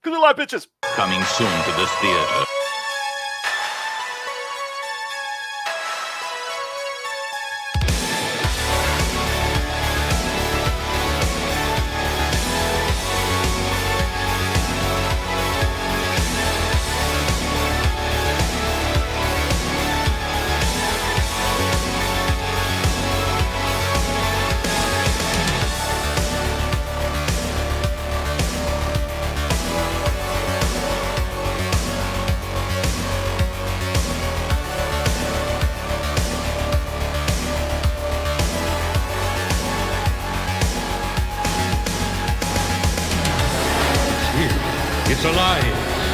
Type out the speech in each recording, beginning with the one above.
Good luck, bitches. Coming soon to this theater. It's alive.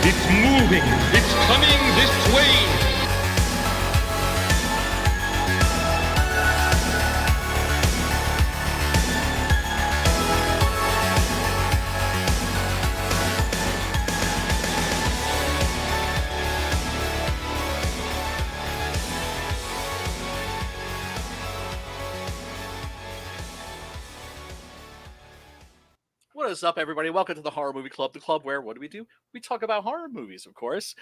It's moving. It's coming this way. What is up, everybody? Welcome to the Horror Movie Club, the club where, what do? We talk about horror movies, of course.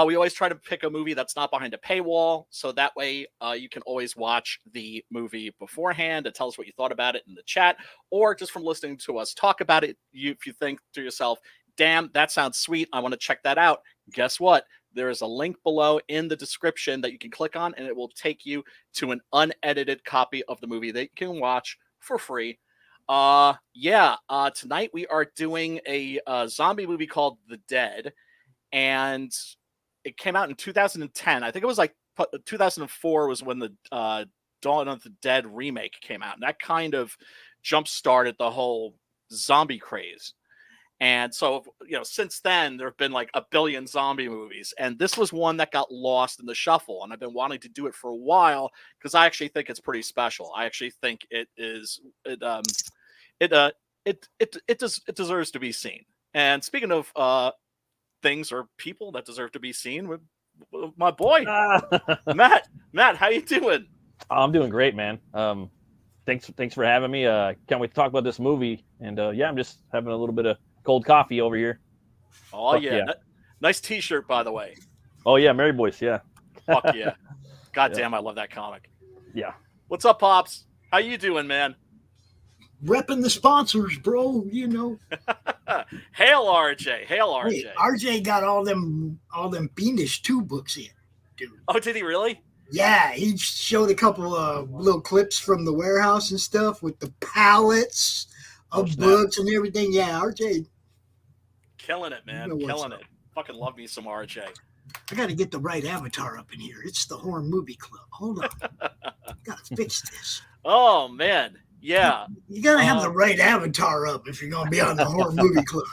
We always try to pick a movie that's not behind a paywall, so that way you can always watch the movie beforehand and tell us what you thought about it in the chat, or just from listening to us talk about it, if you think to yourself, damn, that sounds sweet, I want to check that out. Guess what? There is a link below in the description that you can click on, and it will take you to an unedited copy of the movie that you can watch for free. Tonight we are doing a zombie movie called The Dead, and it came out in 2010. I think it was like 2004 was when the Dawn of the Dead remake came out, and that kind of jump-started the whole zombie craze. And so, since then, there have been like a billion zombie movies, and this was one that got lost in the shuffle, and I've been wanting to do it for a while because I actually think it's pretty special. I actually think it deserves to be seen. And speaking of things or people that deserve to be seen, with my boy Matt, how you doing? I'm doing great, man. Thanks for having me. Can't wait to talk about this movie. And I'm just having a little bit of cold coffee over here. Oh, yeah. Nice t-shirt, by the way. Oh, yeah. Merry Boys. Yeah. Fuck yeah. God damn, I love that comic. Yeah. What's up, Pops? How you doing, man? Repping the sponsors, bro. Hail RJ. Hail RJ. Hey, RJ got all them Fiendish 2 books in, dude. Oh, did he really? Yeah, he showed a couple of little clips from the warehouse and stuff with the pallets of books and everything. Yeah, RJ. Killing it, man. Killing it. Fucking love me some RJ. I got to get the right avatar up in here. It's the Horror Movie Club. Hold on. Got to fix this. Oh, man. Yeah. You got to have the right avatar up if you're going to be on the Horror Movie Club,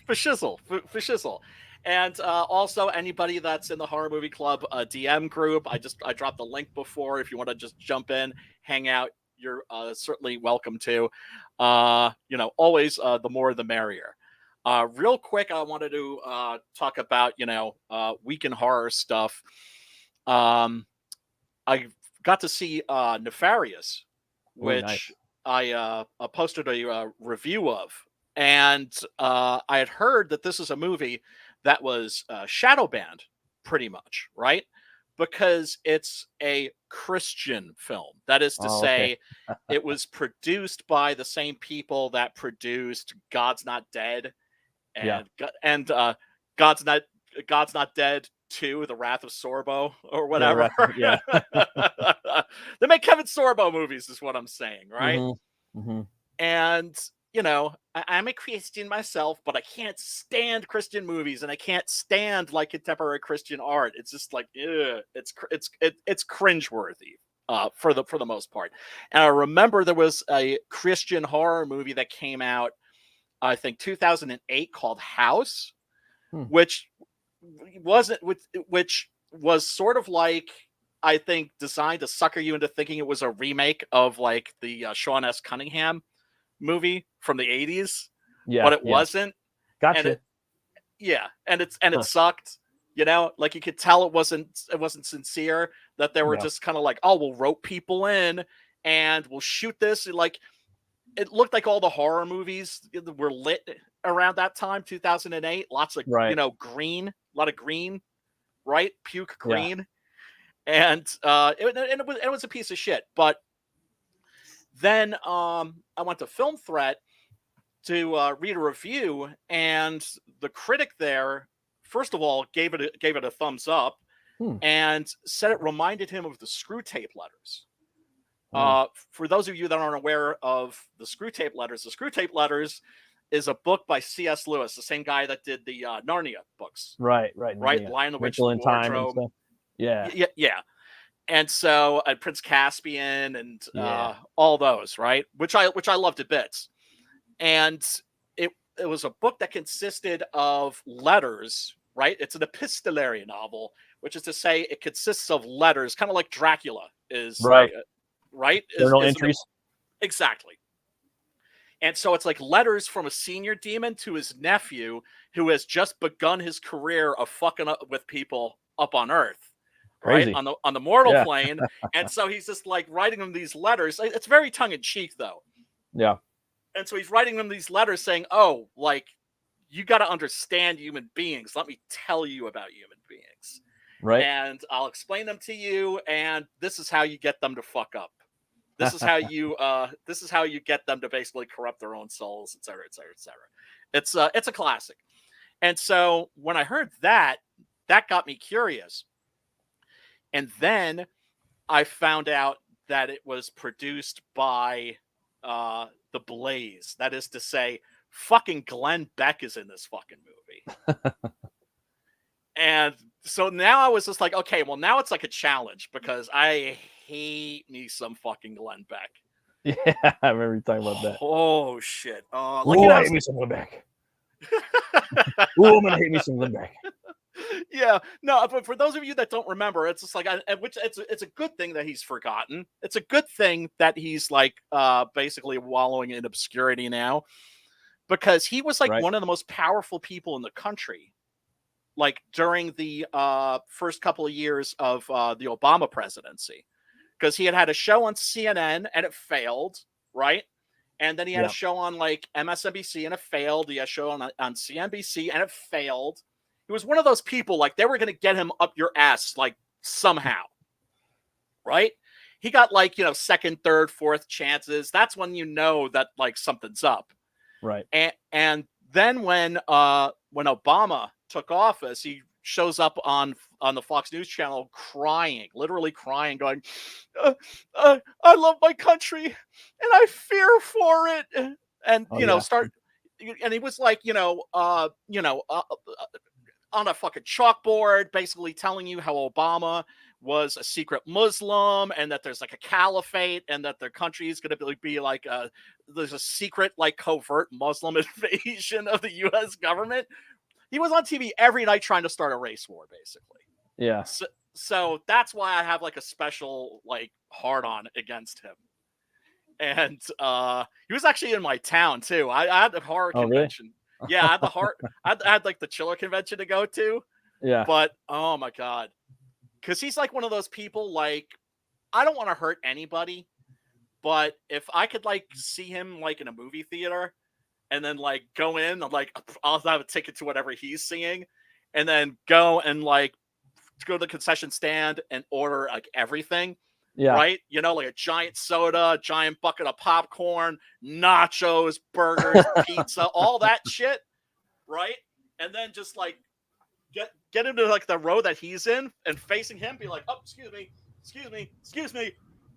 For shizzle. And also, anybody that's in the Horror Movie Club DM group, I dropped the link before. If you want to just jump in, hang out, you're certainly welcome to. Always the more the merrier. Real quick, I wanted to talk about, Week in Horror stuff. I got to see Nefarious, which nice. I posted a review of. And I had heard that this is a movie that was shadow banned, pretty much, right? Because it's a Christian film. That is to say, it was produced by the same people that produced God's Not Dead and God's Not Dead 2, The Wrath of Sorbo, or whatever. Yeah. They make Kevin Sorbo movies, is what I'm saying, right? Mm-hmm. Mm-hmm. And I'm a Christian myself, but I can't stand Christian movies, and I can't stand like contemporary Christian art. It's just like, it's cringeworthy for the most part. And I remember there was a Christian horror movie that came out, I think 2008, called House, which was sort of like, I think, designed to sucker you into thinking it was a remake of like the Sean S. Cunningham movie from the 80s, but it wasn't. Gotcha. And it sucked. Like you could tell it wasn't sincere, that they were just kind of like, oh, we'll rope people in and we'll shoot this. Like, it looked like all the horror movies were lit around that time, 2008. Lots of green, a lot of green, right? Puke green, and it was a piece of shit. But then I went to Film Threat to read a review, and the critic there, first of all, gave it a thumbs up, and said it reminded him of the Screw Tape Letters. For those of you that aren't aware of the Screw Tape Letters is a book by C.S. Lewis, the same guy that did the Narnia books. Right. Lion the Witch, in Time and Wardrobe. stuff. Yeah. And so Prince Caspian and all those, right? Which I loved to bits. And it was a book that consisted of letters, right? It's an epistolary novel, which is to say it consists of letters, kind of like Dracula is. Right? Journal entries. Exactly. And so it's like letters from a senior demon to his nephew who has just begun his career of fucking up with people up on Earth. Crazy. Right? On the mortal plane. And so he's just like writing them these letters. It's very tongue-in-cheek, though. Yeah. And so he's writing them these letters saying, oh, like, you got to understand human beings. Let me tell you about human beings. Right. And I'll explain them to you, and this is how you get them to fuck up. This is how you get them to basically corrupt their own souls, et cetera, et cetera, et cetera. It's a classic. And so when I heard that got me curious. And then I found out that it was produced by The Blaze. That is to say, fucking Glenn Beck is in this fucking movie. And so now I was just like, okay, well, now it's like a challenge because I hate me some fucking Glenn Beck. Yeah, I remember you talking about that. Oh, shit. I hate me some Glenn Beck. I'm going to hate me some Glenn Beck. Yeah, no, but for those of you that don't remember, it's just like, it's a good thing that he's forgotten. It's a good thing that he's like basically wallowing in obscurity now, because he was like one of the most powerful people in the country, like during the first couple of years of the Obama presidency, because he had a show on CNN and it failed, right? And then he had a show on like MSNBC and it failed. He had a show on CNBC and it failed. He was one of those people, like, they were going to get him up your ass, like, somehow, right? He got, like, second, third, fourth chances. That's when you know that, like, something's up. Right. And then when Obama took office, he shows up on the Fox News channel crying, literally crying, going, I love my country, and I fear for it. And, and he was like, on a fucking chalkboard, basically telling you how Obama was a secret Muslim and that there's like a caliphate and that their country is going to be like there's a secret, like, covert Muslim invasion of the U.S. government. He was on TV every night trying to start a race war, basically. Yeah. So that's why I have like a special like hard on against him. And he was actually in my town too. I had a horror convention. Really? Yeah, I had like the chiller convention to go to. Yeah. But oh my God. Because he's like one of those people, like, I don't want to hurt anybody, but if I could like see him like in a movie theater and then like go in, I'm like, I'll have a ticket to whatever he's singing, and then go and like go to the concession stand and order like everything. Yeah. Right? Like a giant soda, a giant bucket of popcorn, nachos, burgers, pizza, all that shit. Right? And then just like get him to like the row that he's in and facing him, be like, oh, excuse me.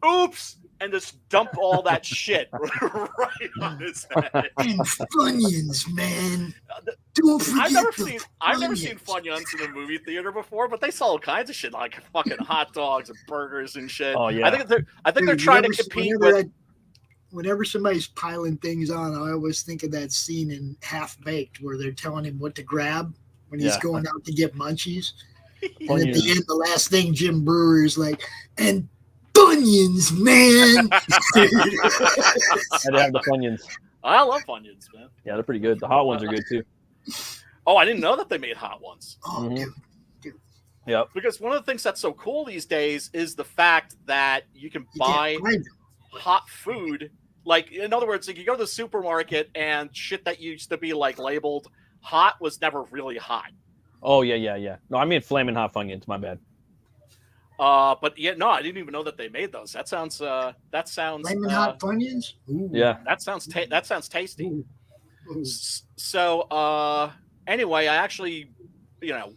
Oops. And just dump all that shit right on his head. And Funyuns, man. Don't forget I've never seen Funyuns in a movie theater before, but they sell all kinds of shit, like fucking hot dogs and burgers and shit. Oh yeah. I think they're trying to compete with. Whenever somebody's piling things on, I always think of that scene in Half Baked where they're telling him what to grab when he's going out to get munchies. And at the end, the last thing Jim Brewer is like, and Funyuns, man. I have the Funyuns. I love Funyuns, man. Yeah, they're pretty good. The hot ones are good too. Oh, I didn't know that they made hot ones. Oh, dude. Yep. Because one of the things that's so cool these days is the fact that you can buy hot food Like, in other words, like you go to the supermarket and shit that used to be like labeled hot was never really hot. Oh yeah. No, I mean flaming hot Funyuns. My bad. But yeah, no, I didn't even know that they made those. That sounds Flaming hot Funyuns. Ooh. Yeah. that sounds tasty. Ooh. Ooh. So anyway, I actually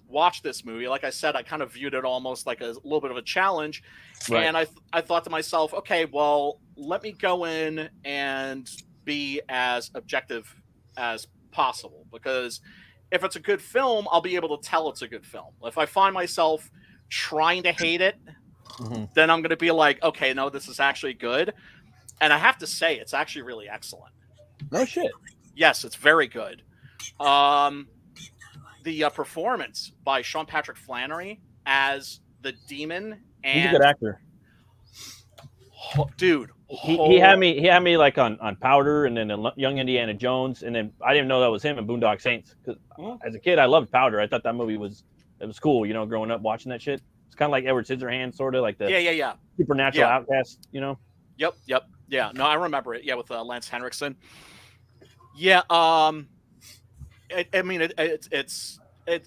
watched this movie. Like I said, I kind of viewed it almost like a little bit of a challenge. Right. And I thought to myself, okay, well, let me go in and be as objective as possible, because if it's a good film, I'll be able to tell it's a good film. If I find myself trying to hate it, then I'm going to be like, okay, no, this is actually good. And I have to say, it's actually really excellent. No shit. Yes, it's very good. The performance by Sean Patrick Flanery as the demon, and He's a good actor. Dude, He had me like on Powder, and then Young Indiana Jones, and then I didn't know that was him in Boondock Saints. Because as a kid, I loved Powder. I thought that movie was cool. Growing up watching that shit. It's kind of like Edward Scissorhands, sort of like the yeah supernatural outcast. Yep. Yeah. No, I remember it. Yeah, with Lance Henriksen. Yeah. It's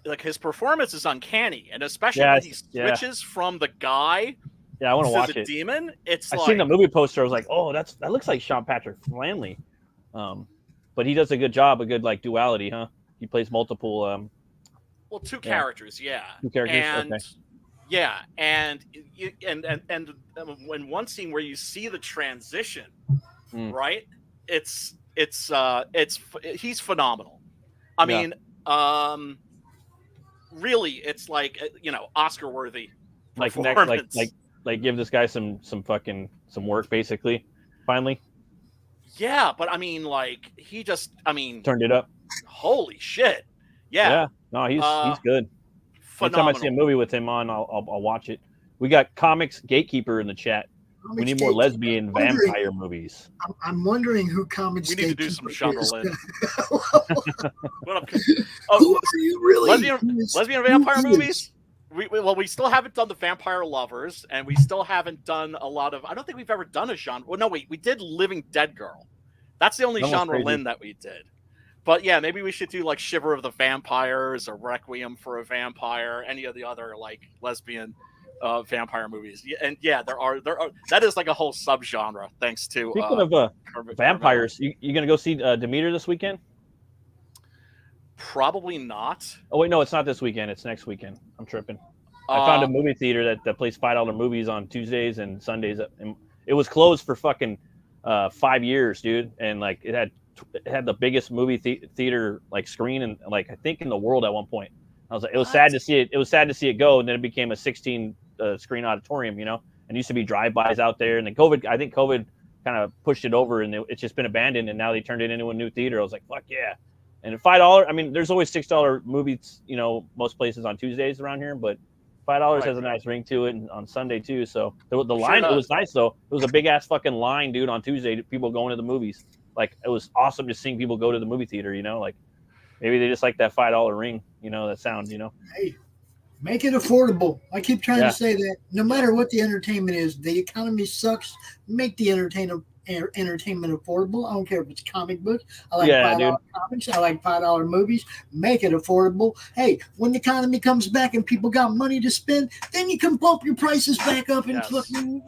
like his performance is uncanny, and especially when he switches from the guy. Yeah, I want to watch the it. Demon. It's I seen the movie poster. I was like, oh, that looks like Sean Patrick Flanery. But he does a good job, a good like duality, huh? He plays multiple. Two characters, yeah. Two characters, and okay. Yeah, and when one scene where you see the transition, right? It's he's phenomenal. I mean, really, it's like Oscar worthy. Like give this guy some work, basically. Finally. Yeah, but I mean, like he just, turned it up. Holy shit! Yeah. No, he's good. Phenomenal. Anytime I see a movie with him on, I'll watch it. We got Comics Gatekeeper in the chat. We need more lesbian vampire movies. I'm wondering who Comics Gatekeeper. We need to do some Chandra Lynn. What up? Who are you really? Lesbian vampire movies? We still haven't done the Vampire Lovers, and we still haven't done a lot of. I don't think we've ever done a genre. Well, no, we did Living Dead Girl. That's the only genre Lynn that we did. But yeah, maybe we should do like Shiver of the Vampires or Requiem for a Vampire, any of the other like lesbian vampire movies. And yeah, there are that is like a whole subgenre. Thanks to speaking of vampires, you gonna go see Demeter this weekend? Probably not. Oh wait, no, it's not this weekend. It's next weekend. I'm tripping. I found a movie theater that plays $5 movies on Tuesdays and Sundays. And it was closed for fucking 5 years, dude. And like it had the biggest movie theater like screen and like I think in the world at one point. I was like, it was sad to see it. It was sad to see it go, and then it became a 16 screen auditorium, and used to be drive-bys out there. And then I think COVID kind of pushed it over, and it's just been abandoned. And now they turned it into a new theater. I was like, fuck yeah. And $5, I mean, there's always $6 movies, most places on Tuesdays around here, but $5 has a nice ring to it, and on Sunday too. So the line, it was nice though. It was a big ass fucking line, dude, on Tuesday. People going to the movies. Like it was awesome just seeing people go to the movie theater. Like maybe they just like that $5 ring. That sound. Hey, make it affordable. I keep trying to say that. No matter what the entertainment is, the economy sucks. Make the entertainment affordable. I don't care if it's comic books. I like $5 comics. I like $5 movies. Make it affordable. Hey, when the economy comes back and people got money to spend, then you can bump your prices back up and fucking,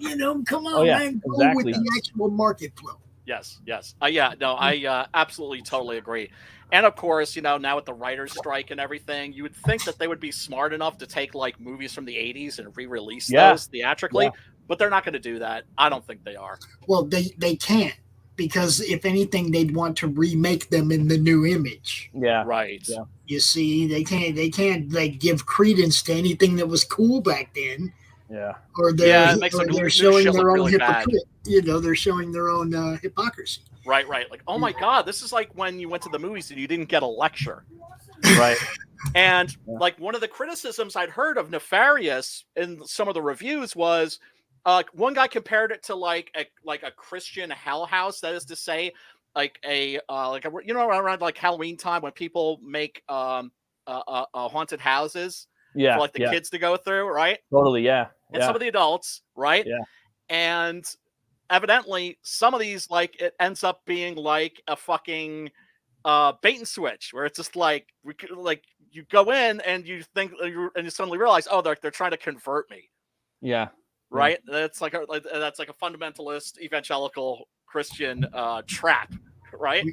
come on, man. Go with the actual market flow. Yes. I absolutely, totally agree. And of course, now with the writer's strike and everything, you would think that they would be smart enough to take like movies from the 80s and re-release those theatrically, but they're not going to do that. I don't think they are. Well, they can't, because if anything, they'd want to remake them in the new image. Yeah. Right. Yeah. You see, they can't like give credence to anything that was cool back then. Yeah. Or they're showing their own hypocrite. They're showing their own hypocrisy. Right. Like, oh my God, this is like when you went to the movies and you didn't get a lecture. Right. And like one of the criticisms I'd heard of Nefarious in some of the reviews was one guy compared it to like a Christian hell house. That is to say, around like Halloween time when people make haunted houses for like the kids to go through, right? Totally, yeah. And some of the adults, right? Yeah. And evidently some of these, like, it ends up being like a fucking bait and switch, where it's just like you go in and you think and you suddenly realize, oh, they're trying to convert me. Yeah. Right. That's like that's like a fundamentalist evangelical Christian trap. Right.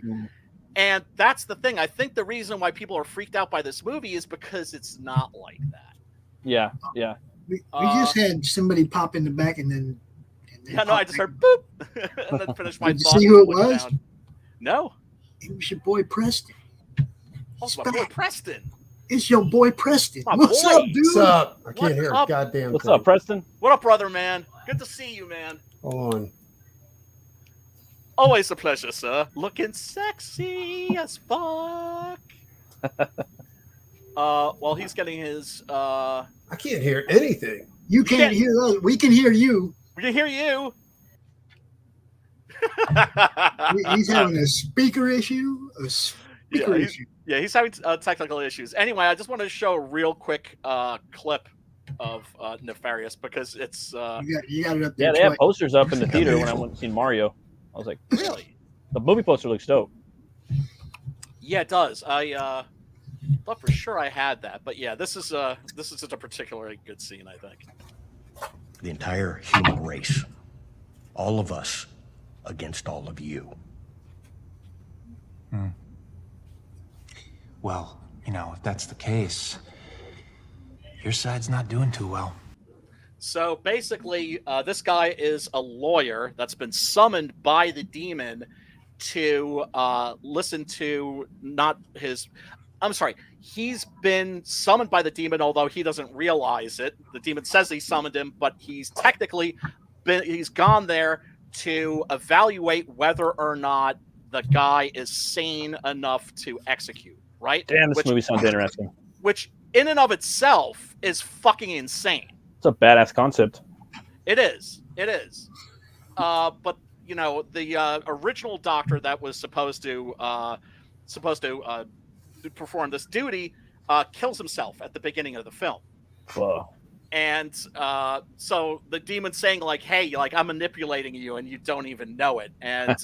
And that's the thing. I think the reason why people are freaked out by this movie is because it's not like that. Yeah. We just had somebody pop in the back and then. I just heard boop and then finish my Did thought. you see who it was? Down. No. It was your boy Preston. Oh, my boy Preston. It's your boy Preston. My What's boy. up, dude? What's up? I can't What's hear a up? goddamn What's thing. up, Preston? What up, brother, man? Good to see you, man. Hold on. Always a pleasure, sir. Looking sexy as fuck. While he's getting his I can't hear anything. You can't hear us. We can hear you. we can hear you. He's having a speaker issue. Yeah, he's having technical issues. Anyway, I just wanted to show a real quick clip of Nefarious because it's You got it up there. Yeah, they have posters up in the theater when I went and seen Mario. I was like, really. The movie poster looks dope. Yeah, it does. I thought for sure I had that, but yeah, this is just a particularly good scene, I think. The entire human race, all of us, against all of you. Well, if that's the case, your side's not doing too well. So basically, this guy is a lawyer that's been summoned by the demon to listen to he's been summoned by the demon, although he doesn't realize it. The demon says he summoned him, but he's gone there to evaluate whether or not the guy is sane enough to execute, right? Damn, this movie sounds interesting. Which, in and of itself, is fucking insane. It's a badass concept. It is. But the original doctor that was supposed to perform this duty kills himself at the beginning of the film. Whoa. And so the demon's saying, like, hey, like, I'm manipulating you and you don't even know it. And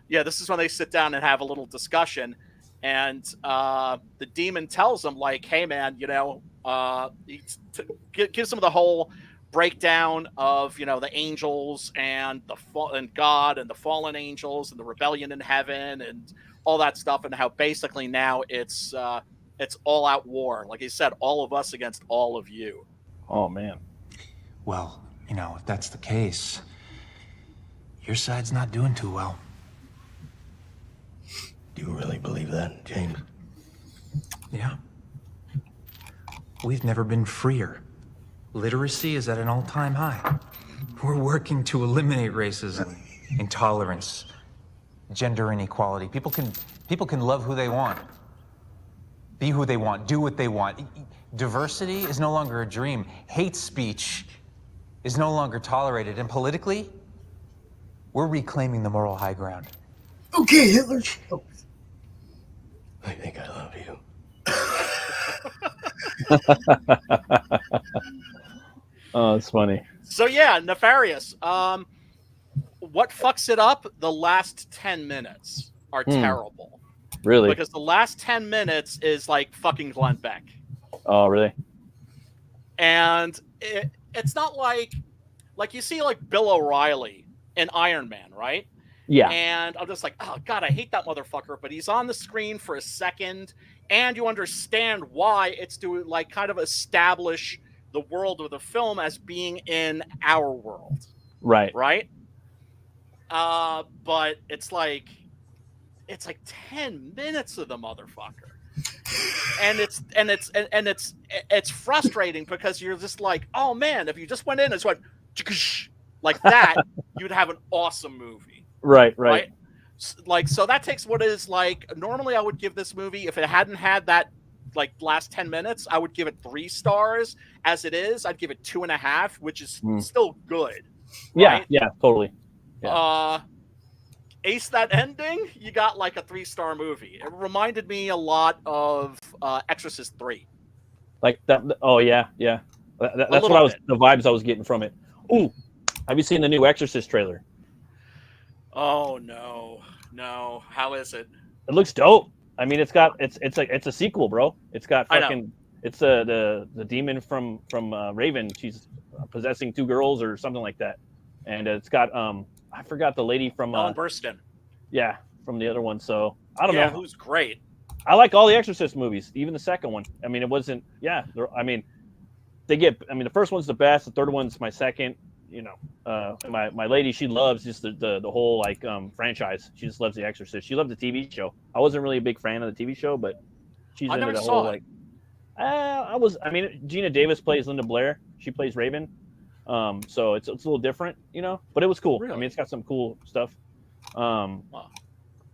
this is when they sit down and have a little discussion. And the demon tells him, like, hey, man, he gives him the whole breakdown of, the angels and and God and the fallen angels and the rebellion in heaven and all that stuff, and how basically now it's all out war. Like he said, all of us against all of you. Oh, man. Well, if that's the case, your side's not doing too well. Do you really believe that, James? Yeah. We've never been freer. Literacy is at an all-time high. We're working to eliminate racism, intolerance, gender inequality. People can love who they want, be who they want, do what they want. Diversity is no longer a dream. Hate speech is no longer tolerated. And politically, we're reclaiming the moral high ground. Okay, Hitler. Oh. I think I love you. Oh, it's funny. So yeah, Nefarious. What fucks it up? The last 10 minutes are terrible. Really? Because the last 10 minutes is like fucking Glenn Beck. Oh, really? And it's not like you see like Bill O'Reilly in Iron Man, right? Yeah. And I'm just like, oh God, I hate that motherfucker. But he's on the screen for a second, and you understand why it's to like kind of establish the world of the film as being in our world. Right. Right? But it's like 10 minutes of the motherfucker. And it's frustrating because you're just like, oh man, if you just went in and just went like that, you'd have an awesome movie. Right. Like, so that takes what is like, normally I would give this movie, if it hadn't had that like last 10 minutes, I would give it 3 stars. As it is, I'd give it 2.5, which is still good. Right? Yeah, totally. Yeah. Ace that ending, you got like a 3-star movie. It reminded me a lot of Exorcist 3. Like that. Oh yeah. That's what the vibes I was getting from it. Ooh, have you seen the new Exorcist trailer? Oh no! How is it? It looks dope. I mean, it's a sequel, bro. It's got fucking. It's the demon from Raven. She's possessing 2 girls or something like that, and it's got I forgot the lady from Ellen Burstyn. Yeah, from the other one. So I don't know. Who's great. I like all the Exorcist movies, even the second one. I mean, it wasn't. Yeah, I mean, the first one's the best. The third one's my second. You know, my lady, she loves just the whole like franchise. She just loves the Exorcist. She loved the TV show. I wasn't really a big fan of the TV show, but she's into the whole like. I mean, Gina Davis plays Linda Blair. She plays Raven. So it's a little different, you know, but it was cool. Really? I mean, it's got some cool stuff.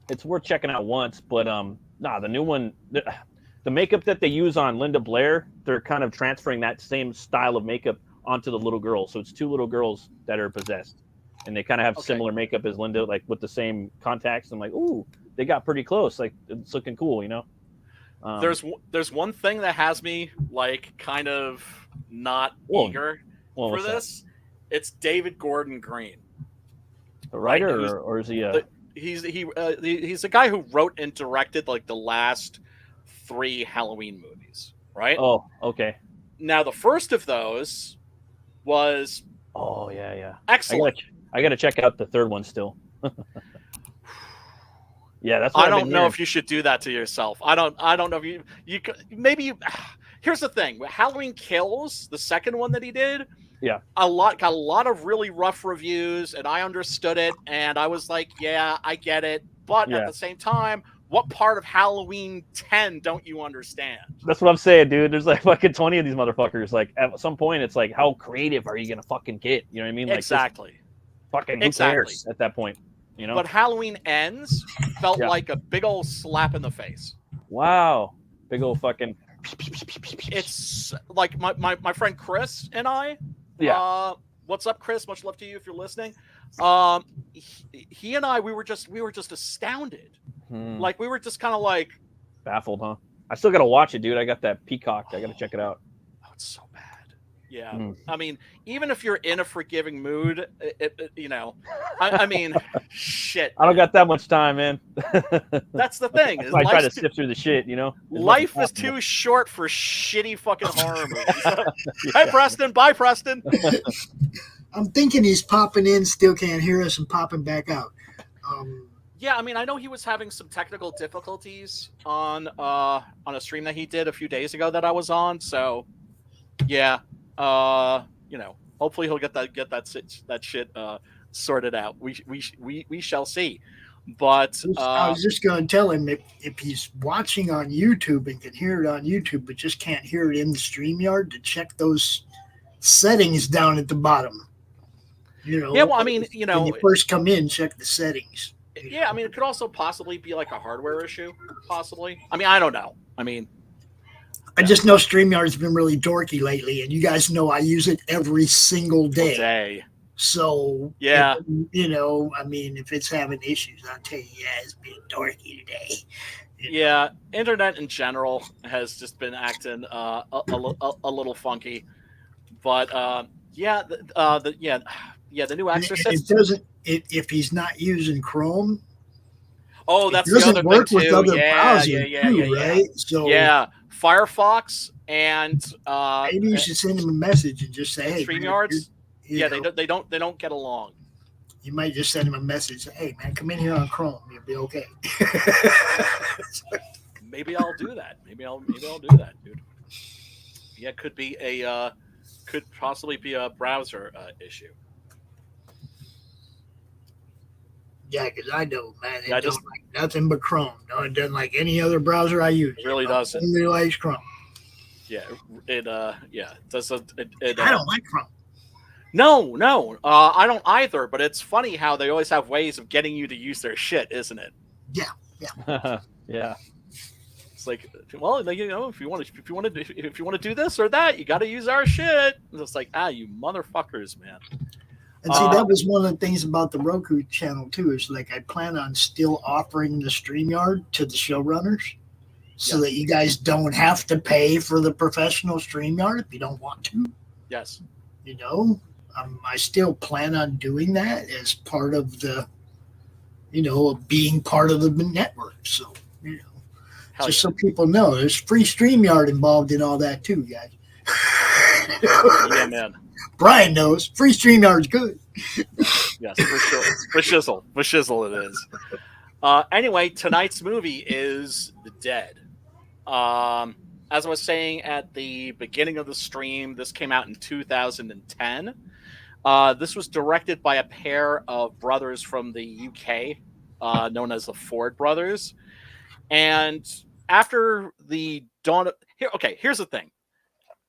It's worth checking out once, but the new one, the makeup that they use on Linda Blair, they're kind of transferring that same style of makeup onto the little girl. So it's 2 little girls that are possessed, and they kind of have similar makeup as Linda, like with the same contacts. I'm like, ooh, they got pretty close. Like it's looking cool, you know. There's one thing that has me like kind of not eager for this. That? It's David Gordon Green, the writer, or is he? He's the guy who wrote and directed like the last 3 Halloween movies, right? Oh, okay. Now the first of those was excellent. I got to check out the third one still. Yeah, that's. I don't know if you should do that to yourself. I don't know if you maybe. Here's the thing: Halloween Kills, the second one that he did. Yeah, got a lot of really rough reviews, and I understood it, and I was like, yeah, I get it. But at the same time, what part of Halloween 10 don't you understand? That's what I'm saying, dude. There's like fucking 20 of these motherfuckers. Like at some point, it's like, how creative are you gonna fucking get? You know what I mean? Like, exactly. Fucking who cares at that point? You know. But Halloween Ends felt like a big old slap in the face. Wow, big old fucking. It's like my friend Chris and I. Yeah. What's up, Chris? Much love to you if you're listening. He and I, we were just astounded. Like we were just kind of like baffled, huh? I still gotta watch it, dude. I got that Peacock. I gotta check it out. Oh, it's so bad. Yeah. I mean, even if you're in a forgiving mood, you know, I mean, shit. I don't got that much time, man. That's the thing. I try to sift through the shit, you know. Life is too short for shitty fucking horror movies. Hey, Preston. Bye, Preston. I'm thinking he's popping in, still can't hear us, and popping back out. Yeah, I mean, I know he was having some technical difficulties on a stream that he did a few days ago that I was on. So, yeah, you know, hopefully he'll get that shit sorted out. We shall see. But I was just going to tell him if he's watching on YouTube and can hear it on YouTube, but just can't hear it in the StreamYard, to check those settings down at the bottom. You know, yeah, well, I mean, you know, when you first come in, check the settings. Yeah, I mean, it could also possibly be like a hardware issue, possibly. I mean, I don't know. I mean, I just know StreamYard's been really dorky lately, and you guys know I use it every single day. So, yeah, you know, I mean, if it's having issues, I'll tell you, yeah, it's been dorky today. Yeah, internet in general has just been acting a little funky, but yeah, the new Exorcist. It doesn't. If he's not using Chrome. Oh, that's the other work thing with too. other browsers too, right? So yeah, Firefox and maybe you should send him a message and just say, "Hey, StreamYards." Yeah, they don't get along. You might just send him a message. Hey, man, come in here on Chrome. You'll be okay. Maybe I'll do that. Maybe I'll do that, dude. Yeah, could possibly be a browser issue. Yeah, because I know, man, it don't like nothing but Chrome. No, it doesn't like any other browser I use. It really doesn't. It only likes Chrome. Yeah, it does. I don't like Chrome. No, I don't either. But it's funny how they always have ways of getting you to use their shit, isn't it? Yeah. Yeah. It's like, well, you know, if you want to do this or that, you got to use our shit. And it's like, you motherfuckers, man. And see, that was one of the things about the Roku channel too. Is like I plan on still offering the StreamYard to the showrunners, so that you guys don't have to pay for the professional StreamYard if you don't want to. Yes. You know, I still plan on doing that as part of the of being part of the network. So, Hell just yeah. so people know, there's free StreamYard involved in all that too, guys. Yeah, man. Brian knows free StreamYard's good. Yes, for sure. For shizzle it is. Anyway, tonight's movie is The Dead. As I was saying at the beginning of the stream, this came out in 2010. This was directed by a pair of brothers from the UK, known as the Ford brothers. And after the dawn of... here's the thing.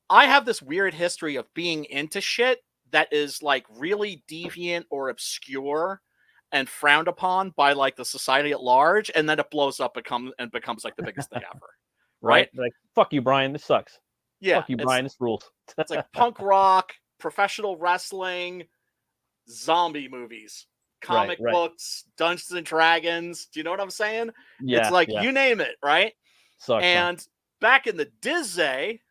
I have this weird history of being into shit that is like really deviant or obscure and frowned upon by like the society at large, and then it blows up and becomes like the biggest thing ever. Right? Like, fuck you, Brian. This sucks. Yeah. Fuck you, Brian. This rules. It's like punk rock, professional wrestling, zombie movies, comic books, Dungeons and Dragons. Do you know what I'm saying? Yeah. It's like you name it, right? Sucks. And back in the Disney,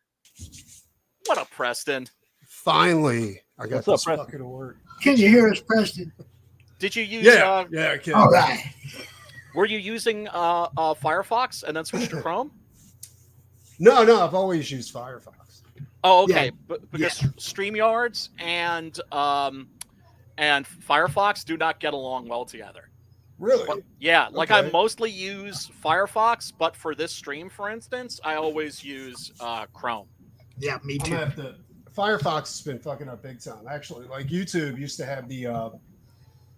what up, Preston? Finally, I got What's this up, fucking work. Can you hear us, Preston? Did you use? Yeah, I can. All right. Were you using Firefox and then switched to Chrome? No, I've always used Firefox. Oh, okay. Yeah. But because StreamYards and Firefox do not get along well together. Really? But, yeah, like I Okay. mostly use Firefox, but for this stream, for instance, I always use Chrome. Yeah, me I'm too. gonna have to. Firefox has been fucking up big time. Actually, like YouTube used to have the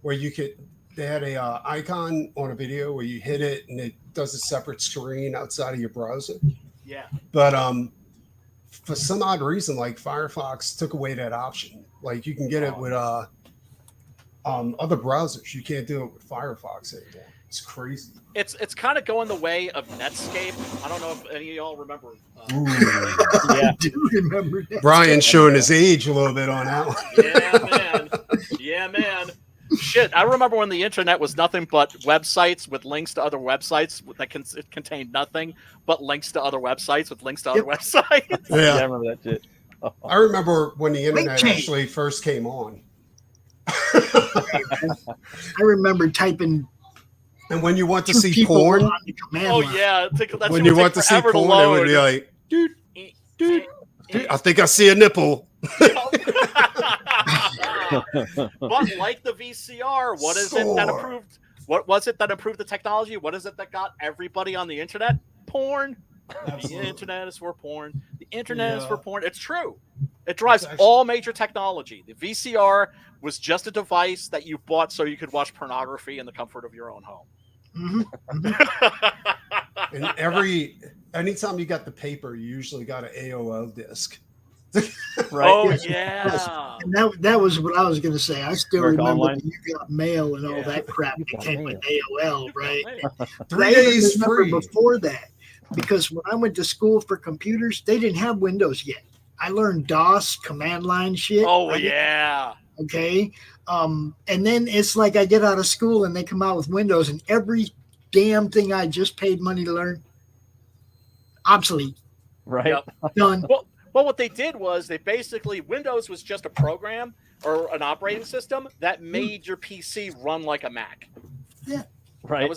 where they had a icon on a video where you hit it and it does a separate screen outside of your browser. Yeah. But for some odd reason, like Firefox took away that option. Like you can get it with other browsers. You can't do it with Firefox anymore. It's crazy. It's kind of going the way of Netscape. I don't know if any of y'all remember. I do remember that. Brian's showing his age a little bit on that one. Yeah, man. Shit, I remember when the internet was nothing but websites with links to other websites that contained nothing but links to other websites with links to other websites. Yeah, I remember that shit. I remember when the internet chain. actually first came on. I remember typing. And when you want to two see people porn, on the command Oh line. yeah, that's when you want to see porn, it would be like, dude, I think I see a nipple. But like the VCR, what is it that approved? What was it that improved the technology? What is it that got everybody on the internet? Porn. Absolutely. The internet is for porn. The internet is Yeah. for porn. It's true. It drives It's actually- all major technology. The VCR was just a device that you bought so you could watch pornography in the comfort of your own home. And anytime you got the paper, you usually got an AOL disc. Right? Oh Yes. yeah. And that was what I was going to say. I still America remember Online? when you got mail and all Yeah. that crap that got came with mail. AOL, right? 3 I even days remember free. before that, because when I went to school for computers, they didn't have Windows yet. I learned DOS, command line shit. Oh right? yeah. Okay. And then it's like I get out of school and they come out with Windows, and every damn thing I just paid money to learn, obsolete, Right? Yep. done. Well, what they did was they basically Windows was just a program or an operating system that made your PC run like a Mac. Right.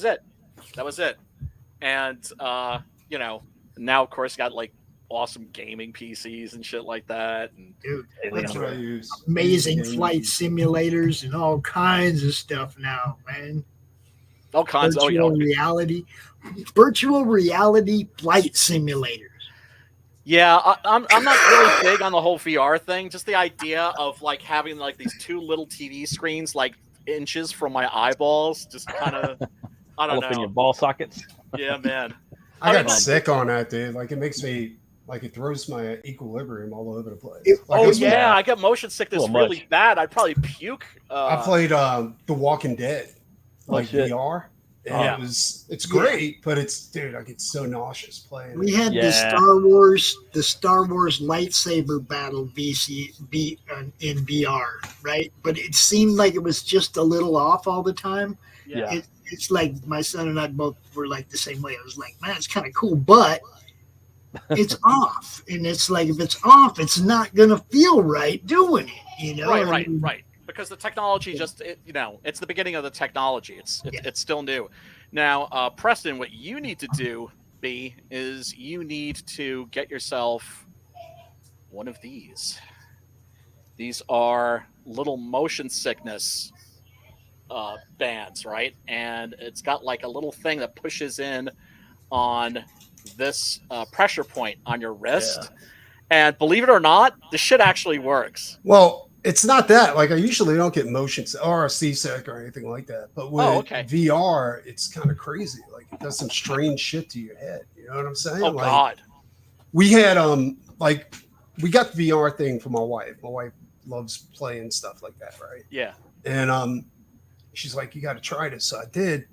That was it. And now of course got like awesome gaming PCs and shit like that. And Dude, That's what I use. amazing flight simulators and all kinds of stuff now, man. all kinds of Virtual reality flight simulators. Yeah, I'm not really big on the whole VR thing. Just the idea of like having like these two little TV screens like inches from my eyeballs, just kind of, I don't All up in your know. ball sockets. Yeah, man. I got mean, sick on that, dude. Like it makes me like it throws my equilibrium all over the place. Oh Like, yeah, I get motion sickness Little really much. bad. I'd probably puke. I played The Walking Dead, like shit. VR. And Yeah. it's great, but dude, I get so nauseous playing. We had the Yeah. Star Wars lightsaber battle in VR, right? But it seemed like it was just a little off all the time. Yeah. It's like my son and I both were like the same way. I was like, man, it's kind of cool, but it's off. And it's like, if it's off, it's not going to feel right doing it, you know? Right, I right, mean, right. because the technology just, it's the beginning of the technology. It's still new. Now, Preston, what you need to do, B, is you need to get yourself one of these. These are little motion sickness bands, right? And it's got like a little thing that pushes in on this pressure point on your wrist. Yeah. And believe it or not, the shit actually works. Well, it's not that. Like, I usually don't get motion or a seasick or anything like that. But with VR, it's kind of crazy. Like, it does some strange shit to your head. You know what I'm saying? Oh, God. We had, we got the VR thing for my wife. My wife loves playing stuff like that, right? Yeah. And she's like, you got to try this. So I did.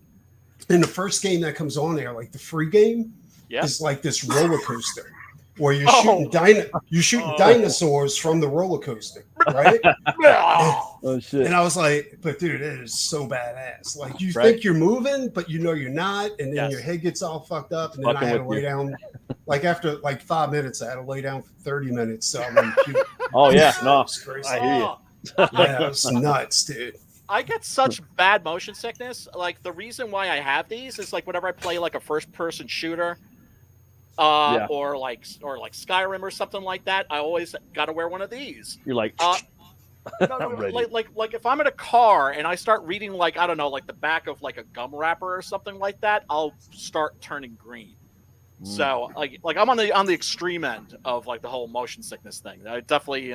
And the first game that comes on there, like the free game, is like this roller coaster where you're shooting dinosaurs from the roller coaster, right? Oh shit! And I was like, but dude, it is so badass. Like you think you're moving, but you know you're not, and then your head gets all fucked up, and then I had to lay down. Like after like 5 minutes, I had to lay down for 30 minutes. So I went puke. Oh yeah, no, I hear you. Yeah, it was nuts, dude. I get such bad motion sickness. Like the reason why I have these is like whenever I play like a first-person shooter, or like Skyrim or something like that, I always got to wear one of these. You're like, like if I'm in a car and I start reading like I don't know, like the back of like a gum wrapper or something like that, I'll start turning green. So like I'm on the extreme end of like the whole motion sickness thing. I definitely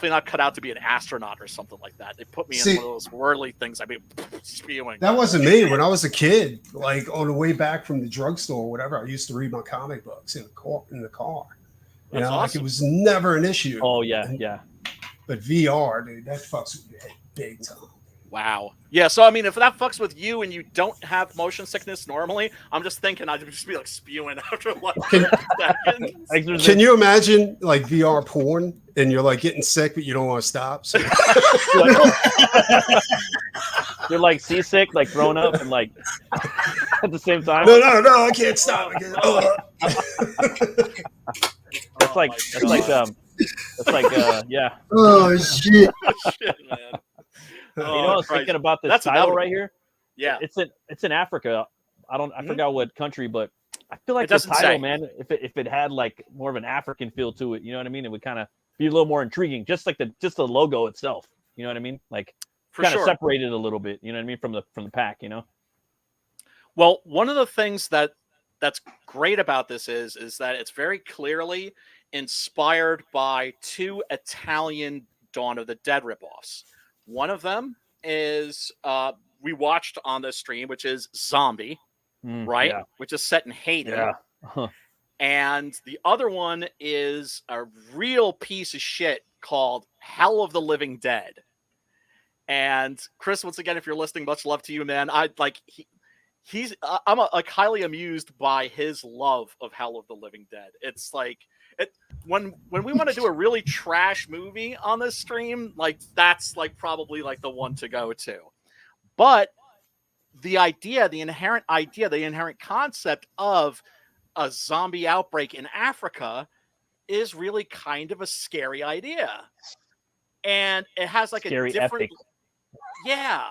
not cut out to be an astronaut or something like that. They put me in one of those whirly things. I'd be spewing. That wasn't me when I was a kid. Like on the way back from the drugstore or whatever, I used to read my comic books in the car. You know, like it was never an issue. Oh yeah, yeah. But VR, dude, that fucks with your head big time. Wow. Yeah, so I mean, if that fucks with you and you don't have motion sickness normally, I'm just thinking I'd just be like spewing after like seconds. Can you imagine like VR porn and you're like getting sick, but you don't want to stop? So. You're like seasick, like thrown up, and like at the same time. No, I can't stop. That's like yeah. Oh shit. Shit, man. You know, I was thinking about this title right here. Yeah, it's in Africa. I forgot what country, but I feel like the title, man, if it had like more of an African feel to it, you know what I mean? It would kind of be a little more intriguing, just like the logo itself. You know what I mean? Like kind of separate it a little bit. You know what I mean from the pack. You know. Well, one of the things that's great about this is that it's very clearly inspired by two Italian Dawn of the Dead ripoffs. One of them is we watched on the stream, which is Zombie, right? Yeah. Which is set in Haiti. Yeah. And the other one is a real piece of shit called Hell of the Living Dead. And Chris, once again, if you're listening, much love to you, man. I'm highly amused by his love of Hell of the Living Dead. It's like when we want to do a really trash movie on this stream, like that's like probably like the one to go to. But the inherent concept of a zombie outbreak in Africa is really kind of a scary idea. And it has like scary, a different epic. Yeah.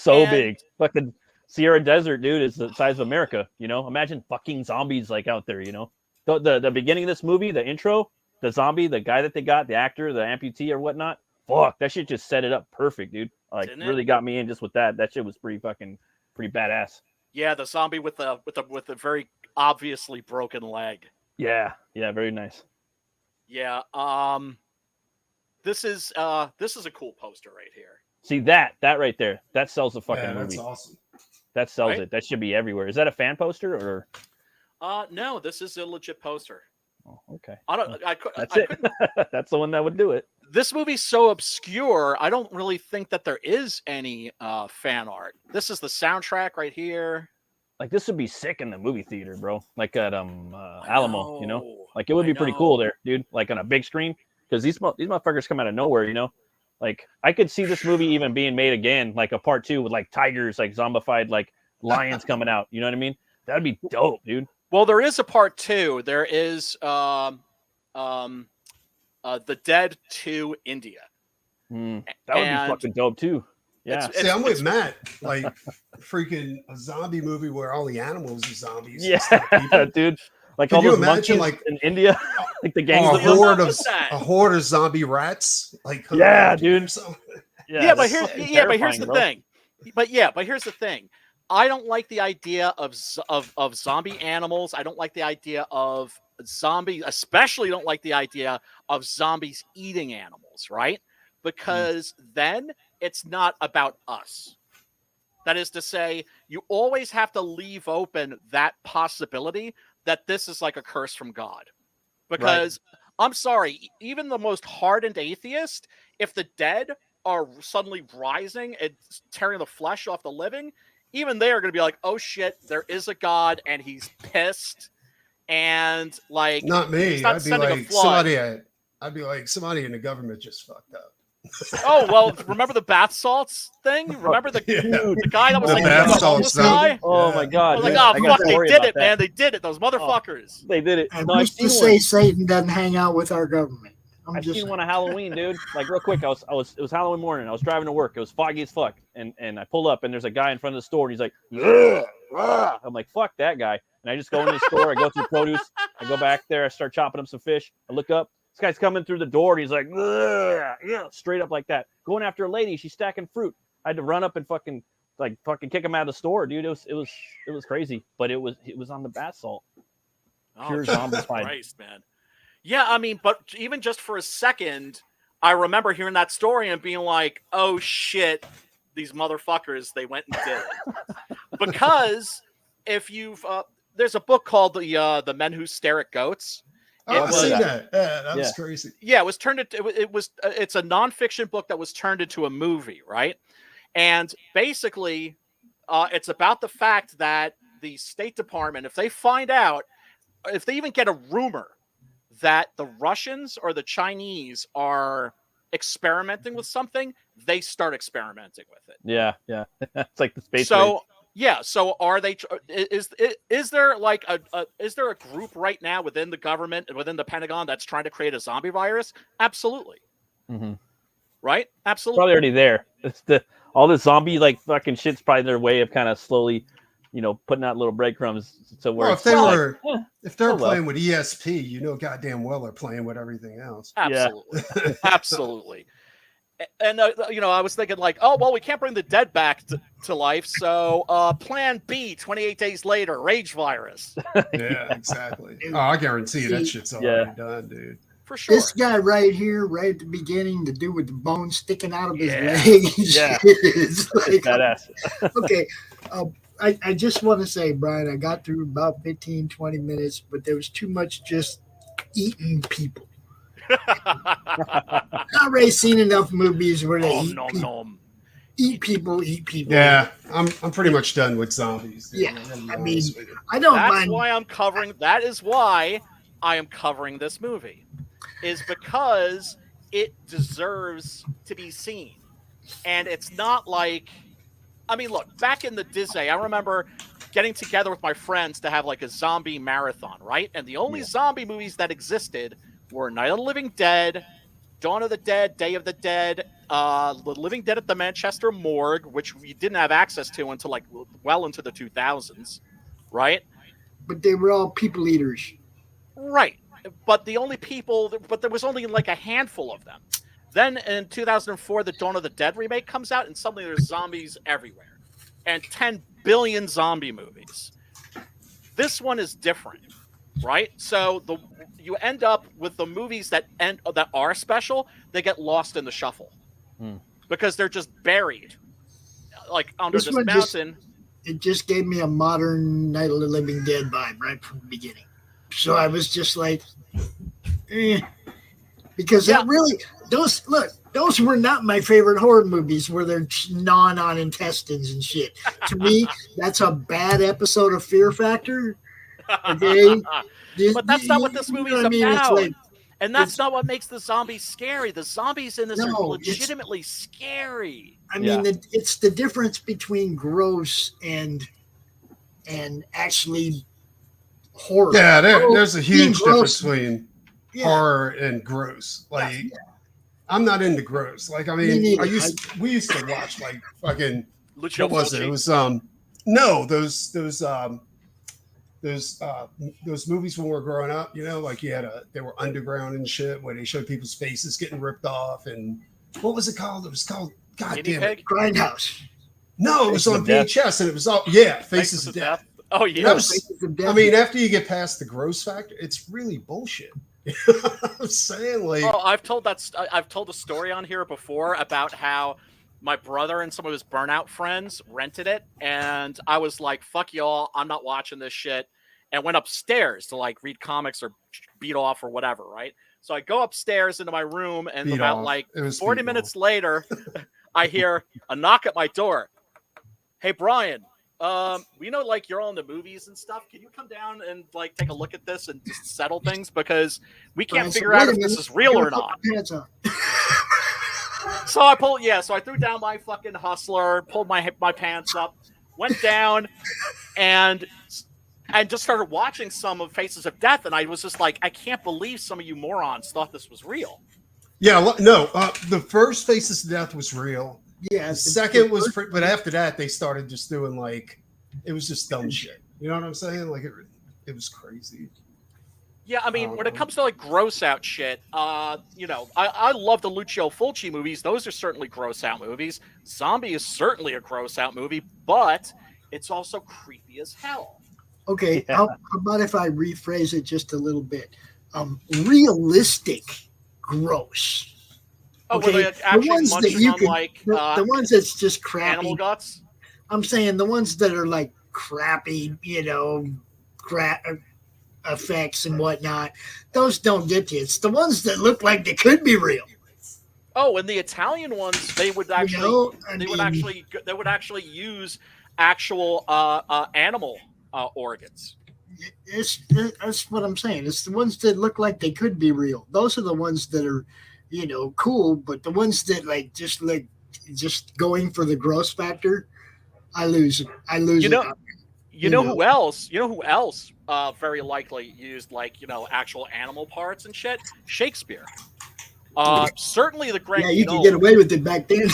Big. Fucking Sierra Desert, dude, is the size of America, you know? Imagine fucking zombies like out there, you know? The beginning of this movie, the intro, the zombie, the guy that they got, the actor, the amputee or whatnot, fuck, that shit just set it up perfect, dude. Like really got me in just with that. That shit was pretty badass. Yeah, the zombie with the very obviously broken leg. Yeah, very nice. Yeah, this is a cool poster right here. See that right there, that sells the fucking movie. That's awesome. That sells it. That should be everywhere. Is that a fan poster or? No, this is a legit poster. Oh, okay. That's the one that would do it. This movie's so obscure, I don't really think that there is any fan art. This is the soundtrack right here. Like this would be sick in the movie theater, bro. Like at Alamo, you know? Like it would be pretty cool there, dude. Like on a big screen, because these motherfuckers come out of nowhere, you know? Like I could see this movie even being made again, like a part 2 with like tigers, like zombified, like lions coming out. You know what I mean? That'd be dope, dude. Well, there is a part 2. There is The Dead 2 India. That would be fucking dope too. Yeah. See, I'm with Matt. Like freaking a zombie movie where all the animals are zombies. Yeah, dude. Like all those monkeys like in India, like the gangs a horde of zombie rats. Like dude. But here's the thing. But here's the thing. I don't like the idea of zombie animals. I don't like the idea of zombies. Especially don't like the idea of zombies eating animals. Right? Because then it's not about us. That is to say, you always have to leave open that possibility that this is like a curse from God. Because I'm sorry, even the most hardened atheist, if the dead are suddenly rising and tearing the flesh off the living, even they are going to be like, oh shit, there is a God and he's pissed. And like, not me. I'd be like somebody in the government just fucked up. Oh well, remember the bath salts thing? Remember the guy that was like the homeless guy? Oh my god! I was like, oh fuck, they did it, man! They did it. Those motherfuckers. They did it. And who's to say Satan doesn't hang out with our government? I've seen one on Halloween, dude. Like real quick, it was Halloween morning. I was driving to work. It was foggy as fuck, and I pull up and there's a guy in front of the store and he's like, I'm like, fuck that guy. And I just go into the store. I go through produce. I go back there. I start chopping up some fish. I look up. This guy's coming through the door and he's like, straight up like that, going after a lady. She's stacking fruit. I had to run up and fucking kick him out of the store, dude. It was crazy, but it was on the bath salt. Pure zombified. Christ, man. Yeah, I mean, but even just for a second, I remember hearing that story and being like, oh shit, these motherfuckers, they went and did it. Because if you've there's a book called the Men Who Stare at Goats. I've seen that. Yeah, that was crazy. Yeah, it was turned into it's a nonfiction book that was turned into a movie, right? And basically, it's about the fact that the State Department, if they find out, if they even get a rumor that the Russians or the Chinese are experimenting with something, they start experimenting with it. Yeah. It's like the space. So. Yeah, so are they? Is there like is there a group right now within the government, within the Pentagon, that's trying to create a zombie virus? Absolutely. Mm-hmm. Right? Absolutely. Probably already there. It's all the zombie like fucking shit's probably their way of kind of slowly, putting out little breadcrumbs. So where if they're playing with ESP, goddamn well they're playing with everything else. Absolutely, absolutely. And I was thinking like, oh well, we can't bring the dead back to life, so Plan B, 28 days later, rage virus. Yeah, exactly. Oh, I guarantee you that shit's already done, dude. For sure. This guy right here, right at the beginning, the dude with the bone sticking out of his leg. Yeah, it's like, badass. Okay, I just want to say, Brian, I got through about 15, 20 minutes, but there was too much just eating people. I've already seen enough movies where they eat people. Yeah, I'm pretty much done with zombies. Yeah, I mean, I don't mind. That's why I'm covering. That is why I am covering this movie, is because it deserves to be seen, and it's not like. I mean, look, back in the Disney, I remember getting together with my friends to have like a zombie marathon, right? And the only zombie movies that existed were Night of the Living Dead, Dawn of the Dead, Day of the Dead, The Living Dead at the Manchester Morgue, which we didn't have access to until like well into the 2000s, right? But they were all people eaters. Right. But there was only like a handful of them. Then in 2004, the Dawn of the Dead remake comes out, and suddenly there's zombies everywhere. And 10 billion zombie movies. This one is different, right? So you end up with the movies that are special, they get lost in the shuffle. Because they're just buried like under this mountain. It just gave me a modern Night of the Living Dead vibe right from the beginning. So I was just like, because that really, those were not my favorite horror movies where they're gnawing on intestines and shit. To me, that's a bad episode of Fear Factor. Okay. But that's not what this movie is about. And that's not what makes the zombies scary. The zombies in this are legitimately scary. I mean, it's the difference between gross and actually horror. Yeah, there's a huge difference between horror and gross. Like, I'm not into gross. Like, I Me mean, neither. we used to watch like fucking Lucio what was it? Fulci. It was no those movies when we were growing up. You know, like they were underground and shit where they showed people's faces getting ripped off. And what was it called? It was called God damn it, Grindhouse. No, it was on VHS, and it it was all Faces of Death. Oh yeah. I mean, after you get past the gross factor, it's really bullshit. You know what I'm saying? Like, I've told a story on here before about how my brother and some of his burnout friends rented it, and I was like, "Fuck y'all, I'm not watching this shit," and went upstairs to like read comics or beat off or whatever, right? So I go upstairs into my room, and about like 40 minutes later, I hear a knock at my door. Hey, Brian, we know like you're all in the movies and stuff. Can you come down and like take a look at this and just settle things because we can't figure out if this is real or not. So I threw down my fucking Hustler, pulled my pants up, went down, and just started watching some of Faces of Death, and I was just like, I can't believe some of you morons thought this was real. Yeah, no, the first Faces of Death was real. Yeah, the second was, but after that they started just doing like, it was just dumb shit. You know what I'm saying? Like it was crazy. Yeah, I mean, when it comes to like gross out shit, you know, I love the Lucio Fulci movies. Those are certainly gross out movies. Zombie is certainly a gross out movie, but it's also creepy as hell. Okay, how about if I rephrase it just a little bit? Realistic gross. Oh, okay, the ones that you can, like the ones that's just crappy animal guts. I'm saying the ones that are like crappy, you know, effects and whatnot. Those don't get you. It's the ones that look like they could be real. Oh, and the Italian ones, they would actually, they would actually use actual animal organs. That's what I'm saying. It's the ones that look like they could be real. Those are the ones that are, you know, cool. But the ones that like just going for the gross factor, I lose. You know who else? You know who else? Very likely used like, you know, actual animal parts and shit. Shakespeare. Certainly the great. Yeah, you could get away with it back then.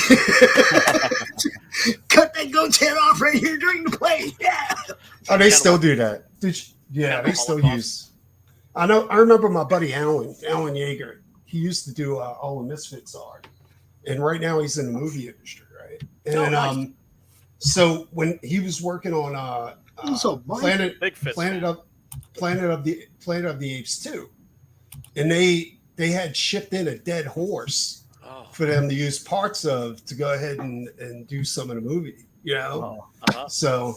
Cut that goat's head off right here during the play. Yeah. Oh, they still do that. Yeah, they still use. I know. I remember my buddy Alan Yeager. He used to do all the Misfits art, and right now he's in the movie industry, right? And nice. So when he was working on Planet of the Apes 2, and they had shipped in a dead horse for them to use parts of to go ahead and do some of the movie, you know. So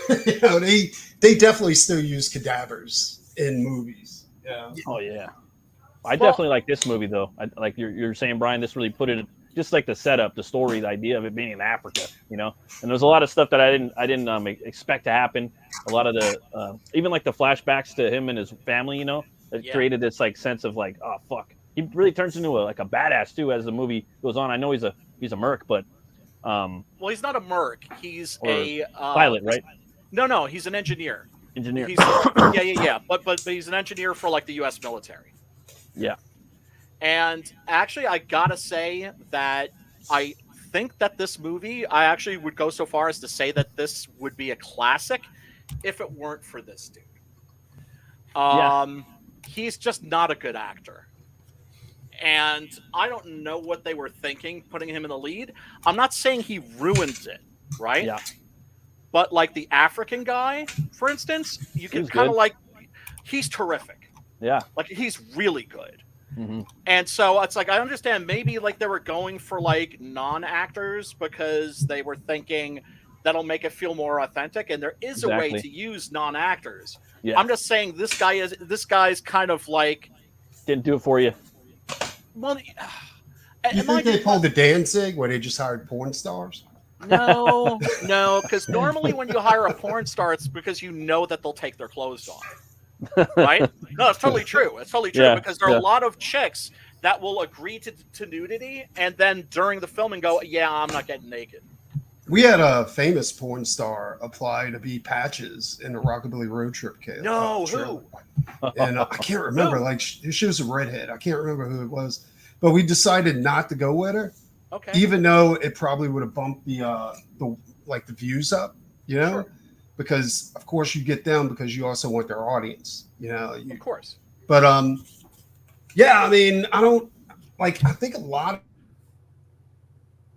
you know, they definitely still use cadavers in movies. Yeah. Oh yeah. I definitely like this movie though. Like you're saying, Brian, this really put it just like the setup, the story, the idea of it being in Africa, you know. And there's a lot of stuff that I didn't expect to happen. A lot of the even like the flashbacks to him and his family, you know, that created this like sense of like, oh fuck. He really turns into a badass too as the movie goes on. I know he's a merc, but well, he's not a merc. He's a pilot, right? No, he's an engineer. Engineer. He's, yeah. But he's an engineer for like the U.S. military. Yeah. And actually, I gotta say that I think that this movie, I actually would go so far as to say that this would be a classic if it weren't for this dude. He's just not a good actor. And I don't know what they were thinking putting him in the lead. I'm not saying he ruins it, right? Yeah. But like the African guy, for instance, you can kind of like, he's terrific. Yeah. Like he's really good. Mm-hmm. And so it's like, I understand maybe like they were going for like non-actors because they were thinking that'll make it feel more authentic. And there is a way to use non-actors. Yeah. I'm just saying this guy's kind of like. Didn't do it for you. Well, you think they pulled the Danzig where they just hired porn stars? No, because normally when you hire a porn star, it's because you know that they'll take their clothes off, right? No, it's totally true. It's totally true because there are a lot of chicks that will agree to nudity and then during the filming go, yeah, I'm not getting naked. We had a famous porn star apply to be Patches in the Rockabilly Road Trip kit. No, who? And I can't remember. Like she was a redhead. I can't remember who it was. but we decided not to go with her. Okay. Even though it probably would have bumped the views up, you know, Sure. because of course you get them because you also want their audience, you know. Of course. But yeah, I mean, I think a lot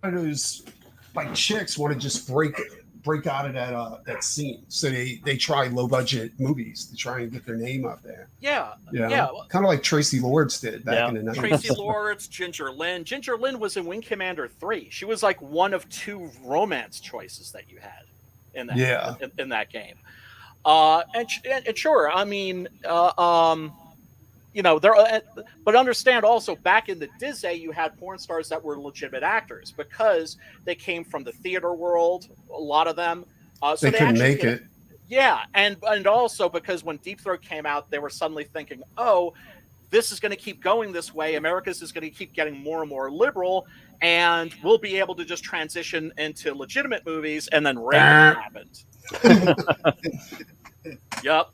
of those like chicks want to just break out of that scene, so they try low budget movies to try and get their name out there. Yeah, You know? yeah. Kind of like Tracy Lords did back in the 90s. Tracy Lords, Ginger Lynn. Ginger Lynn was in Wing Commander 3. She was like one of 2 romance choices that you had in that in that game. And sure, I mean, you know, but understand also back in the Disney, you had porn stars that were legitimate actors because they came from the theater world. A lot of them, so they couldn't make it. Yeah, and also because when Deep Throat came out, they were suddenly thinking, oh, this is going to keep going this way. America's is going to keep getting more and more liberal, and we'll be able to just transition into legitimate movies. And then Reagan happened. Yep.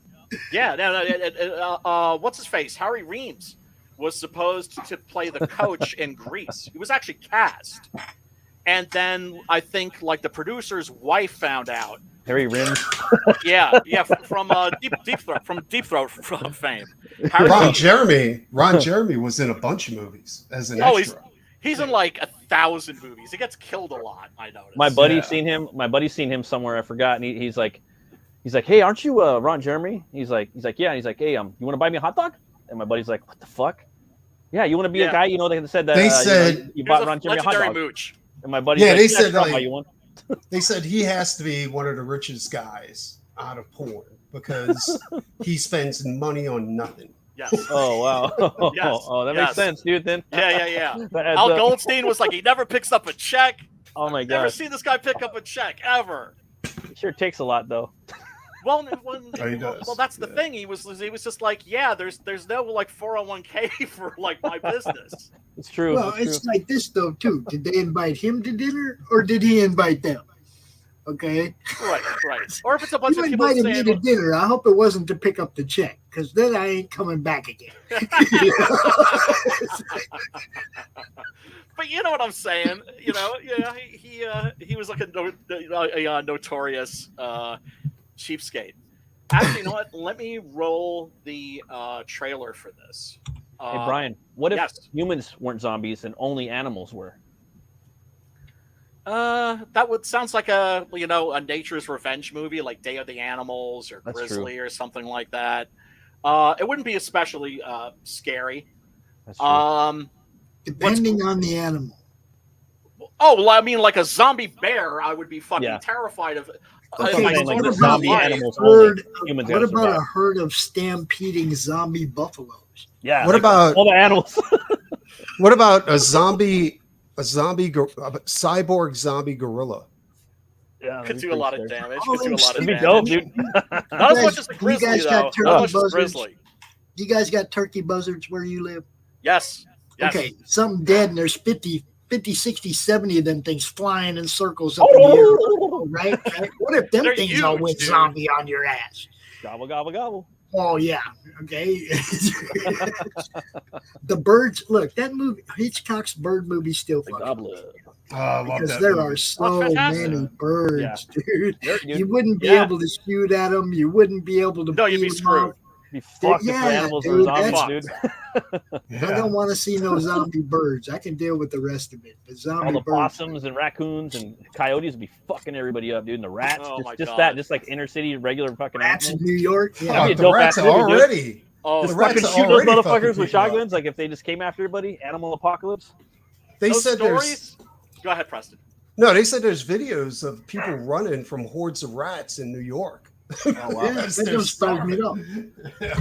Yeah. No, what's his face? Harry Reams was supposed to play the coach in Grease. He was actually cast, and then I think like the producer's wife found out. Harry Reams. Yeah, from Deep Throat fame. Ron Jeremy was in a bunch of movies as an extra. He's in like 1,000 movies. He gets killed a lot. I noticed. My buddy's seen him. My buddy's seen him somewhere. I forgot. And he's like, hey, aren't you Ron Jeremy? He's like, yeah. And he's like, hey, you want to buy me a hot dog? And my buddy's like, what the fuck? Yeah, you want to be a guy? You know, they said that. They said you bought Ron Jeremy a hot dog. Mooch. And my buddy's they like, said I'll buy you one. They said he has to be one of the richest guys out of porn because he spends money on nothing. Yes. Oh wow. Yes. Oh, that makes sense, dude. Then. Yeah. Al Goldstein was like, he never picks up a check. Oh my god. Never seen this guy pick up a check ever. It sure takes a lot though. Well, he does. Well, that's the thing. He was just like, yeah, there's no like 401k for like my business. It's true. Well, it's like this though too. Did they invite him to dinner or did he invite them? Okay. Right. Or if it's a bunch You of people invited me saying, to dinner. I hope it wasn't to pick up the check, because then I ain't coming back again. But you know what I'm saying? You know, yeah, he was like a notorious cheapskate. Actually, you know what? Let me roll the trailer for this. Hey Brian, what if yes. humans weren't zombies and only animals were? That sounds like a nature's revenge movie, like Day of the Animals or That's Grizzly true. or something like that. It wouldn't be especially scary. That's true. Depending on the animal. Oh, well, I mean, like a zombie bear, I would be fucking terrified of. Okay, if I saying, saw like, this the zombie live- animals humans What gotta about survive. a herd of stampeding zombie buffaloes? Yeah. What about all the animals? What about a cyborg zombie gorilla? Yeah, Could do a lot of damage. Oh, Could do a lot of That'd be damage. dope, dude. Not as much as the You grizzly, guys though. got turkey Not as much as buzzards? grizzly. You guys got turkey buzzards where you live? Yes. Okay, something dead and there's 50, 60, 70 of them things flying in circles up in the air. Right? What if them They're things huge, all went dude. zombie on your ass? Gobble gobble gobble. Oh yeah. Okay. The birds. Look, that movie, Hitchcock's bird movie, still The fucking gobbler. I love because that there movie. are so fantastic. many birds, dude. Dude, You wouldn't be Yeah. able to shoot at them. You wouldn't be able to. No, you'd be beat 'em screwed. up. Be fucked if the Yeah, animals dude, were zombies, that's- dude. I don't want to see no zombie birds. I can deal with the rest of it. But zombie All the birds. possums and raccoons and coyotes would be fucking everybody up, dude. And the rats, Oh my just God. that, just like inner city regular fucking Rats in animals. New York. Yeah. That'd be a the dope rats ass are movie, dude. already. Oh, The Fucking rats are shoot those already fucking motherfuckers with people up. shotguns, like if they just came after everybody. Animal apocalypse. They those said there's stories. Go ahead, Preston. they said there's videos of people running from hordes of rats in New York. Oh wow. Yeah, that don't start me up.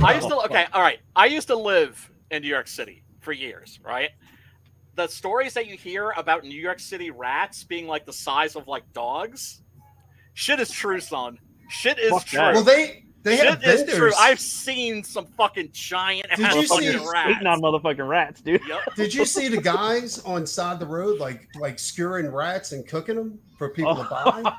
I used to. Okay, all right. I used to live in New York City for years, right? The stories that you hear about New York City rats being like the size of like dogs, shit is true, son. Shit is Fuck true. that. Well, They had Shit is true. vendors. I've seen some fucking giant Did ass you see- fucking rats. Eating on motherfucking rats, dude. Yep. Did you see the guys on side of the road like skewering rats and cooking them for people to buy?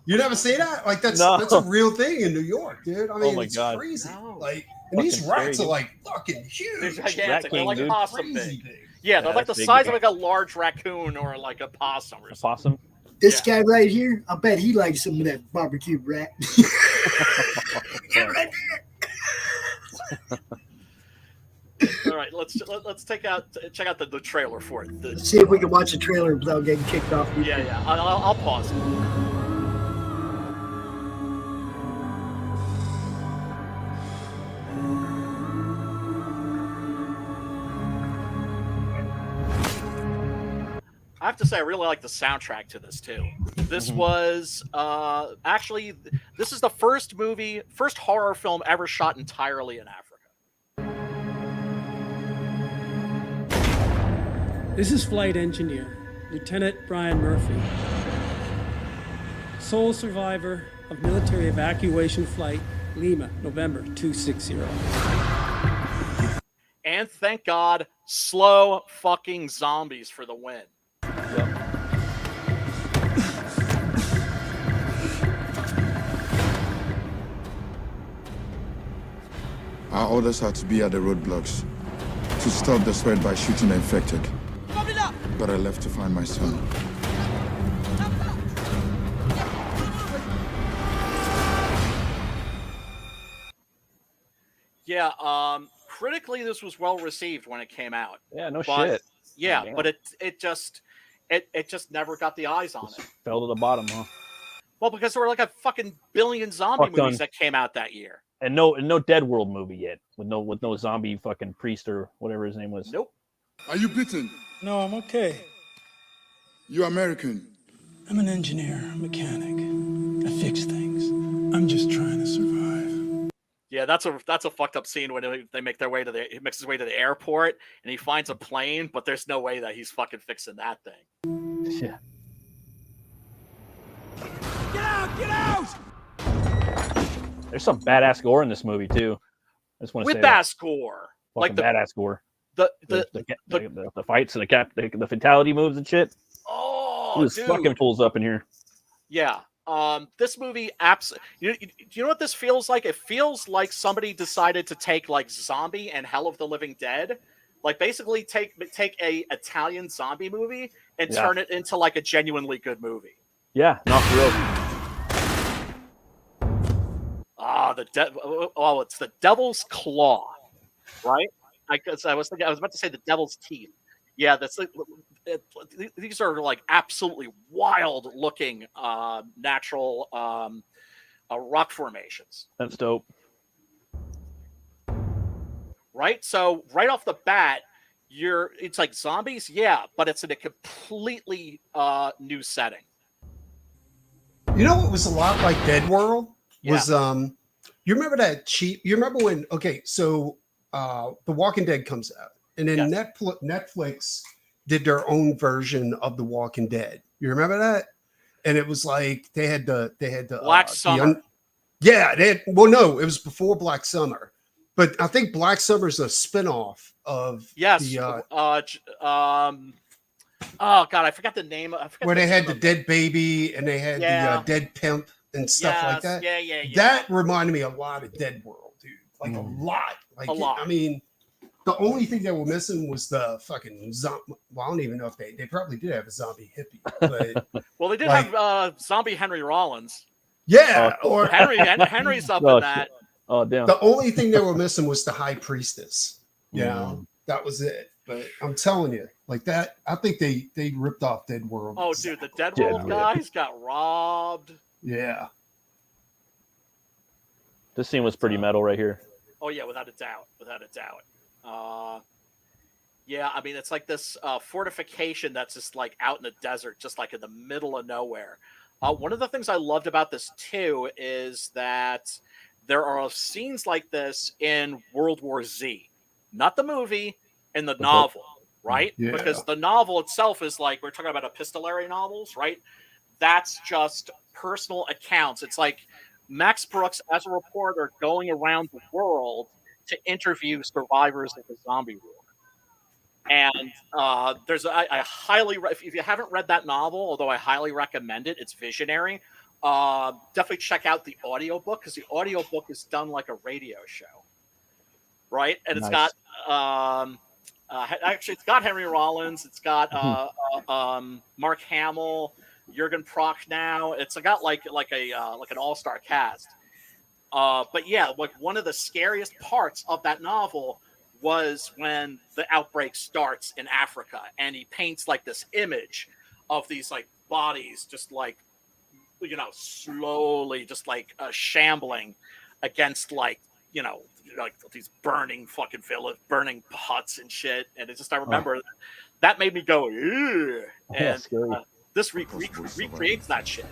You never see that? Like that's a real thing in New York, dude. I mean, my it's God. crazy. No. Like, and these Fucking rats scary, are like fucking huge. They're gigantic. Rat They're king, like dude. a possum Crazy big. big. Yeah, they're Yeah, like the that's big, size dude. of like a large raccoon or like a possum or A something. possum. This guy right here, I bet he likes some of that barbecue rat. Right All right, let's check out the trailer for it. there. See if we can watch a trailer without getting kicked off. Yeah. I'll pause. I have to say, I really like the soundtrack to this too. This was actually this is the first horror film ever shot entirely in Africa. This is Flight Engineer, Lieutenant Brian Murphy, sole survivor of military evacuation flight Lima, November 260. And thank God, slow fucking zombies for the win. Our orders are to be at the roadblocks, to stop the spread by shooting the infected. But I left to find my son. Yeah, critically this was well received when it came out. Yeah, no But- shit. Yeah, Damn. but it just never got the eyes on it. Fell to the bottom, huh? Well, because there were like a fucking billion zombie Fuck movies done. that came out that year. And no Dead World movie yet with no zombie fucking priest or whatever his name was. Nope. Are you bitten? No, I'm okay. You American? I'm an engineer, mechanic. I fix things. I'm just trying to survive. Yeah, that's a fucked up scene when they make their way he makes his way to the airport and he finds a plane, but there's no way that he's fucking fixing that thing. Yeah. Get out! Get out! There's some badass gore in this movie too. I just want to With say bass gore, that. like Fucking badass gore. the The fights and the fatality moves and shit. oh, There's dude. fucking fools up in here. Yeah. This movie you know what this feels like? It feels like somebody decided to take like Zombie and Hell of the Living Dead, like basically take a Italian zombie movie and turn it into like a genuinely good movie. Yeah, not for real. It's the Devil's Claw, right? I was about to say the Devil's Teeth. Yeah, that's like these are like absolutely wild looking natural rock formations. That's dope. Right? So right off the bat, it's like zombies, yeah, but it's in a completely new setting. You know what was a lot like Dead World? Was you remember that cheap? You remember when? Okay, so The Walking Dead comes out, and then Netflix did their own version of The Walking Dead. You remember that? And it was like they had the Black Summer. It was before Black Summer, but I think Black Summer is a spinoff of oh god, I forgot the name. Where they had the dead baby and they had the dead pimp and stuff like that. Yeah. That reminded me a lot of Dead World, dude. Like a lot. Like A lot. I mean, the only thing they were missing was the fucking zombie. Well, I don't even know if they probably did have a zombie hippie, but well, they did have zombie Henry Rollins. Yeah, or Henry's up in that. Oh damn! The only thing they were missing was the high priestess. Yeah, that was it. But I'm telling you, like that, I think they ripped off Dead World. Oh, dude, the Dead World guys got robbed. Yeah. This scene was pretty metal right here. Oh yeah, without a doubt. Yeah, I mean it's like this fortification that's just like out in the desert, just like in the middle of nowhere. One of the things I loved about this too is that there are scenes like this in World War Z, not the movie, in the novel, right? Yeah. Because the novel itself is like, we're talking about epistolary novels, right? That's just personal accounts. It's like Max Brooks as a reporter going around the world to interview survivors of the zombie war. And I highly, if you haven't read that novel, although I highly recommend it, it's visionary. Definitely check out the audiobook, because the audiobook is done like a radio show, right? And it's got actually, it's got Henry Rollins, it's got Mark Hamill, Jürgen Prochnow. It's got like an all-star cast. But yeah, like one of the scariest parts of that novel was when the outbreak starts in Africa, and he paints like this image of these like bodies just like, you know, slowly just like shambling against like, you know, like these burning fucking burning huts and shit. And it just, I remember that made me go, ew. And this recreates that shit.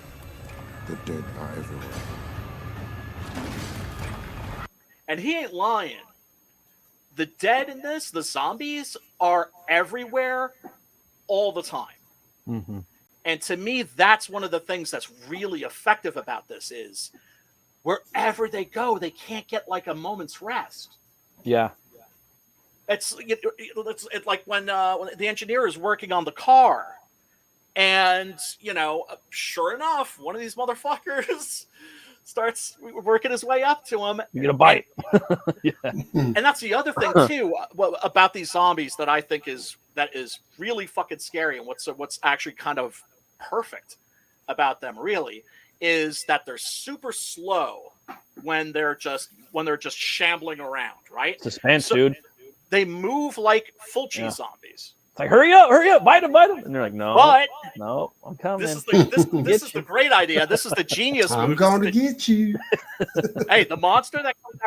The dead are everywhere. And he ain't lying. The dead in this, the zombies, are everywhere all the time. Mm-hmm. And to me, that's one of the things that's really effective about this is wherever they go, they can't get like a moment's rest. Yeah. It's like when the engineer is working on the car, and, you know, sure enough, one of these motherfuckers starts working his way up to him. You get a bite. Yeah. And that's the other thing too about these zombies that I think is really fucking scary, and what's actually kind of perfect about them really is that they're super slow when they're just shambling around, right? Suspense, dude. They move like Fulci zombies. It's like, hurry up, bite him. And they're like, no, I'm coming. This is the great idea. This is the genius move. I'm going to get you. Hey, the monster that comes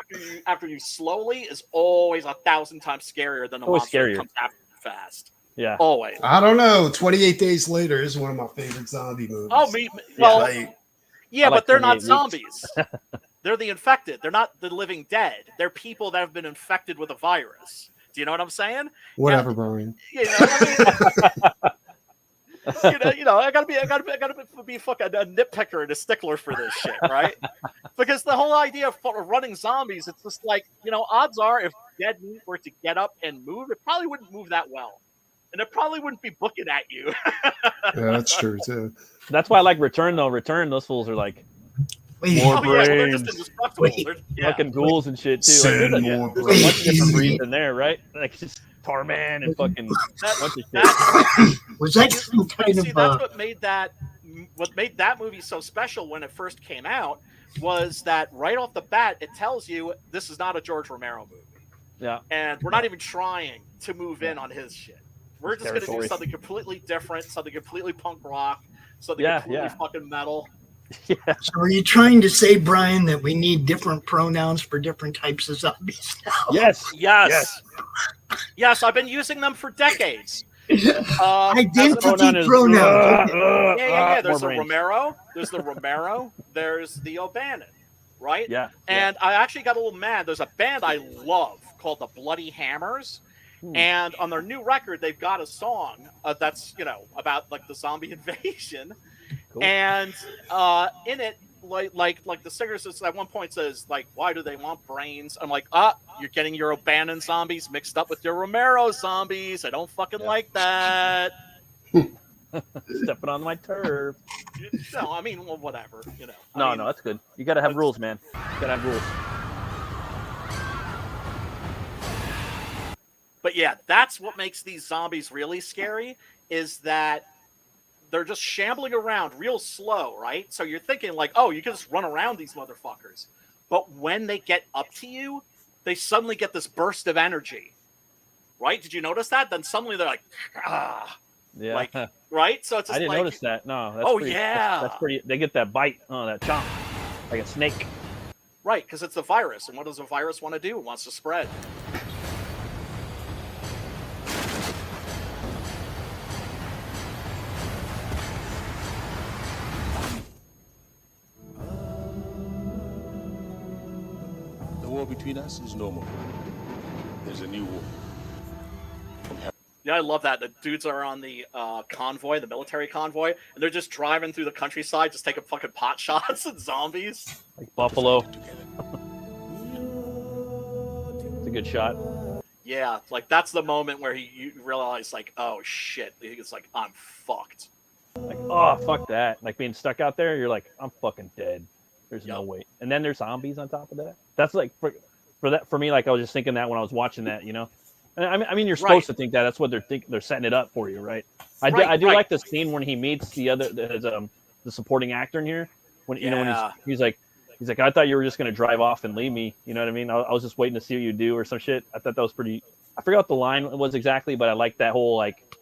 after you slowly is always 1,000 times scarier than the monster that comes after you fast. Yeah. Always. I don't know. 28 Days Later is one of my favorite zombie movies. Oh, but they're not zombies. They're the infected. They're not the living dead. They're people that have been infected with a virus. Do you know what I'm saying? Whatever, Brian. You know, I gotta be fucking a nitpicker and a stickler for this shit, right? Because the whole idea of running zombies, it's just like, you know, odds are if dead meat were to get up and move, it probably wouldn't move that well, and it probably wouldn't be booking at you. Yeah, that's true too. That's why I like Return though. Return, those fools are like more brains, fucking ghouls and shit too. Like, there's a bunch of different breeds in there, right? Like just Tarman and fucking bunch of shit. Was that kind of? That's what made that movie so special when it first came out, was that right off the bat it tells you this is not a George Romero movie. Yeah, and we're not even trying to move in on his shit. We're just going to do something completely different, something completely punk rock, something completely fucking metal. Yeah. So are you trying to say, Brian, that we need different pronouns for different types of zombies now? Yes, I've been using them for decades. Identity pronouns. Yeah. There's the Romero, there's the O'Bannon, right? Yeah. And I actually got a little mad. There's a band I love called the Bloody Hammers. And on their new record, they've got a song that's, you know, about like the zombie invasion. Cool. And in it, like the singer says at one point says, like, why do they want brains? I'm like, you're getting your O'Bannon zombies mixed up with your Romero zombies. I don't fucking like that. Stepping on my turf. No, I mean, well, whatever, you know. No, that's good. You got to have rules, man. You got to have rules. But yeah, that's what makes these zombies really scary, is that they're just shambling around real slow, right? So you're thinking like, oh, you can just run around these motherfuckers. But when they get up to you, they suddenly get this burst of energy, right? Did you notice that? Then suddenly they're like, yeah, like, right? So it's just I didn't notice that. No. That's that's pretty. They get that bite, that chomp, like a snake. Right, because it's a virus, and what does a virus want to do? It wants to spread. The war between us is no more. There's a new war. Yeah, I love that. The dudes are on the convoy, the military convoy, and they're just driving through the countryside, just taking fucking pot shots at zombies. Like Buffalo. It's a good shot. Yeah, like that's the moment where you realize, like, oh shit. It's like, I'm fucked. Like, oh, fuck that. Like being stuck out there, you're like, I'm fucking dead. There's no way. And then there's zombies on top of that. That's like, for me, like I was just thinking that when I was watching that, you know? I mean, you're supposed to think that. That's what they're setting it up for you, right? I do like the scene when he meets the supporting actor in here. When you know when he's like, I thought you were just gonna drive off and leave me. You know what I mean? I was just waiting to see what you do or some shit. I thought that was pretty. I forgot what the line was exactly, but I like that whole like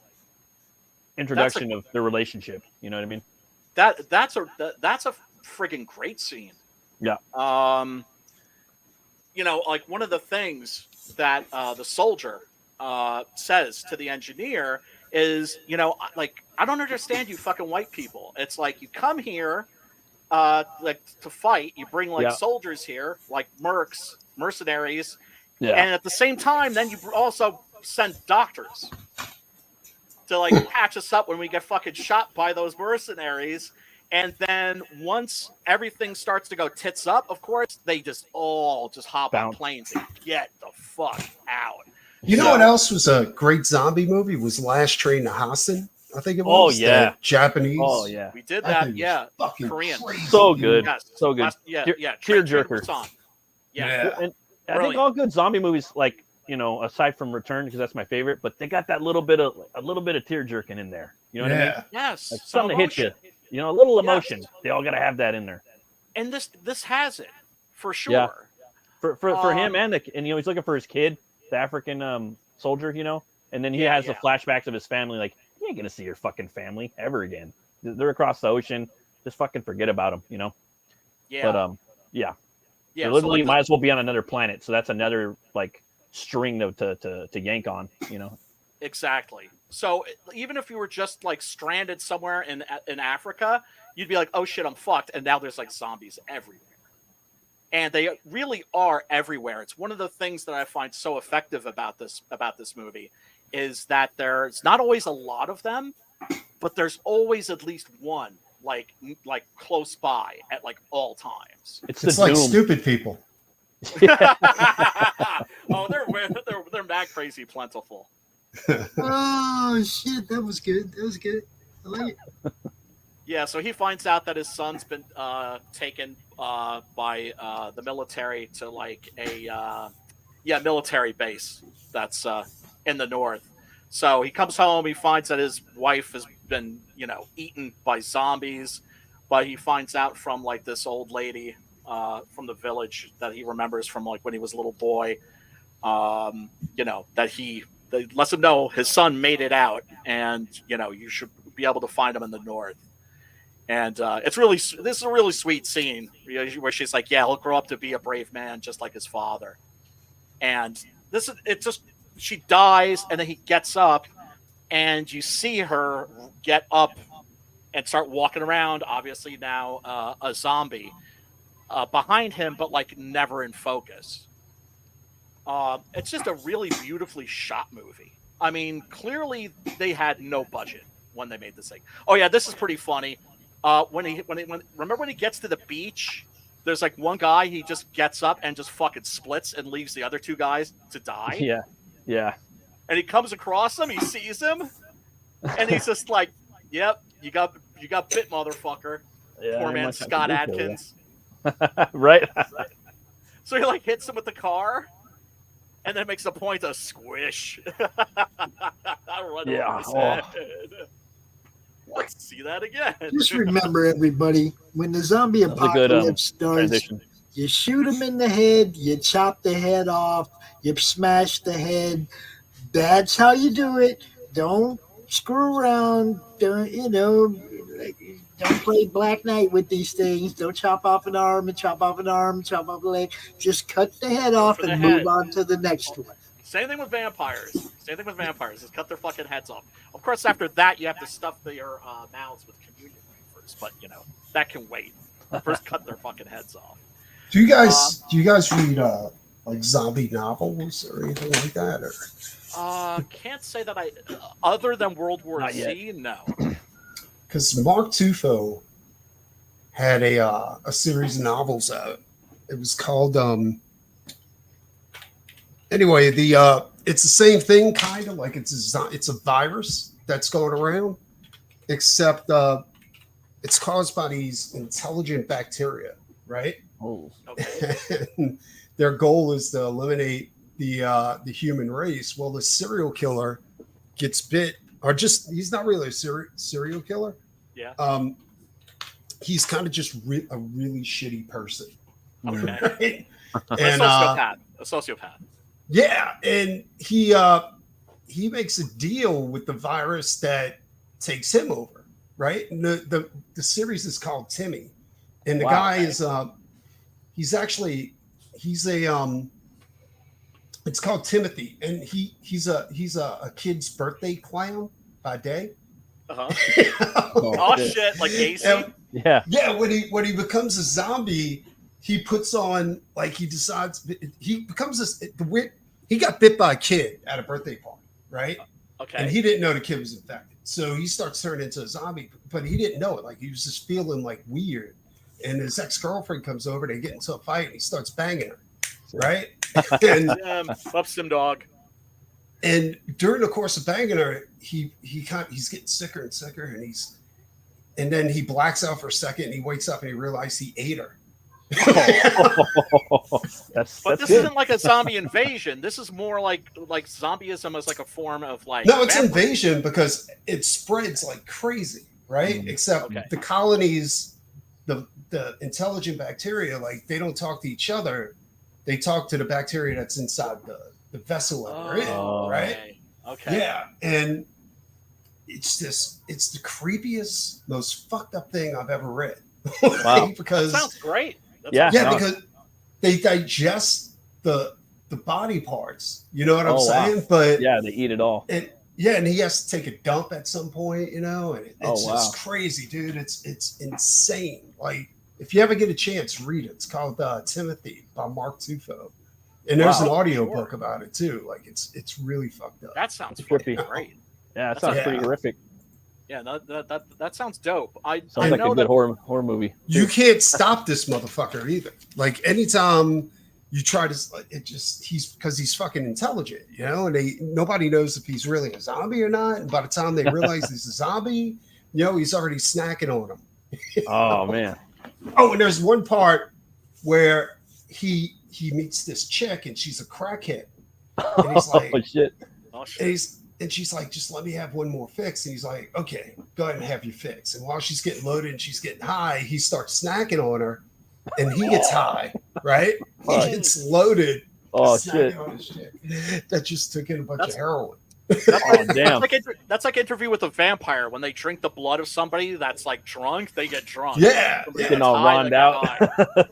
introduction of their relationship. You know what I mean? That's a friggin' great scene. Yeah. You know, like one of the things that the soldier says to the engineer is, you know, like, I don't understand you fucking white people. It's like you come here like to fight, you bring like soldiers here, like mercenaries, and at the same time, then you also send doctors to like patch us up when we get fucking shot by those mercenaries. And then once everything starts to go tits up, of course, they just hop on planes and get the fuck out. You know what else was a great zombie movie? Was Last Train to Houston. I think it was. Oh yeah, Japanese. Oh yeah, we did that. Yeah, Korean. Crazy. So good, yes. So good. Tearjerker. Yeah. And I think all good zombie movies, like, you know, aside from Return, because that's my favorite, but they got that little bit of tear jerking in there. You know what I mean? Yes. Like something to hit you. You know, a little emotion. Yes. They all got to have that in there. And this has it for sure. Yeah. For him and you know, he's looking for his kid, the African soldier, you know, and then he has the flashbacks of his family. Like, you ain't gonna see your fucking family ever again. They're across the ocean. Just fucking forget about them, you know. Yeah. But yeah. They literally might as well be on another planet. So that's another like string to yank on, you know. Exactly. So even if you were just like stranded somewhere in Africa, you'd be like, oh shit, I'm fucked. And now there's like zombies everywhere. And they really are everywhere. It's one of the things that I find so effective about this movie is that there's not always a lot of them, but there's always at least one like close by at like all times. It's like stupid people. Oh, they're mad crazy plentiful. Oh shit, that was good. I like it. Yeah, so he finds out that his son's been taken by the military to like a military base that's in the north. So he comes home, he finds that his wife has been, you know, eaten by zombies, but he finds out from like this old lady from the village that he remembers from like when he was a little boy, you know, that lets him know his son made it out, and you know, you should be able to find him in the north. And this is a really sweet scene where she's like, yeah, he'll grow up to be a brave man just like his father. And she dies, and then he gets up, and you see her get up and start walking around, obviously now a zombie behind him, but like never in focus. It's just a really beautifully shot movie. I mean, clearly they had no budget when they made this thing. Oh yeah, this is pretty funny. Remember when he gets to the beach, there's like one guy, he just gets up and just fucking splits and leaves the other two guys to die. Yeah. And he comes across him, he sees him, and he's just like, "Yep, you got bit, motherfucker." Yeah, poor man Scott Adkins. Right. So he like hits him with the car, and then makes a point of squish. Let's see that again. Just remember, everybody, when the zombie apocalypse starts, transition. You shoot him in the head, you chop the head off, you smash the head. That's how you do it. Don't screw around. Don't play Black Knight with these things. Don't chop off an arm and chop off a leg. Just cut the head off and move on to the next one. Same thing with vampires. Just cut their fucking heads off. Of course, after that, you have to stuff their mouths with communion wafers, but you know that can wait. First, cut their fucking heads off. Do you guys read like zombie novels or anything like that? Or Can't say that I, other than World War Not Z, no. because Mark Tufo had a series of novels out. It was called anyway, it's the same thing, kind of like it's a virus that's going around, except it's caused by these intelligent bacteria, right? Oh, Okay. And their goal is to eliminate the human race. Well, the serial killer gets bit, or just he's not really a serial killer. Yeah. He's kind of just a really shitty person. Okay. Right? A sociopath. Yeah, and he makes a deal with the virus that takes him over, right? And the series is called Timmy, and the guy is he's a it's called Timothy, and he's a kid's birthday clown by day. Oh shit, like AC. yeah. When he becomes a zombie, he puts on, like, he decides he becomes this. He got bit by a kid at a birthday party, right? Okay. And he didn't know the kid was infected, so he starts turning into a zombie. But he didn't know it. Like, he was just feeling like weird. And his ex-girlfriend comes over. They get into a fight, and he starts banging her, right? And Ups him, dog. And during the course of banging her, he's getting sicker and sicker, and then he blacks out for a second, and he wakes up and he realizes he ate her. That's this good. isn't like a zombie invasion. This is more like zombieism as like a form of like. No, it's invasion because it spreads like crazy, right? Except the colonies, the intelligent bacteria, like, they don't talk to each other. They talk to the bacteria that's inside the vessel that they're in, right? Okay. Yeah, and it's the creepiest, most fucked up thing I've ever read. Wow. Because that sounds great. Because they digest the body parts. You know what I'm saying? Wow. But yeah, they eat it all. And he has to take a dump at some point, you know, and it's just crazy, dude. It's insane. Like, if you ever get a chance, read it. It's called Timothy by Mark Tufo. And there's an audio book about it too. Like, it's really fucked up. That sounds trippy. Great. Yeah, that sounds pretty horrific. Yeah, that sounds dope. Sounds like a good horror movie. You can't stop this motherfucker either. Like, anytime you try to, he's fucking intelligent, you know, and nobody knows if he's really a zombie or not. And by the time they realize he's a zombie, you know, he's already snacking on them. Oh man. Oh, and there's one part where he meets this chick and she's a crackhead. And he's like, oh shit. And she's like, just let me have one more fix. And he's like, okay, go ahead and have your fix. And while she's getting loaded and she's getting high, he starts snacking on her and he gets high, right? He gets loaded. Oh shit. On his chick that just took in a bunch of heroin. Damn. That's like Interview with a Vampire. When they drink the blood of somebody that's like drunk, they get drunk. Yeah. Getting all ronned out.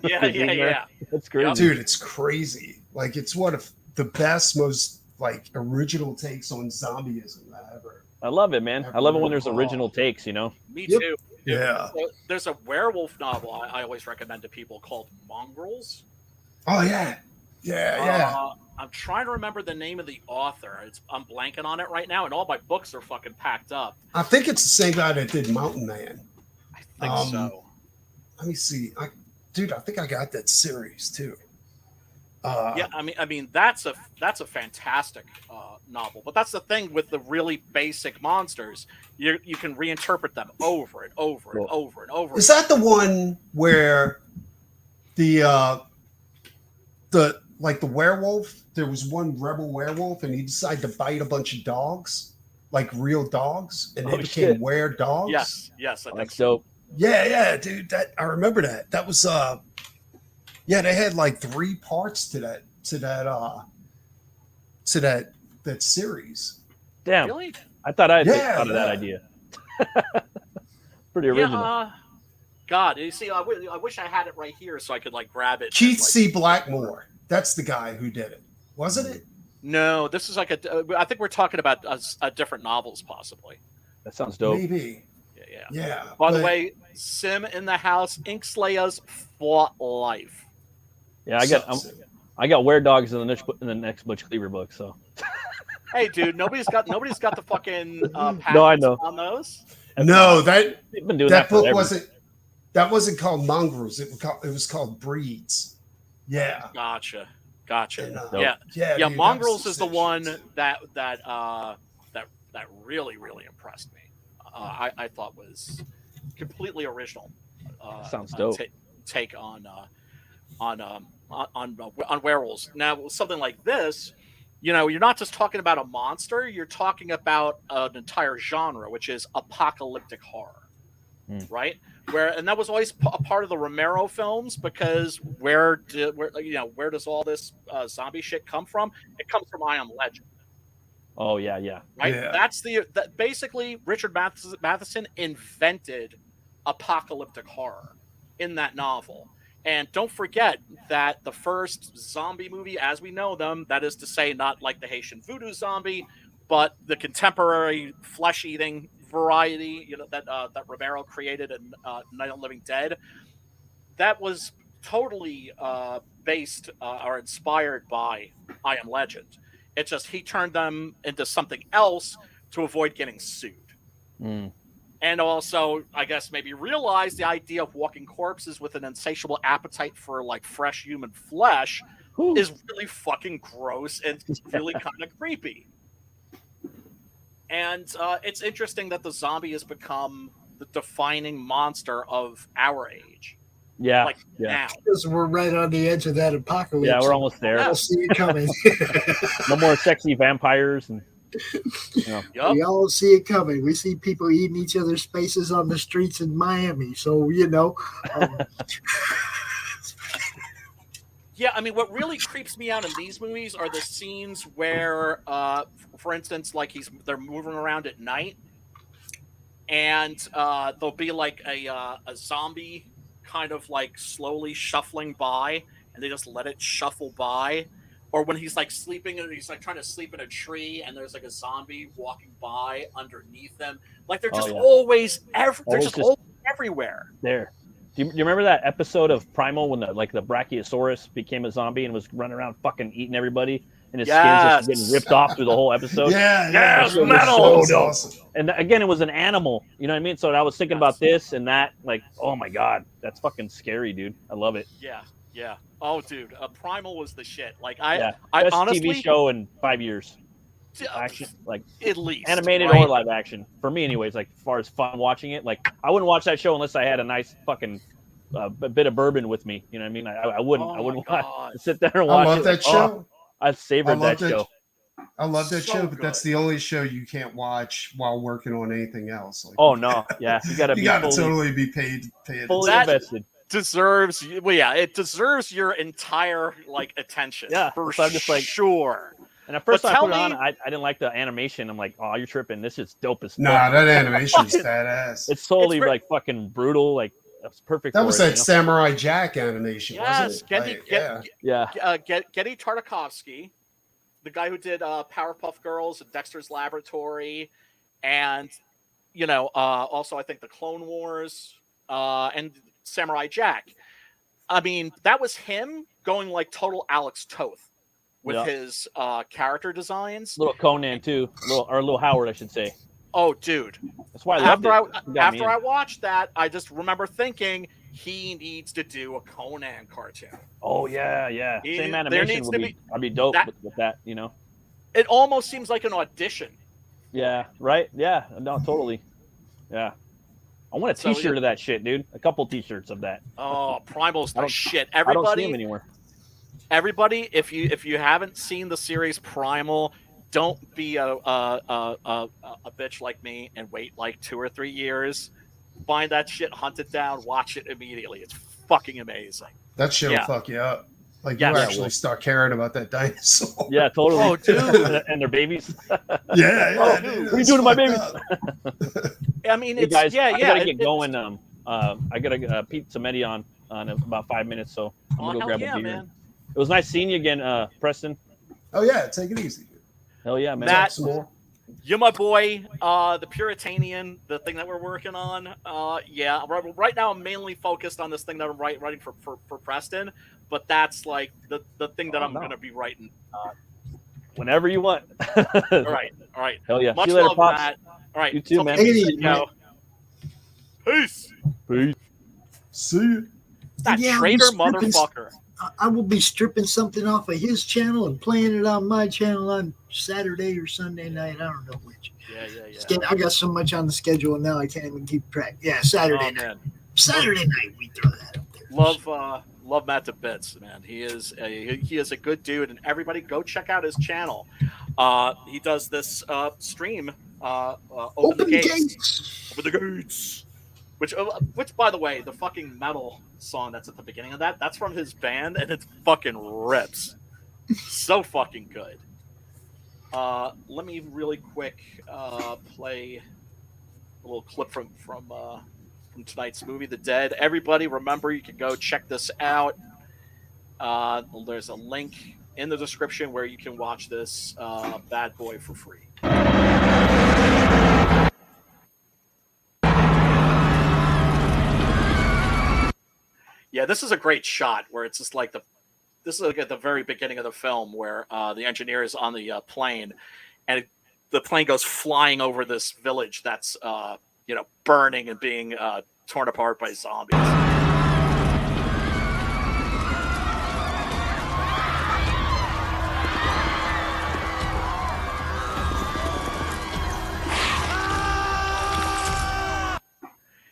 Yeah. That's crazy. Dude, it's crazy. Like, it's one of the best, most like original takes on zombieism ever. I love it, man. I love it when there's original takes, you know? Me too. Yeah. There's a werewolf novel I always recommend to people called Mongrels. Oh, yeah. Yeah. I'm trying to remember the name of the author. I'm blanking on it right now, and all my books are fucking packed up. I think it's the same guy that did Mountain Man. I think so. Let me see. I think I got that series too. Yeah, I mean that's a fantastic novel, but that's the thing with the really basic monsters. You can reinterpret them over and over and over and over. Is that the one where the werewolf? There was one rebel werewolf, and he decided to bite a bunch of dogs, like real dogs, and they became were dogs. Yes, I think that's dope. Yeah, dude. That I remember that. That was yeah, they had like 3 parts to that series. Damn. Really? I thought I had thought of that idea. Pretty original. Yeah, God, you see, I wish I had it right here so I could like grab it. Keith C. Blackmore. That's the guy who did it, wasn't it? No, this is like I think we're talking about different novels, possibly. That sounds dope. Maybe. Yeah. By the way, Sim in the house, Inkslayers for life. Yeah, I got Were Dogs in the next Butch Cleaver book. So. Hey, dude, nobody's got the fucking patents No, I know. on those. No, They've been doing that book forever. wasn't called Mongrels. It was called Breeds. Yeah. Gotcha. And, Yeah. dude, Mongrels is the one that really impressed me. I thought was completely original. Sounds dope. Take on werewolves. Now, something like this, you're not just talking about a monster. You're talking about an entire genre, which is apocalyptic horror, right? And that was always a part of the Romero films, because where does all this zombie shit come from? It comes from I Am Legend. Oh yeah. Right. Yeah. That basically Richard Matheson invented apocalyptic horror in that novel. And don't forget that the first zombie movie, as we know them, that is to say, not like the Haitian voodoo zombie, but the contemporary flesh-eating variety, that Romero created in Night of the Living Dead, that was totally based or inspired by I Am Legend. It's just he turned them into something else to avoid getting sued. And also, I guess, maybe realize the idea of walking corpses with an insatiable appetite for like fresh human flesh is really fucking gross and really kind of creepy. And it's interesting that the zombie has become the defining monster of our age. Yeah. Now. Because we're right on the edge of that apocalypse. Yeah, we're almost there. We'll see it coming. No more sexy vampires and. We all see it coming. We see people eating each other's faces on the streets in Miami. So, Yeah, I mean, what really creeps me out in these movies are the scenes where, for instance, like they're moving around at night, and there'll be like a zombie kind of like slowly shuffling by, and they just let it shuffle by. Or when he's like sleeping and he's like trying to sleep in a tree, and there's like a zombie walking by underneath them. Like they're just always everywhere. There. Do you remember that episode of Primal when the Brachiosaurus became a zombie and was running around fucking eating everybody, and his skin's just getting ripped off through the whole episode? Metal. So awesome. And again, it was an animal. You know what I mean? So I was thinking about this and that. Like, oh my god, that's fucking scary, dude. I love it. Yeah. Oh, dude, Primal was the shit. Like, best honestly, TV show in 5 years. Action, like at least animated or live action for me, anyways. Like, as far as fun watching it, like I wouldn't watch that show unless I had a nice fucking bit of bourbon with me. You know what I mean? I wouldn't. I wouldn't want to sit there and watch it. I love that show. I savored that show. I love that show, but that's the only show you can't watch while working on anything else. Like, oh no, yeah, you got to totally be paid fully invested. It deserves your entire attention. Yeah, for so I'm just sure. And at first I put it on, I didn't like the animation. I'm like, oh, you're tripping. This is dope as fuck. Nah, that animation's badass. It's totally fucking brutal. Like that's perfect. That was that Samurai Jack animation, yes, wasn't it? Geddy Tartakovsky, the guy who did Powerpuff Girls and Dexter's Laboratory, and also I think the Clone Wars and Samurai Jack. I mean, that was him going like total Alex Toth with his character designs. Little Conan too, little Howard, I should say. Oh, dude! That's why I loved it. After I watched that, I just remember thinking he needs to do a Conan cartoon. Oh yeah. Same animation would be. I'd be dope with that. It almost seems like an audition. Yeah. Right. Yeah. No. Totally. Yeah. I want a T-shirt of that shit, dude. A couple T-shirts of that. Oh, Primal's the shit. I don't see them anywhere. Everybody, if you haven't seen the series Primal, don't be a bitch like me and wait like 2 or 3 years. Find that shit, hunt it down, watch it immediately. It's fucking amazing. That shit will fuck you up. Like you actually start caring about that dinosaur. Yeah, totally. Oh, dude. And their babies. Yeah. Oh, dude, what are you doing to my babies? I mean, hey it's guys, I gotta get going. going. I gotta Pete Samedi on about 5 minutes, so I'm gonna go grab a beer. Man. It was nice seeing you again, Preston. Oh yeah, take it easy. Hell yeah, man. Matt, you're my boy, the Puritanian, the thing that we're working on. Right now I'm mainly focused on this thing that I'm writing for Preston. but that's like the thing that I'm going to be writing. Whenever you want. All right. Hell yeah. Much See you later, love, Pops. Matt. All right. You too, man. Peace. See you. That traitor motherfucker. I will be stripping something off of his channel and playing it on my channel on Saturday or Sunday night. I don't know which. Yeah. I got so much on the schedule now I can't even keep track. Yeah, Saturday night. Man. Saturday night we throw that up there. Love Matt to bits, man. He is a good dude, and everybody go check out his channel. He does this stream. Open the gates. Open the gates. Which, by the way, the fucking metal song that's at the beginning of that's from his band, and it fucking rips. So fucking good. Let me really quick play a little clip from tonight's movie, The Dead. Everybody, remember, you can go check this out. There's a link in the description where you can watch this bad boy for free. Yeah, this is a great shot where it's just like this is like at the very beginning of the film where the engineer is on the plane, and the plane goes flying over this village that's burning and being torn apart by zombies.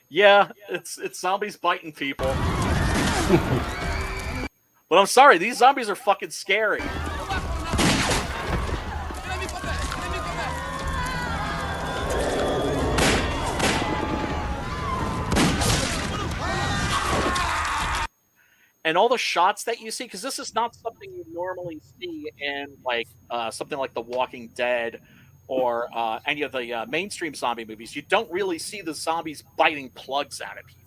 Yeah, it's zombies biting people. But I'm sorry, these zombies are fucking scary. And all the shots that you see, because this is not something you normally see in like something like The Walking Dead or any of the mainstream zombie movies. You don't really see the zombies biting plugs out of people.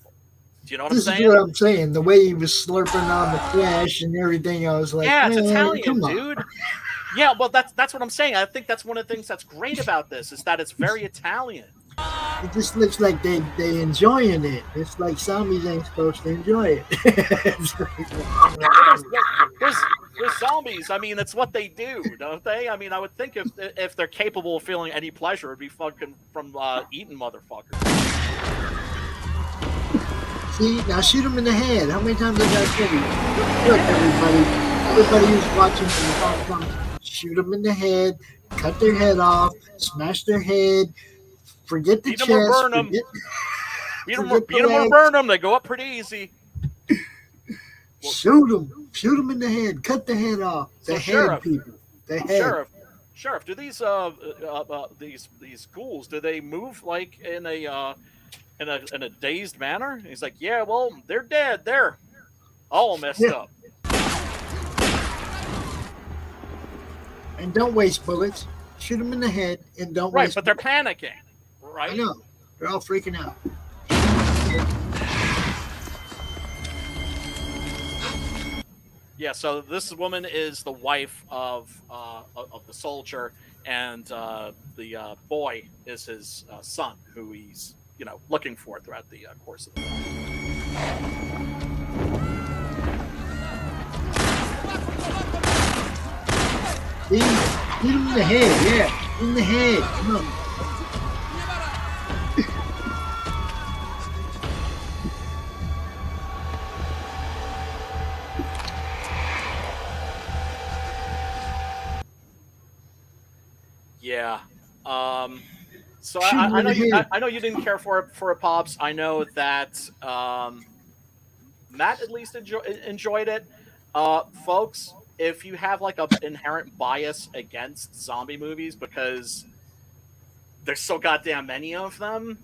Do you know what I'm saying? This is what I'm saying. The way he was slurping on the flesh and everything, I was like, yeah, it's Italian, come on. dude. Yeah, well, that's what I'm saying. I think that's one of the things that's great about this is that it's very Italian. It just looks like they enjoying it. It's like zombies ain't supposed to enjoy it. There's zombies. I mean, it's what they do, don't they? I mean, I would think if they're capable of feeling any pleasure, it'd be fucking from eating motherfuckers. See, now shoot him in the head. How many times I got to tell you? Look, everybody who's watching from the podcast, shoot them in the head, cut their head off, smash their head, forget the Beat chest. them or burn them. Beat them or burn them. They go up pretty easy. Shoot them in the head, cut the head off. The head, Sheriff, people. The head. Sheriff, do these ghouls, do they move like in a dazed manner? He's like, yeah, well, they're dead. They're all messed up. And don't waste bullets. Shoot them in the head and don't waste but they're panicking, right? I know. They're all freaking out. Yeah, so this woman is the wife of the soldier, and the boy is his son, who he's looking for throughout the course of the film. Hit him in the head, yeah. In the head. Come on. Yeah. So I know you didn't care for it, Pops. I know that Matt at least enjoyed it. Folks, if you have like an inherent bias against zombie movies because there's so goddamn many of them,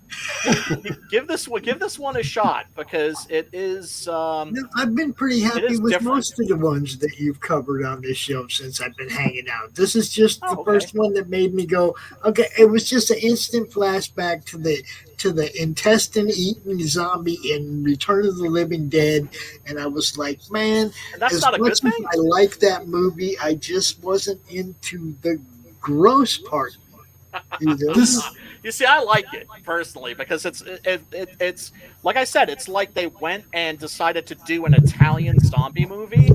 give this one a shot because it is. I've been pretty happy with most of the ones that you've covered on this show since I've been hanging out. This is just the first one that made me go, okay. It was just an instant flashback to the intestine-eating zombie in Return of the Living Dead, and I was like, man, that's not a good thing. I like that movie. I just wasn't into the gross part. You see, I like it personally because it's like I said, it's like they went and decided to do an Italian zombie movie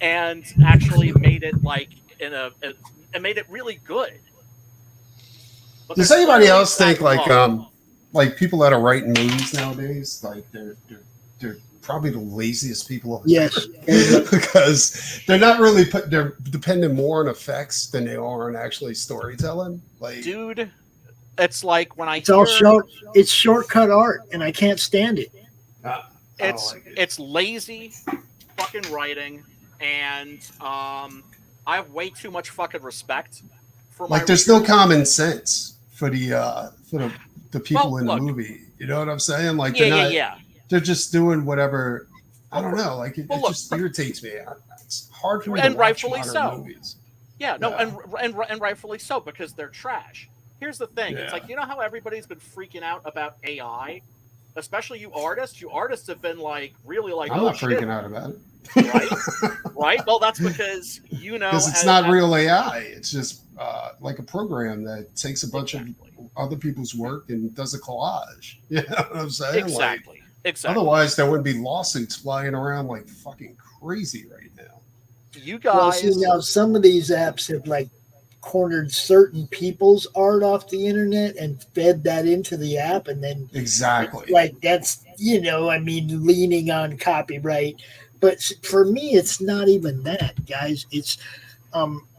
and actually made it like and made it really good. But does there's anybody clearly else think wrong. like people that are writing movies nowadays, like they're probably the laziest people ever. Yes. Because they're not really they're dependent more on effects than they are on actually storytelling. Like, dude, it's like when it's shortcut art, and I can't stand it. It's lazy fucking writing, and I have way too much fucking respect for my there's no common sense for the people in the movie. You know what I'm saying? Like they're just doing whatever. I don't know. Like it just irritates me. It's hard for me to watch rightfully modern so. movies. Yeah, no, and rightfully so, because they're trash. Here's the thing. It's like, you know how everybody's been freaking out about AI? Especially you artists. You artists have been like really like, I'm not freaking out about it. Right? Well, that's because because it's not real AI. It's just like a program that takes a bunch of other people's work and does a collage. You know what I'm saying? Exactly. Otherwise, there wouldn't be lawsuits flying around like fucking crazy right now. You guys. Well, see, now some of these apps have like cornered certain people's art off the internet and fed that into the app, and then like that's leaning on copyright. But for me, it's not even that, guys. It's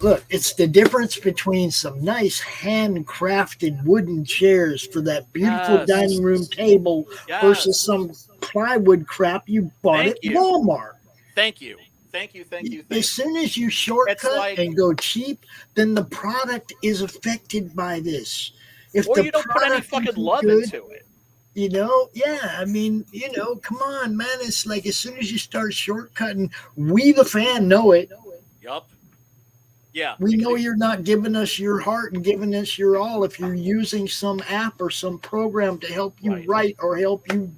look, it's the difference between some nice handcrafted wooden chairs for that beautiful dining room table versus some plywood crap you bought at Walmart. Thank you. As soon as you shortcut and go cheap, then the product is affected by this. If you don't put any fucking love into it. Come on, man. It's like as soon as you start shortcutting, we the fan know it. Yup. Yeah. We know you're not giving us your heart and giving us your all if you're using some app or some program to help you write or help you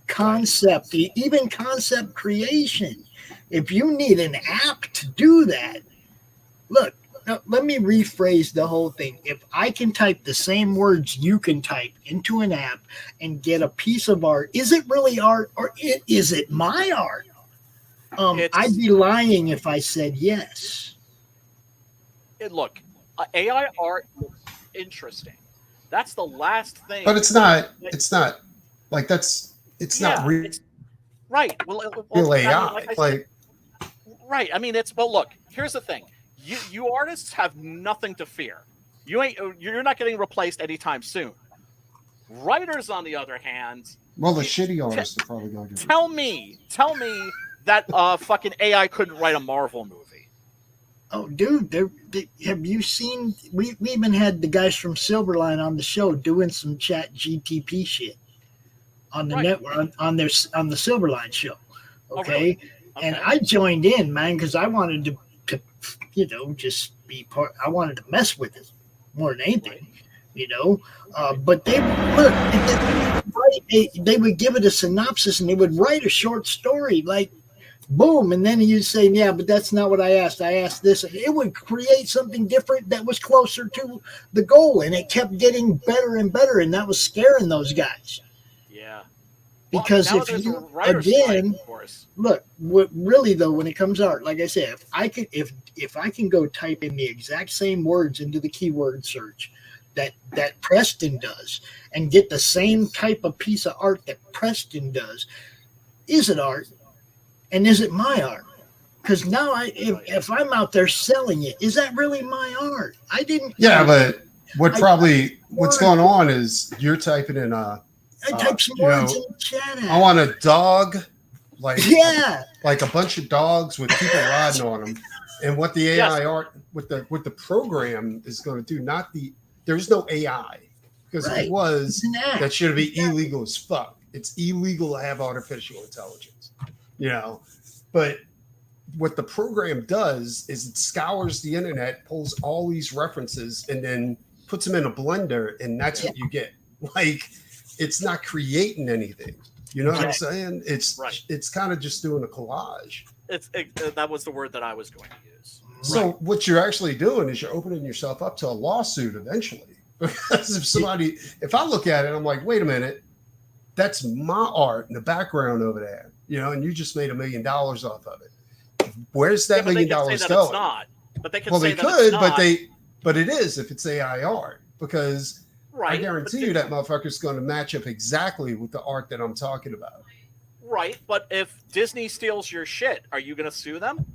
concept, even concept creation. If you need an app to do that, look, let me rephrase the whole thing. If I can type the same words you can type into an app and get a piece of art, is it really art or is it my art? I'd be lying if I said yes. Look, AI art looks interesting. That's the last thing. But it's not. It's not like that's. It's not real. Right. Well, AI. Right. I mean, look. Here's the thing. You artists have nothing to fear. You're not getting replaced anytime soon. Writers, on the other hand. Well, the shitty artists are probably going to. Tell me that fucking AI couldn't write a Marvel movie. Oh, dude, have you seen? We even had the guys from Silverline on the show doing some Chat GTP shit on the network on the Silverline show. Okay? Oh, really? And I joined in, man, because I wanted to just be part. I wanted to mess with it more than anything, But they would give it a synopsis and they would write a short story like. Boom, and then you'd say, yeah, but that's not what I asked. I asked this. It would create something different that was closer to the goal, and it kept getting better and better, and that was scaring those guys. Yeah. Because look, really though, when it comes to art, like I said, if I can go type in the exact same words into the keyword search that Preston does, and get the same type of piece of art that Preston does, is it art? And is it my art? Because now, if I'm out there selling it, is that really my art? I didn't. Yeah, but what's going on is you're typing in I type some words in the chat. I want a dog, like a bunch of dogs with people riding on them, and what the AI art, what the program is going to do. There's no AI because if it was, that should be illegal as fuck. It's illegal to have artificial intelligence. But what the program does is it scours the internet, pulls all these references, and then puts them in a blender, and that's what you get. Like, it's not creating anything. You know what I'm saying? It's kind of just doing a collage. That was the word that I was going to use. So what you're actually doing is you're opening yourself up to a lawsuit eventually. Because if I look at it, I'm like, wait a minute, that's my art in the background over there, and you just made $1 million off of it. Where's that $1 million going? It's not. But they could well, say they that could, it's not. but it is if it's AI art, because I guarantee you that motherfucker's going to match up exactly with the art that I'm talking about. Right, but if Disney steals your shit, are you going to sue them?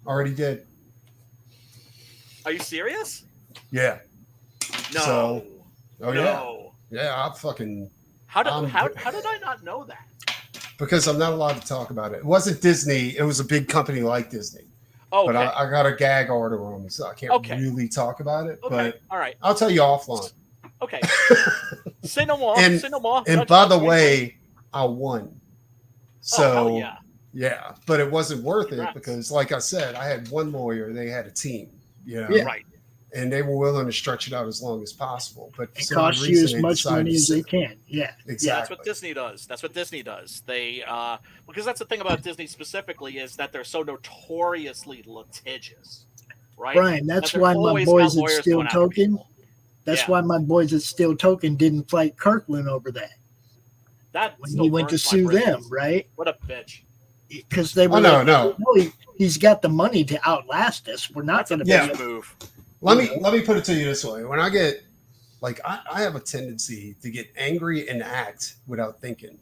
Already did. Are you serious? Yeah. No. So, no. Yeah, I'm fucking. How did I not know that? Because I'm not allowed to talk about it. It wasn't Disney. It was a big company like Disney. Oh, okay. But I got a gag order on me, so I can't really talk about it. Okay. But all right. I'll tell you offline. Okay. Say no more. And, say no more. And by the way, I won. So yeah. But it wasn't worth it because, like I said, I had one lawyer. They had a team. Right. And they were willing to stretch it out as long as possible. But it costs you as much money as they can. Yeah, exactly. Yeah, that's what Disney does. They because that's the thing about Disney specifically is that they're so notoriously litigious, right? Brian, that's why my boys at Steel Token. That's why my boys at Steel Token didn't fight Kirkland over that. When he went to sue them, right? What a bitch! Because they were no. He's got the money to outlast us. We're not going to move. Let me put it to you this way. When I get I have a tendency to get angry and act without thinking.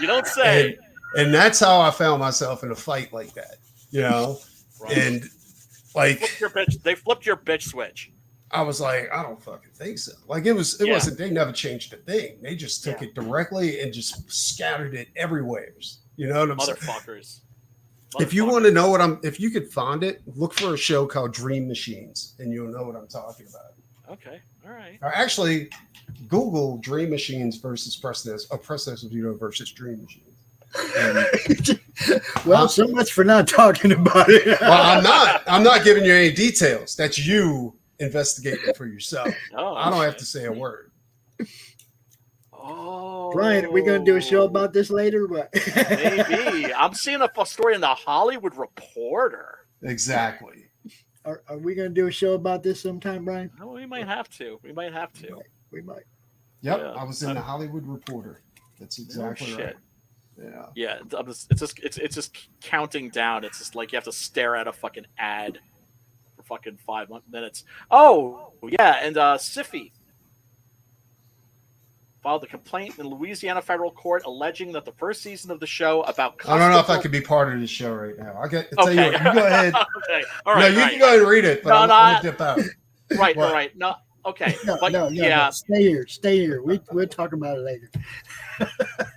You don't say. And that's how I found myself in a fight like that. Right. And they flipped your bitch switch. I was like, I don't fucking think so. Like it wasn't. They never changed a thing. They just took it directly and just scattered it everywhere. You know what I'm saying? Motherfuckers. If you want to know if you could find it, look for a show called Dream Machines, and you'll know what I'm talking about. Okay, all right. Or actually, Google Dream Machines versus Preston Vito versus Dream Machines. Well, so much for not talking about it. Well, I'm not giving you any details. That's you investigating for yourself. I don't have to say a word. Oh, Brian, are we going to do a show about this later? Maybe. I'm seeing a story in the Hollywood Reporter. Exactly. Are we going to do a show about this sometime, Brian? Oh, we might have to. We might. We might. Yep, yeah. I was in the Hollywood Reporter. That's exactly right. Yeah. It's just counting down. It's just like you have to stare at a fucking ad for fucking 5 minutes. Oh, yeah, and Siffy filed a complaint in Louisiana federal court alleging that the first season of the show about I don't know if I could be part of this show right now. I'll tell you what, you go ahead. Okay. All right. No, you can go ahead and read it, but I'm going to dip out. Right, all right. No, okay. No. Stay here. We'll talk about it later.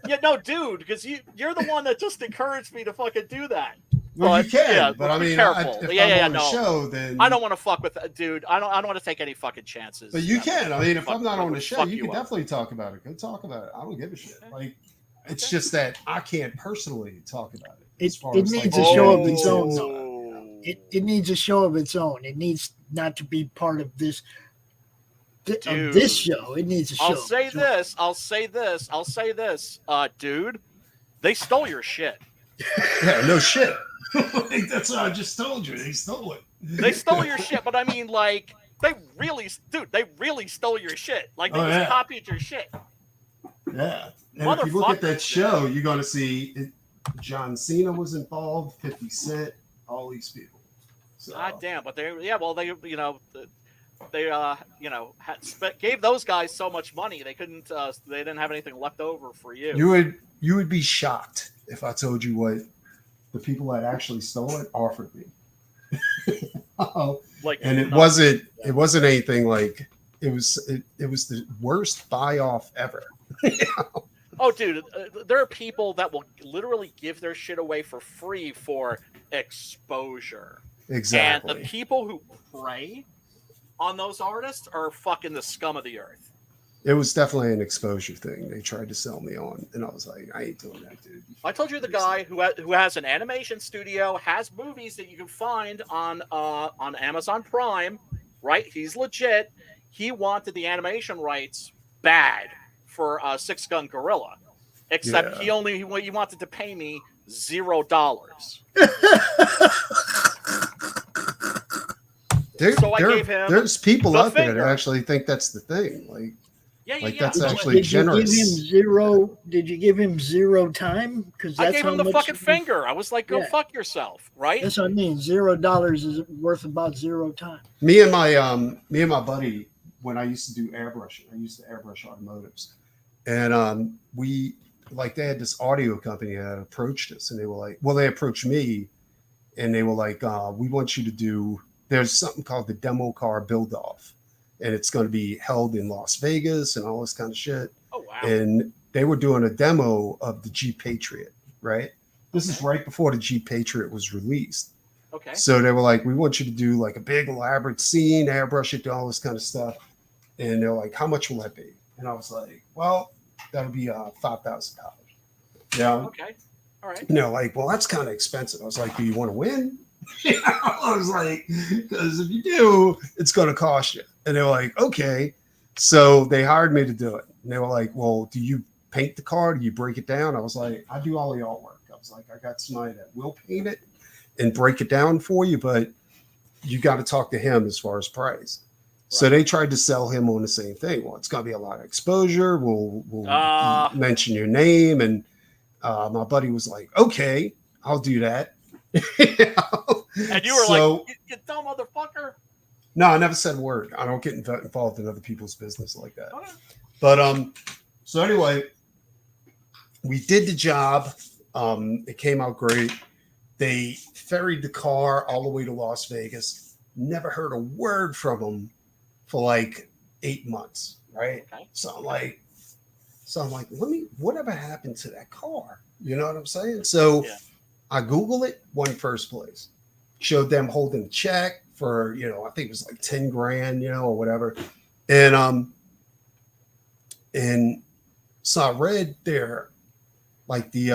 Yeah, no, dude, because you're the one that just encouraged me to fucking do that. Well, you can, but I mean, careful. if I'm on the show, then I don't want to fuck with dude. I don't want to take any fucking chances. But you can. I mean, if I'm not on the show, you can definitely talk about it. Go talk about it. I don't give a shit. Like, it's just that I can't personally talk about it. It needs a show of its own. Though. It needs a show of its own. It needs not to be part of this. Of this show. It needs a show. I'll say this, dude. They stole your shit. Yeah, no shit. That's what I just told you. They stole it. They stole your shit, but I mean, like, they really stole your shit. Like, they just copied your shit. Yeah. And if you look at that show, you're going to see John Cena was involved, 50 Cent, all these people. So. God damn, but they gave those guys so much money they couldn't. They didn't have anything left over for you. You would be shocked if I told you what the people that actually stole it offered me. It wasn't anything like it was the worst buy off ever. Oh, dude, there are people that will literally give their shit away for free for exposure. Exactly. And the people who prey on those artists are fucking the scum of the earth. It was definitely an exposure thing. They tried to sell me on, and I was like, I ain't doing that, dude. I told you the guy who has an animation studio, has movies that you can find on Amazon Prime, right? He's legit. He wanted the animation rights bad for Six Gun Gorilla, except he wanted to pay me $0. There's people the out there finger. that actually think that's the thing. Like that's Did actually generous. Did you give him 0 time? Because I gave him the fucking finger. I was like, "Go fuck yourself," right? That's what I mean. $0 is worth about 0 time. Me and my buddy, when I used to do airbrushing, I used to airbrush automotives, and they had this audio company that approached us, and they were like, well, they approached me, and they were like, we want you to do. There's something called the demo car build off. And it's going to be held in Las Vegas and all this kind of shit. Oh, wow. And they were doing a demo of the Jeep Patriot, right? This is right before the Jeep Patriot was released. Okay. So they were like, we want you to do like a big elaborate scene, airbrush it, do all this kind of stuff. And they're like, how much will that be? And I was like, well, that'll be $5,000. Yeah. Okay. All right. And they're like, well, that's kind of expensive. I was like, do you want to win? I was like, because if you do, it's going to cost you. And they were like, okay. So they hired me to do it. And they were like, well, do you paint the car? Do you break it down? I was like, I do all the artwork. I was like, I got somebody that will paint it and break it down for you, but you got to talk to him as far as price. Right. So they tried to sell him on the same thing. Well, it's going to be a lot of exposure. We'll mention your name. And my buddy was like, okay, I'll do that. And you were like, you dumb motherfucker. No, I never said a word. I don't get involved in other people's business like that. Okay. But so anyway, we did the job. It came out great. They ferried the car all the way to Las Vegas. Never heard a word from them for like 8 months, right? Okay. So I'm like, whatever happened to that car? You know what I'm saying? So I Googled it, won first place. Showed them holding a check for, I think it was like 10 grand, or whatever. And so I read their, like the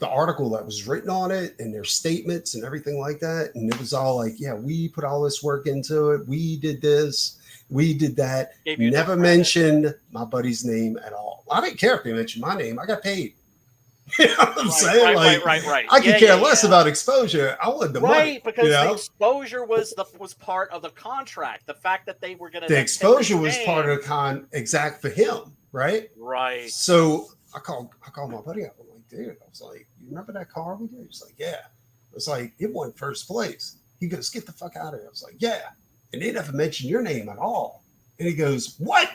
article that was written on it and their statements and everything like that. And it was all like, yeah, we put all this work into it. We did this, we did that. Never mentioned my buddy's name at all. I didn't care if they mentioned my name. I got paid. You know what I'm saying? Right. I could care less about exposure. I wanted the money. Right, because the exposure was part of the contract. The fact that they were going to... The exposure was part of the exact for him, right? Right. So I called my buddy up. I'm like, dude, I was like, you remember that car we did? He was like, yeah. I was like, it won first place. He goes, get the fuck out of here. I was like, yeah. And they never mentioned your name at all. And he goes, what?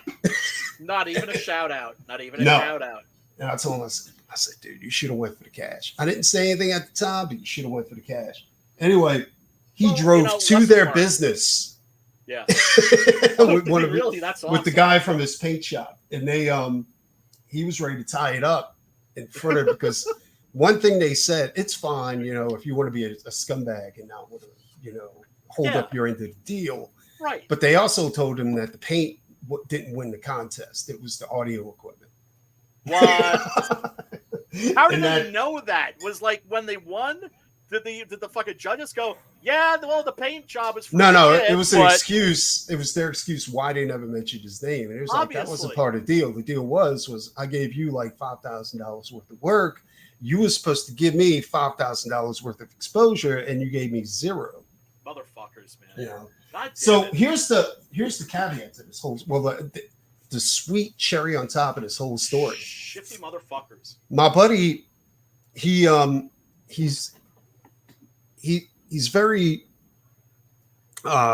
Not even a shout out. Not even a shout out. And I told him, I said, dude, you should have went for the cash. I didn't say anything at the time, but you should have went for the cash. Anyway, he drove to their business. Yeah. with awesome. The guy from his paint shop. And they he was ready to tie it up in front of because one thing they said, it's fine, if you want to be a scumbag and not want to, hold up your end of the deal. Right. But they also told him that the paint didn't win the contest. It was the audio equipment. What? How did they know that? Was like when they won, did the fucking judges go, yeah, well, the paint job is for no, kids, it was an excuse. It was their excuse why they never mentioned his name. And it was like that wasn't part of the deal. The deal was I gave you like $5,000 worth of work. You were supposed to give me $5,000 worth of exposure, and you gave me zero. Motherfuckers, man. So here's the caveat to this whole the sweet cherry on top of this whole story. Shifty motherfuckers. My buddy, he's very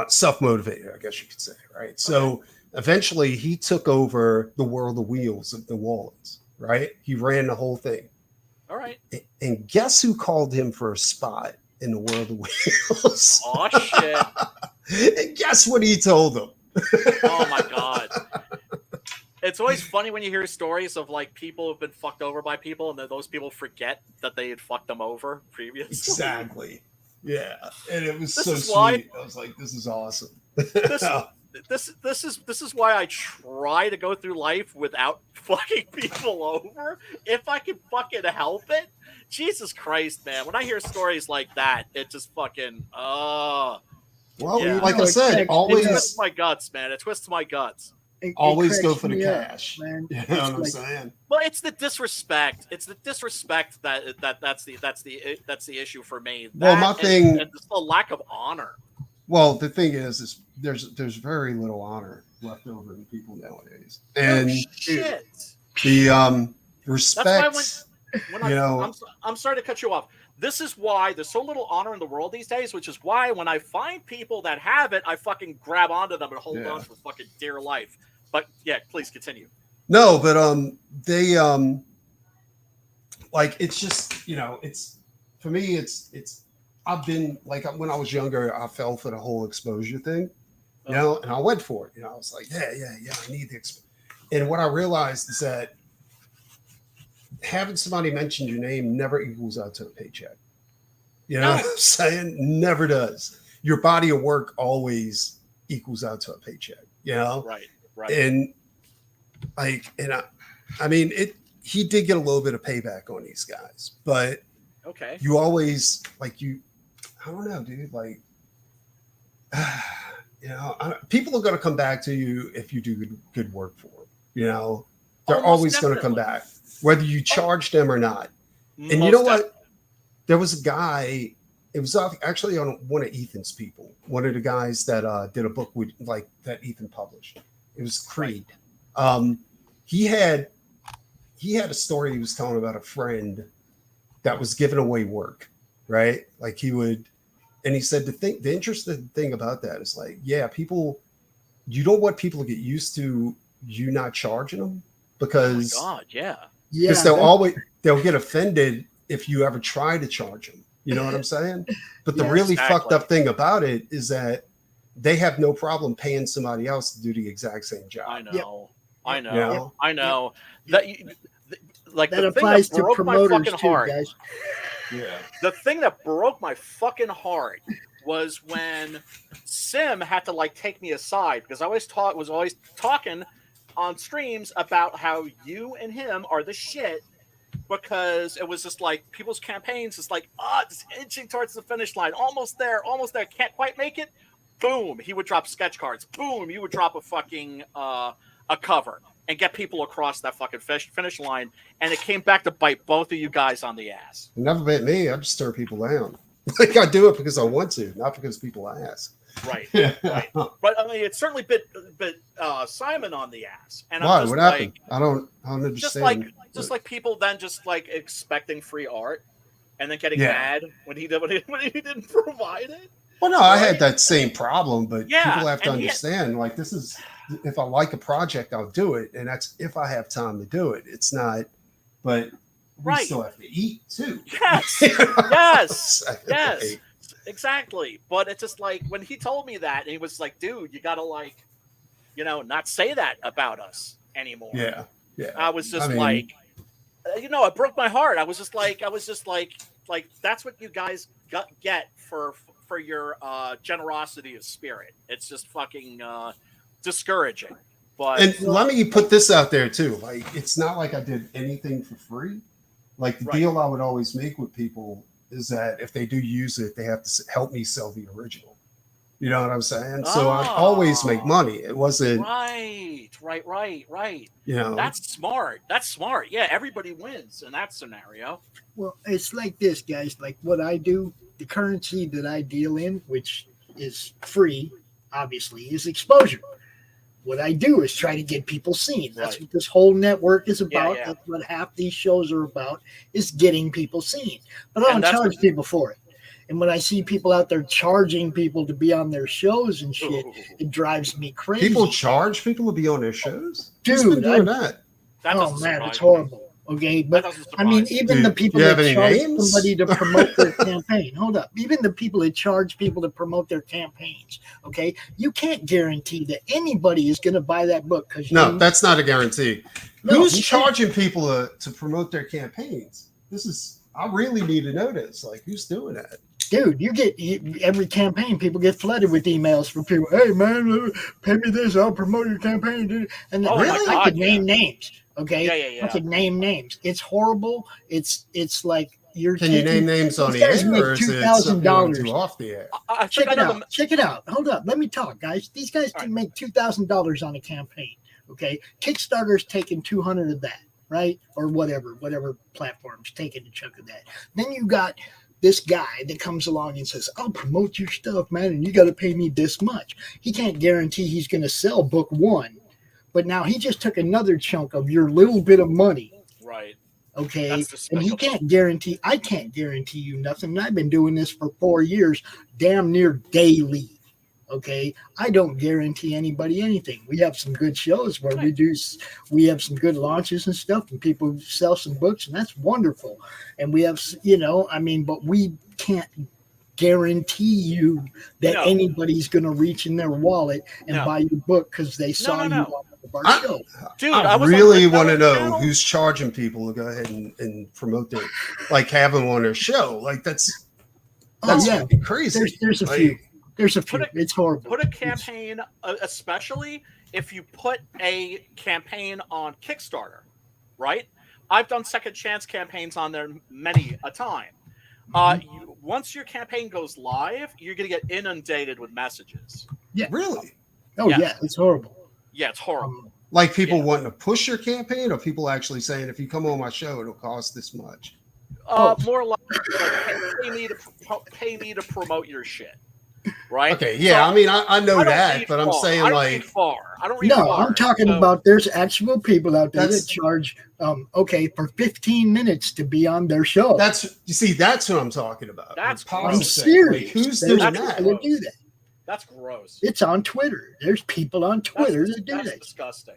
self-motivated, I guess you could say, right? So eventually he took over the World of Wheels of New Orleans, right? He ran the whole thing. All right. And guess who called him for a spot in the World of Wheels? Oh, shit. And guess what he told him? Oh, my God. It's always funny when you hear stories of like people who've been fucked over by people, and then those people forget that they had fucked them over previously. Exactly. Yeah, and it was so sweet. I was like, "This is awesome." This is why I try to go through life without fucking people over if I can fucking help it. Jesus Christ, man! When I hear stories like that, it just fucking Well, like I said, always it twists my guts, man. It twists my guts. Always go for the cash. Man. You know what I'm saying? Well, it's the disrespect. It's the disrespect that's the issue for me. Well, my thing and just the lack of honor. Well, the thing is there's very little honor left over in people nowadays, and shit. The respect. That's why I'm sorry to cut you off. This is why there's so little honor in the world these days, which is why when I find people that have it, I fucking grab onto them and hold on for fucking dear life. But yeah, please continue. No, but they like it's just it's for me it's I've been like when I was younger I fell for the whole exposure thing, and I went for it. I was like yeah I need the exposure. And what I realized is that having somebody mention your name never equals out to a paycheck. You know what I'm saying? Never does. Your body of work always equals out to a paycheck. Right. And like, and I mean, he did get a little bit of payback on these guys, but you always like I don't know, dude. Like, people are going to come back to you if you do good work for them. They're always going to come back, whether you charge them or not. And you know what? There was a guy. It was actually on one of Ethan's people. One of the guys that did a book with that Ethan published. It was Creed. He had a story he was telling about a friend that was giving away work, right? Like he would, and he said the interesting thing about that is like, people, you don't want people to get used to you not charging them because because they'll get offended if you ever try to charge them. You know what I'm saying? But the really fucked up thing about it is that they have no problem paying somebody else to do the exact same job. I know. That applies that to broke promoters my fucking too, heart. guys. Yeah. The thing that broke my fucking heart was when Sim had to take me aside because I was always talking on streams about how you and him are the shit. Because it was just like people's campaigns, just just inching towards the finish line, almost there, can't quite make it. Boom, he would drop sketch cards. Boom, you would drop a fucking a cover and get people across that fucking finish line. And it came back to bite both of you guys on the ass. It never bit me. I just stir people down. Like I do it because I want to, not because people ask. Right. But I mean, it certainly bit Simon on the ass. And why? I'm just what happened? I don't understand. Just like people then just expecting free art and then getting mad when he didn't provide it. Well, no, I had that same problem, but people have to understand. This is if I like a project, I'll do it, and that's if I have time to do it. It's not, but we still have to eat too. Yes, yes, exactly. But it's just when he told me that, and he was like, "Dude, you gotta not say that about us anymore." Yeah. I was just it broke my heart. I was just like, that's what you guys get for your generosity of spirit. It's just fucking discouraging. But let me put this out there too. It's not like I did anything for free. The deal I would always make with people is that if they do use it, they have to help me sell the original. You know what I'm saying? So I'd always make money. It wasn't right. That's smart. Yeah, everybody wins in that scenario. Well, it's like this, guys. Like what I do, the currency that I deal in, which is free, obviously, is exposure. What I do is try to get people seen. That's what this whole network is about. Yeah. That's what half these shows are about, is getting people seen. But I don't charge people for it. And when I see people out there charging people to be on their shows and shit, it drives me crazy. People charge people to be on their shows? Dude, who's been doing that? It's horrible. Okay, but I mean, even the people that charge somebody to promote their campaign. Hold up. Even the people that charge people to promote their campaigns. Okay, you can't guarantee that anybody is going to buy that book because that's not a guarantee. Who's charging people to promote their campaigns? I really need to know this. Who's doing that? Dude, every campaign, people get flooded with emails from people. Hey, man, pay me this. I'll promote your campaign. And I could name names. Okay. Yeah. I could name names. It's horrible. It's like you're. Can you name names on the air, or is it something off the air? Check it out. Hold up. Let me talk, guys. These guys can make $2,000 on a campaign. Okay. Kickstarter's taking 200 of that, right? Or whatever platform's taking a chunk of that. Then you got this guy that comes along and says, I'll promote your stuff, man, and you got to pay me this much. He can't guarantee he's going to sell book 1, but now he just took another chunk of your little bit of money. Right. Okay. And he can't guarantee, I can't guarantee you nothing. And I've been doing this for 4 years, damn near daily. Okay. I don't guarantee anybody anything. We have some good shows where we have some good launches and stuff, and people sell some books, and that's wonderful. And we have, but we can't guarantee you that anybody's going to reach in their wallet and buy your book because they saw you on our show. Dude, I really want to know who's charging people to go ahead and promote their, like, have them on their show. Like, that's crazy. There's a few. There's a few. It's horrible. Put a campaign, especially if you put a campaign on Kickstarter, right? I've done second chance campaigns on there many a time. Once your campaign goes live, you're going to get inundated with messages. Yeah. Really? Oh, yeah. It's horrible. Yeah, it's horrible. Like people wanting to push your campaign, or people actually saying, if you come on my show, it'll cost this much? More like pay me to promote your shit. Right. Okay. Yeah. So, I mean, I know that, but I'm saying I don't like read far. I don't read no, far. I'm talking about there's actual people out there that charge for 15 minutes to be on their show. That's what I'm talking about. That's I'm serious. Like, who's doing that? That do that. That's gross. It's on Twitter. There's people on Twitter that do that. That's disgusting.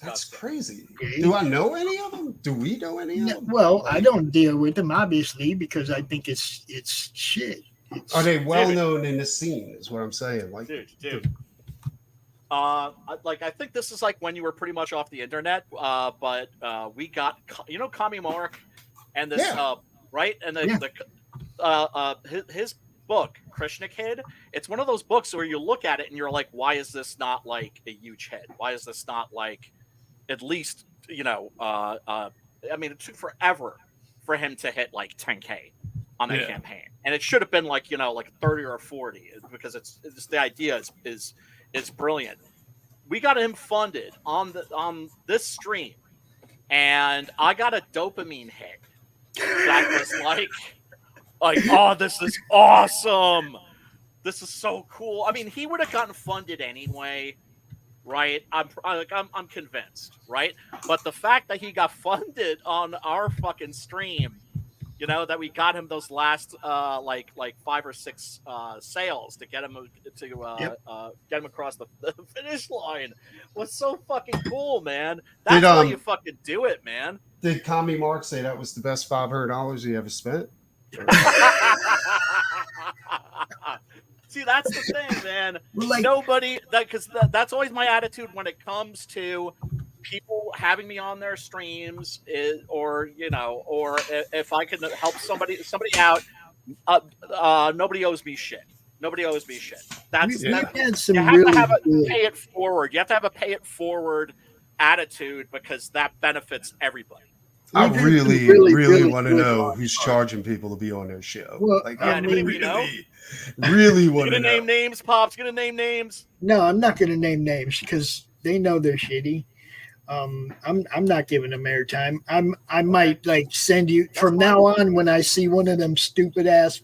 That's crazy. Do I know any of them? Do we know any of them? Well, I don't deal with them obviously because I think it's shit. Are they well known in the scene? Is what I'm saying. Like, dude. I think this is like when you were pretty much off the internet. But we got Kami Mark and this right, and his book Krishna Kid. It's one of those books where you look at it and you're like, why is this not like a huge hit? Why is this not like at least I mean, it took forever for him to hit like 10K on that campaign, and it should have been like like 30 or 40 because it's the idea is brilliant. We got him funded on this stream, and I got a dopamine hit that was like oh, this is awesome, this is so cool. I mean, he would have gotten funded anyway, right? I'm convinced, right? But the fact that he got funded on our fucking stream, that we got him those last like 5 or 6 sales to get him get him across the finish line was so fucking cool, man. That's how you fucking do it, man. Did Kami Mark say that was the best $500 he ever spent? See, that's the thing, man. Nobody that's always my attitude when it comes to people having me on their streams, or if I can help somebody out, nobody owes me shit. Nobody owes me shit. You have to have a pay it forward. You have to have a pay it forward attitude because that benefits everybody. I really want to know who's charging people to be on their show. Well, I really want to know. Name names, Pops. Gonna name names. No, I'm not gonna name names because they know they're shitty. I'm not giving them airtime. I might send you from now on when I see one of them stupid ass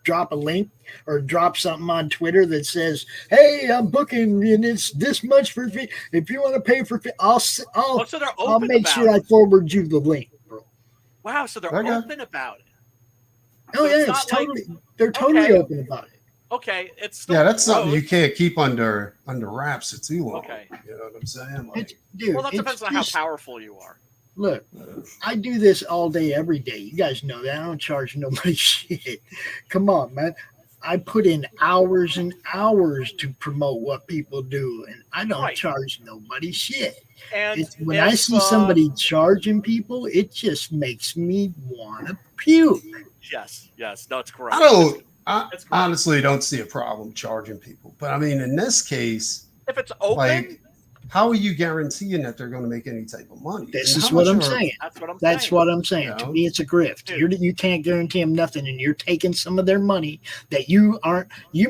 drop a link or drop something on Twitter that says, "Hey, I'm booking and it's this much for fee. If you want to pay for fee, I'll make sure I forward you the link, bro." Wow, so they're open about it. Oh yeah, it's totally. They're totally open about it. Okay, it's still that's something you can't keep under wraps for too long. Okay, you know what I'm saying? Well, that depends on how powerful you are. Look, I do this all day, every day. You guys know that. I don't charge nobody shit. Come on, man. I put in hours and hours to promote what people do, and I don't charge nobody shit. And when I see somebody charging people, it just makes me want to puke. Yes. No, it's correct. I honestly don't see a problem charging people, but I mean, in this case, if it's open, how are you guaranteeing that they're going to make any type of money? This is what I'm saying. That's what I'm saying. You know? To me, it's a grift. You can't guarantee them nothing, and you're taking some of their money that you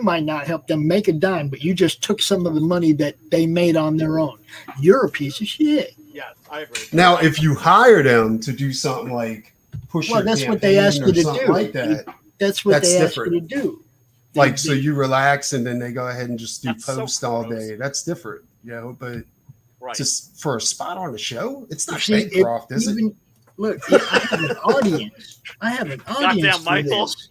might not help them make a dime, but you just took some of the money that they made on their own. You're a piece of shit. Yeah, I agree. Now, if you hire them to do something like push Well, your that's what campaign they ask or you to something do. like that. That's what That's they different. ask you to do. Like, so you relax and then they go ahead and just do That's so post all gross. day. That's different, you know, but Right. just for a spot on the show, it's not See, Bancroft, is it? Look, I have an audience. I have an audience Goddamn, for Michael. this,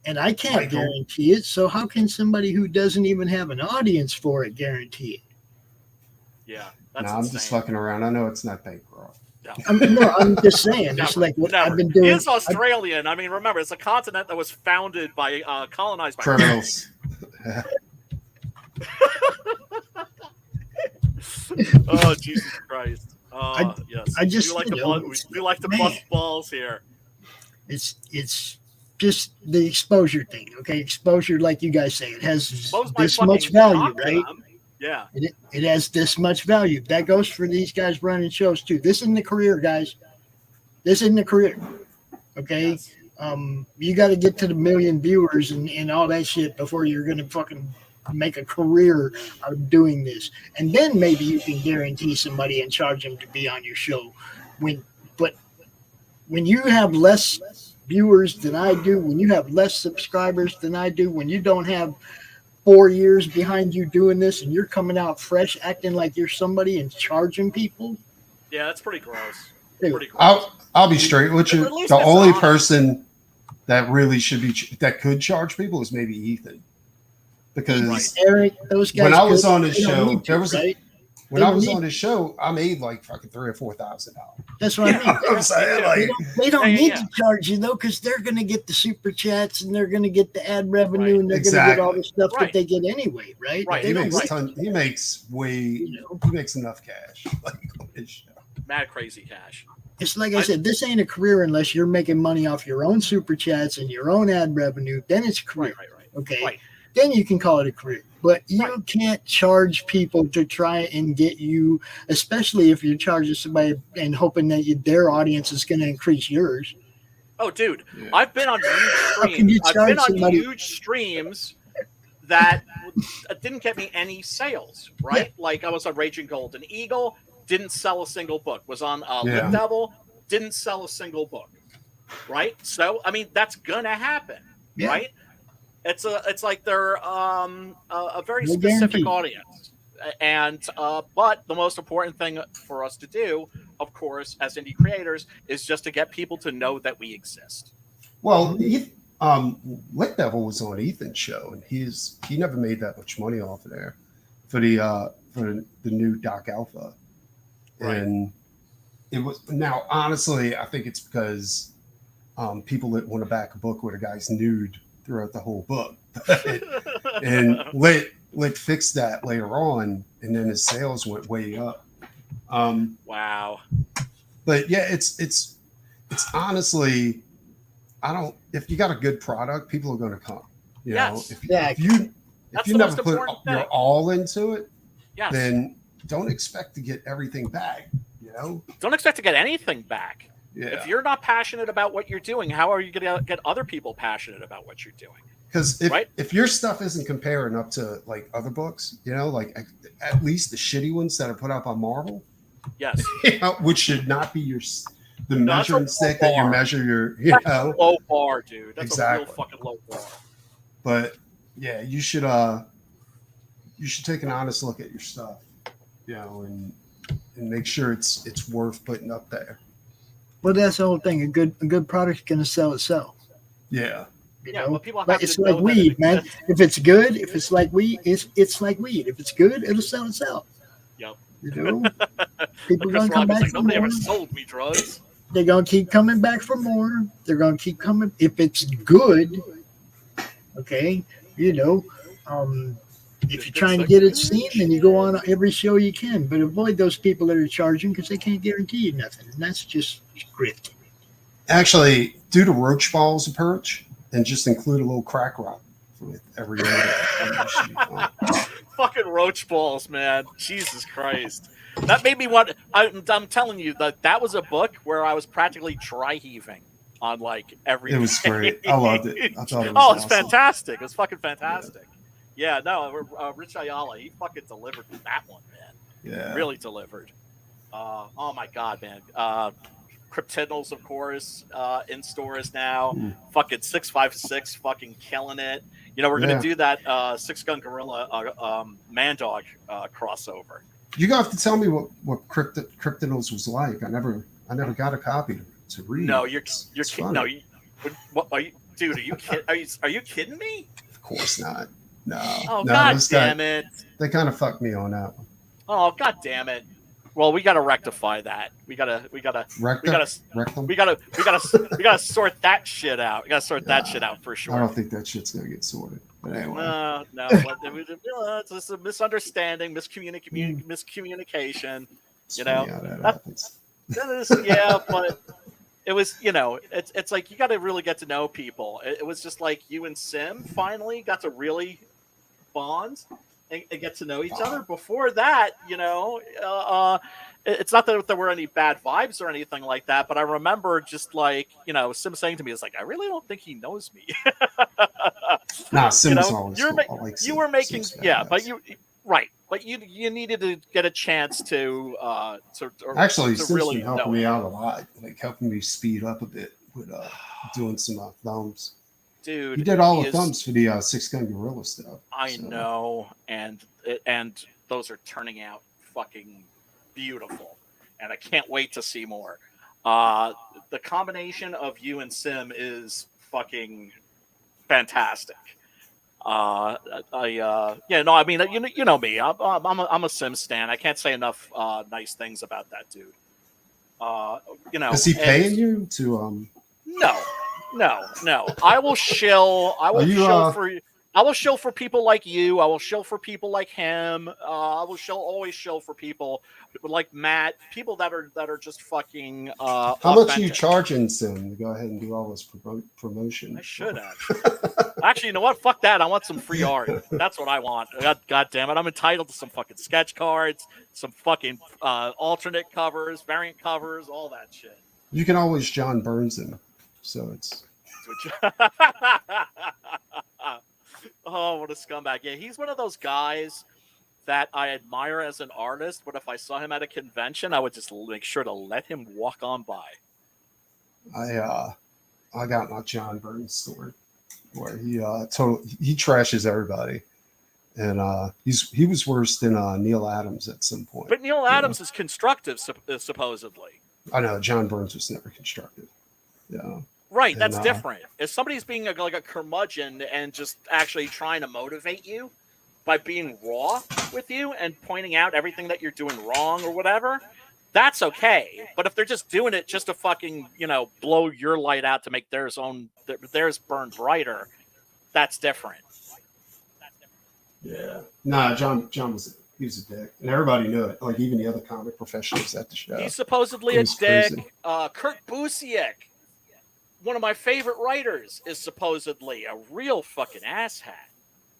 and I can't Michael. guarantee it. So how can somebody who doesn't even have an audience for it guarantee it? Yeah, No, that's I'm insane. just fucking around. I know it's not Bancroft. I'm just saying. It's like what Never. I've been doing. He is Australian. I mean, remember, it's a continent that was founded by, colonized by Criminals. Oh, Jesus Christ. Yes. I just, we like you to know, we like to man. bust balls here. It's just the exposure thing, okay? Exposure, like you guys say, it has Expose my this much fucking value, cock to right? them. Yeah. It has this much value. That goes for these guys running shows too. This isn't a career, guys. This isn't a career. Okay. Yes. You got to get to the million viewers and all that shit before you're gonna fucking make a career out of doing this. And then maybe you can guarantee somebody and charge them to be on your show. But when you have less viewers than I do, when you have less subscribers than I do, when you don't have 4 years behind you doing this and you're coming out fresh acting like you're somebody and charging people, Yeah, that's pretty gross. Dude, Pretty gross. I'll be straight with you. At least The it's only honest. person that really should be that could charge people is maybe Ethan, because Right. Eric, those guys. when I was could- on his they don't show, need to, there was right? when They I don't was need on his show, I made like fucking $3,000 or $4,000. That's what I mean. I'm saying, like, They don't Yeah, need yeah. to charge you though, because they're going to get the super chats and they're going to get the ad revenue Right. and they're going to get all the Exactly. stuff Right. that they get anyway, right? Right. They he don't makes need- he makes way You know. he makes enough cash like on his show. Mad crazy cash. It's like I said, this ain't a career unless you're making money off your own super chats and your own ad revenue. Then it's a career. Right. Okay. Right. Then you can call it a career. But you Right. can't charge people to try and get you, especially if you're charging somebody and hoping that their audience is going to increase yours. Oh, dude, Yeah. I've been on huge can streams. you I've charge been on somebody- huge streams that didn't get me any sales, right? Like I was on Raging Golden Eagle, didn't sell a single book. Was on Yeah. Devil, didn't sell a single book, right? So, I mean, that's gonna happen, Yeah. right? It's like they're a very No specific guarantee. audience. And but the most important thing for us to do, of course, as indie creators, is just to get people to know that we exist. Well, Lit Devil was on Ethan's show, and he never made that much money off of there for the new Doc Alpha, Right. and it was now honestly I think it's because people that want to back a book where the guy's nude throughout the whole book, and Lit fixed that later on, and then his sales went way up. Wow. But yeah, it's honestly, if you got a good product, people are going to come. You know, Yes. if That's you the never most put important your thing. all into it, Yes. then don't expect to get everything back. You know, Don't expect to get anything back. yeah. If you're not passionate about what you're doing, how are you going to get other people passionate about what you're doing? Because Right. if your stuff isn't comparing up to like other books, you know, like at least the shitty ones that are put up on Marvel, Yes. you know, which should not be the No, that's a measuring low stick that you bar. measure your, you That's know. a low bar, dude. That's a Exactly. real fucking low bar. But yeah, you should take an honest look at your stuff, you know, and make sure it's worth putting up there. Well, that's the whole thing. A good product's going to sell itself. Yeah. You Yeah, know? but people have But to it's know like that weed, it man. exists. If it's good, if it's like weed, it's like weed. If it's good, it'll sell itself. Yep. You know, Like people Chris gonna come Rock was back like, for nobody ever more. sold me drugs. They're gonna keep coming back for more. They're gonna keep coming if it's good. Okay, you know, if you're trying to get it seen, then you go on every show you can. But avoid those people that are charging because they can't guarantee you nothing, and that's just grift. Actually, do the roach balls approach and just include a little crack rock with every order. Fucking roach balls, man. Jesus Christ. That made me want. I'm telling you that was a book where I was practically dry heaving on like every. It was great. I loved it. I thought it was Oh, it's awesome. fantastic. It was fucking fantastic. Yeah, no, Rich Ayala, he fucking delivered with that one, man. Yeah. Really delivered. Oh my god, man. Cryptidals, of course, in stores now. Fucking 656, fucking killing it. You know, we're gonna do that Six Gun Gorilla Man Dog crossover. You have to tell me what Cryptidals was like. I never got a copy to read. No, you're kidding. No, what are you, dude? Are you kidding? Are you kidding me? Of course not. No. Oh, no, God damn it! They kind of fucked me on that one. Oh, God damn it! Well, we gotta rectify that. We gotta sort that shit out. We gotta sort that shit out for sure. I don't think that shit's gonna get sorted. But anyway. No, it's just a misunderstanding, miscommunication. You know, that happens. Yeah, but it was, you know, it's like you got to really get to know people. It was just like you and Sim finally got to really bond and get to know each other. Before that, you know, it's not that there were any bad vibes or anything like that, but I remember just like, you know, Sim saying to me, "It's like I really don't think he knows me." Nah, Sim's you know, always you were making, yeah, but you. Right, but you needed to get a chance to actually to Sim's really been helping me out a lot, like helping me speed up a bit with doing some thumbs. Dude, he did all the thumbs for the Six Gun Gorilla stuff. I know, and those are turning out fucking beautiful, and I can't wait to see more. The combination of you and Sim is fucking fantastic. I mean, you know me. I'm a Sim stan. I can't say enough nice things about that dude. You know, is he paying you to No. I will shill. I will shill for people like you. I will shill for people like him. I will always shill for people like Matt. People that are just fucking. How much are you charging Sim to go ahead and do all this promotion? I should actually. You know what? Fuck that. I want some free art. That's what I want. God damn it! I'm entitled to some fucking sketch cards, some fucking alternate covers, variant covers, all that shit. You can always John Burns him. So it's oh, what a scumbag. Yeah, he's one of those guys that I admire as an artist, but if I saw him at a convention, I would just make sure to let him walk on by. I got my John Burns story where he trashes everybody. And he was worse than Neil Adams at some point. But Neil Adams is constructive, supposedly. I know John Burns was never constructive. Yeah. Right, that's different. If somebody's being like a curmudgeon and just actually trying to motivate you by being raw with you and pointing out everything that you're doing wrong or whatever, that's okay. But if they're just doing it just to fucking, you know, blow your light out to make theirs burn brighter, that's different. Yeah. Nah, John was he was a dick, and everybody knew it. Like even the other comic professionals at the show. He's supposedly a dick. Crazy. Kurt Busiek, one of my favorite writers, is supposedly a real fucking asshat.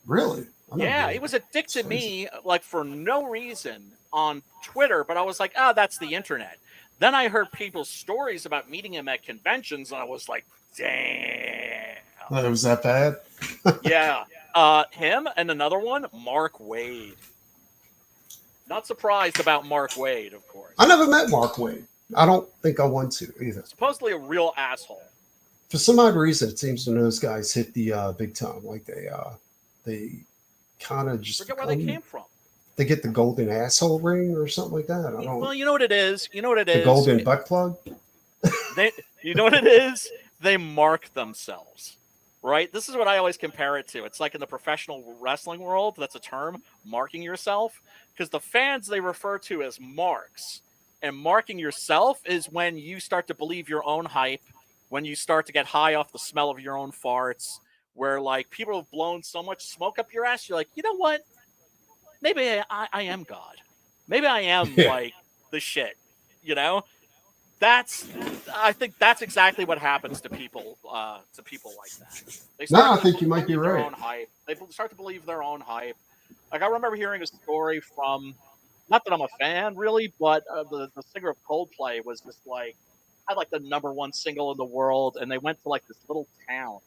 Really? Yeah, he was a dick to me, like for no reason on Twitter, but I was like, that's the internet. Then I heard people's stories about meeting him at conventions, and I was like, damn. Oh, it was that bad? Yeah. Him and another one, Mark Waid. Not surprised about Mark Waid, of course. I never met Mark Waid. I don't think I want to either. Supposedly a real asshole. For some odd reason, it seems when those guys hit the big time, like they kind of just forget where they came from. They get the golden asshole ring or something like that. I don't. Well, you know what it is. The golden butt plug. You know what it is. They mark themselves. Right? This is what I always compare it to. It's like in the professional wrestling world, that's a term, marking yourself. Because the fans they refer to as marks. And marking yourself is when you start to believe your own hype, when you start to get high off the smell of your own farts, where like people have blown so much smoke up your ass, you're like, you know what? Maybe I am God. Maybe I am like the shit, you know? I think that's exactly what happens to people like that. I think you might be right. Own hype. They start to believe their own hype. Like I remember hearing a story from, not that I'm a fan really, but the singer of Coldplay was just like, had like the #1 single in the world, and they went to like this little town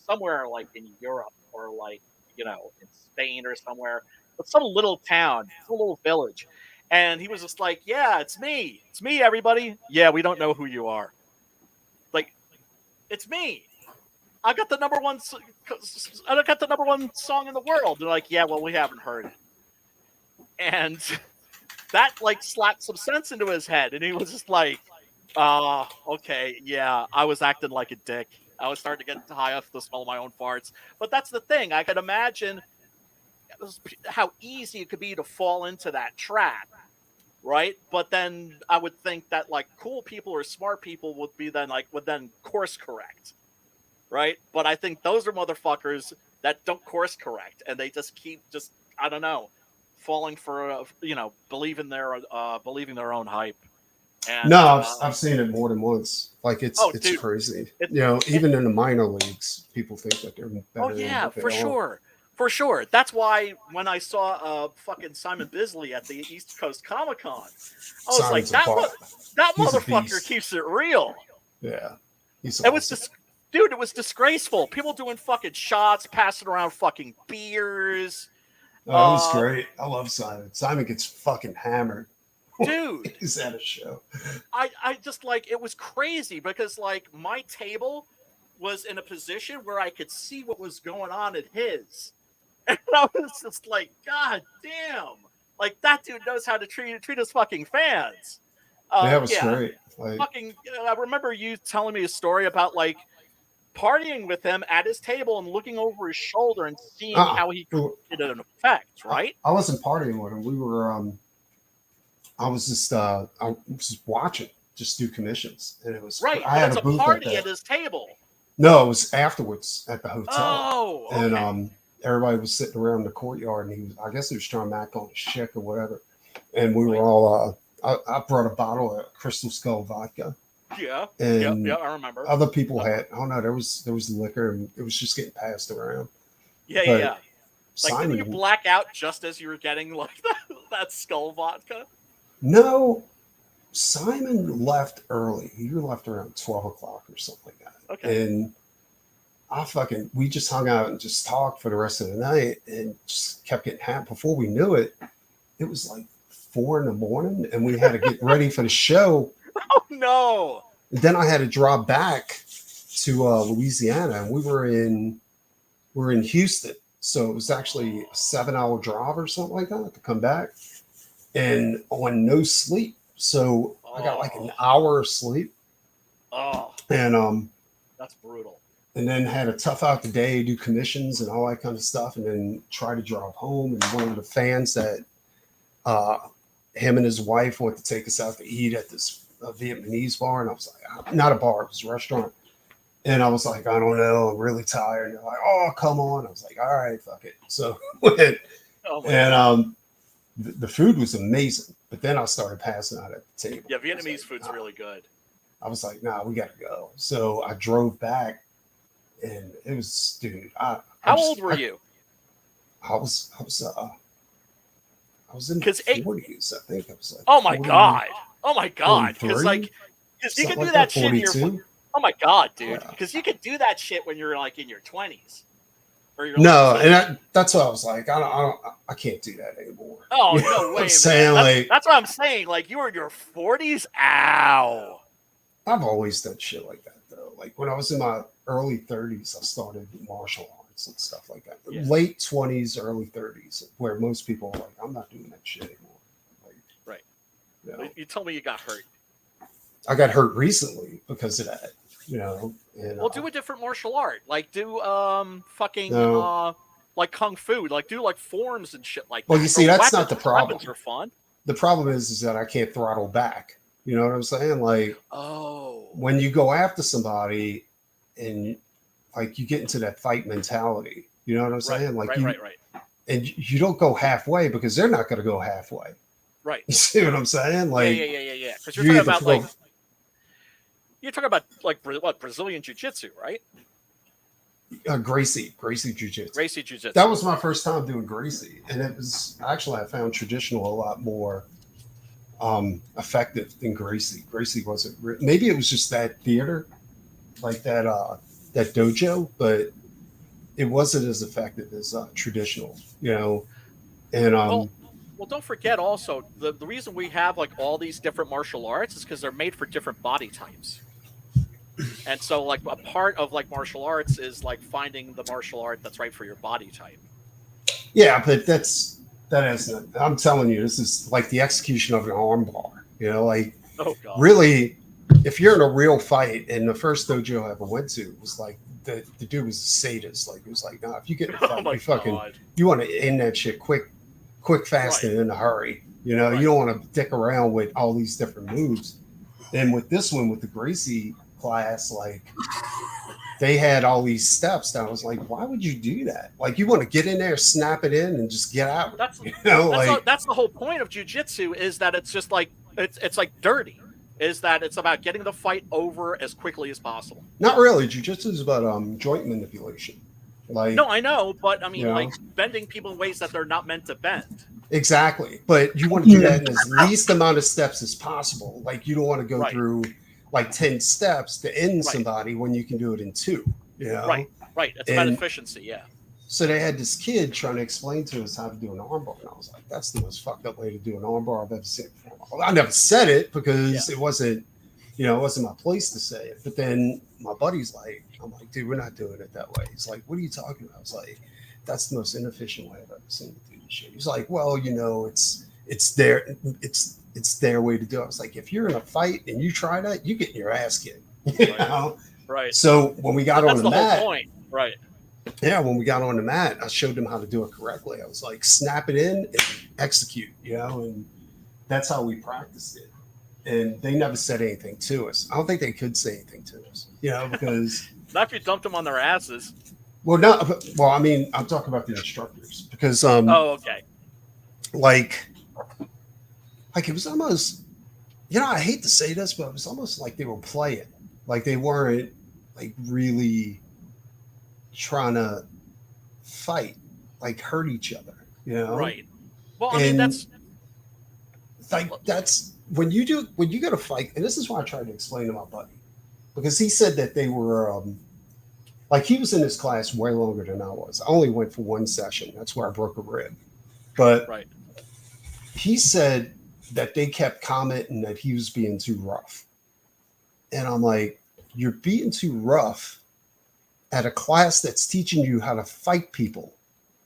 somewhere like in Europe or like, you know, in Spain or somewhere, but some little town, some little village. And he was just like, yeah, it's me, everybody. Yeah, we don't know who you are. Like, it's me. I got the number one song in the world. They're like, yeah, well, we haven't heard it. And that like slapped some sense into his head, and he was just like, okay, yeah, I was acting like a dick. I was starting to get high off the smell of my own farts. But that's the thing. I could imagine how easy it could be to fall into that trap, right? But then I would think that like cool people or smart people would then course correct, right? But I think those are motherfuckers that don't course correct, and they just keep I don't know, falling for believing their own hype. And, no, I've seen it more than once. Like it's dude, crazy. Even in the minor leagues, people think that they're better. Oh yeah, for sure. That's why when I saw fucking Simon Bisley at the East Coast Comic Con, I was like, that motherfucker keeps it real. Yeah, it was disgraceful. People doing fucking shots, passing around fucking beers. Oh, it was great. I love Simon. Simon gets fucking hammered. Dude, he's at a show. I just like, it was crazy because like my table was in a position where I could see what was going on at his, and I was just like, God damn, like that dude knows how to treat his fucking fans. That was great. Like, fucking, I remember you telling me a story about like partying with him at his table and looking over his shoulder and seeing how he did an effect. Right? I wasn't partying with him. We were. I was just watching, just do commissions, and it was right. I had a booth party at his table. No, it was afterwards at the hotel. Oh, okay. And everybody was sitting around the courtyard, and I guess he was trying to act on his chick or whatever. And we were all. I brought a bottle of Christgau vodka. Yeah, and yeah, I remember. Other people had. Oh no, there was liquor, and it was just getting passed around. Yeah, but yeah. Like, Simon, didn't you black out just as you were getting like that skull vodka? No, Simon left early. He left around 12 o'clock or something like that. Okay. And we just hung out and just talked for the rest of the night and just kept getting hammered. Before we knew it, it was like 4 a.m. and we had to get ready for the show. Oh no. And then I had to drive back to Louisiana, and we were in Houston. So it was actually a 7-hour drive or something like that to come back. And on no sleep, so I got like an hour of sleep. Oh, and that's brutal. And then had a tough out the day, do commissions and all that kind of stuff, and then try to drive home. And one of the fans that him and his wife went to take us out to eat at this Vietnamese bar, and I was like, not a bar, it was a restaurant. And I was like, I don't know, I'm really tired. And they're like, oh, come on. I was like, all right, fuck it. So went, the food was amazing, but then I started passing out at the table. Yeah, Vietnamese food's really good. I was like, nah, we got to go. So I drove back, and it was, dude. How old were you? I was in the 40s, I think. I was like, oh my god, because you can do that shit in your. Oh my god, dude, because you could do that shit when you're like in your 20s. No, and that's what I was like. I can't do that anymore. Oh, no way, man. That's what I'm saying. Like, you were in your 40s? Ow. I've always done shit like that, though. Like, when I was in my early 30s, I started martial arts and stuff like that. Yeah. Late 20s, early 30s, where most people are like, I'm not doing that shit anymore. Like, right. You know, you told me you got hurt. I got hurt recently because of that. You know, and, well, do a different martial art. Like, do like kung fu. Like, do like forms and shit like that. Well, you see, that's not the problem. Weapons are fun. The problem is that I can't throttle back. You know what I'm saying? Like, when you go after somebody and like you get into that fight mentality, you know what I'm saying? Like, right. And you don't go halfway because they're not going to go halfway. Right. You see what I'm saying? Like, yeah. Because you're talking about you're talking about like what, Brazilian jiu-jitsu, right? Gracie jiu-jitsu. Gracie jiu-jitsu. That was my first time doing Gracie, and it was actually I found traditional a lot more effective than Gracie. Gracie wasn't. Maybe it was just that theater, like that dojo, but it wasn't as effective as traditional, you know. And Well, don't forget also the reason we have like all these different martial arts is because they're made for different body types. And so like a part of like martial arts is like finding the martial art that's right for your body type. Yeah, but that isn't. I'm telling you, this is like the execution of an armbar. You know, like really, if you're in a real fight, and the first dojo I ever went to was like the dude was a sadist. Like it was like, nah, if you get in a fight, you want to end that shit quick, fast, and in a hurry. You know, you don't want to dick around with all these different moves. And with this one, with the Gracie class, like they had all these steps that I was like, why would you do that? Like you want to get in there, snap it in, and just get out. That's that's the whole point of jiu-jitsu is that it's just like it's like dirty. Is that it's about getting the fight over as quickly as possible. Not really. Jiu-jitsu is about joint manipulation. Like no, I know, but I mean like bending people in ways that they're not meant to bend. Exactly. But you want to do that in as least amount of steps as possible. Like you don't want to go through like 10 steps to end somebody when you can do it in 2. You know? Right. It's about efficiency, yeah. So they had this kid trying to explain to us how to do an armbar, and I was like, "That's the most fucked up way to do an armbar I've ever seen." I never said it because it wasn't, it wasn't my place to say it. But then my buddy's like, "I'm like, dude, we're not doing it that way." He's like, "What are you talking about?" I was like, "That's the most inefficient way I've ever seen to do this shit." He's like, "Well, it's their way to do it." I was like, "If you're in a fight and you try that, you get your ass kicked." You know? Right. So when we got on the mat, whole point. Right. Yeah, when we got on the mat, I showed them how to do it correctly. I was like, snap it in and execute, and that's how we practiced it. And they never said anything to us. I don't think they could say anything to us, because not if you dumped them on their asses. Well, I mean, I'm talking about the instructors because okay. Like it was almost, I hate to say this, but it was almost like they were playing, like they weren't like really trying to fight, like hurt each other, Right. Well, I mean, that's when you go to fight, and this is why I tried to explain to my buddy, because he said that they were like he was in his class way longer than I was. I only went for one session. That's where I broke a rib. But he said that they kept commenting that he was being too rough. And I'm like, you're being too rough at a class that's teaching you how to fight people.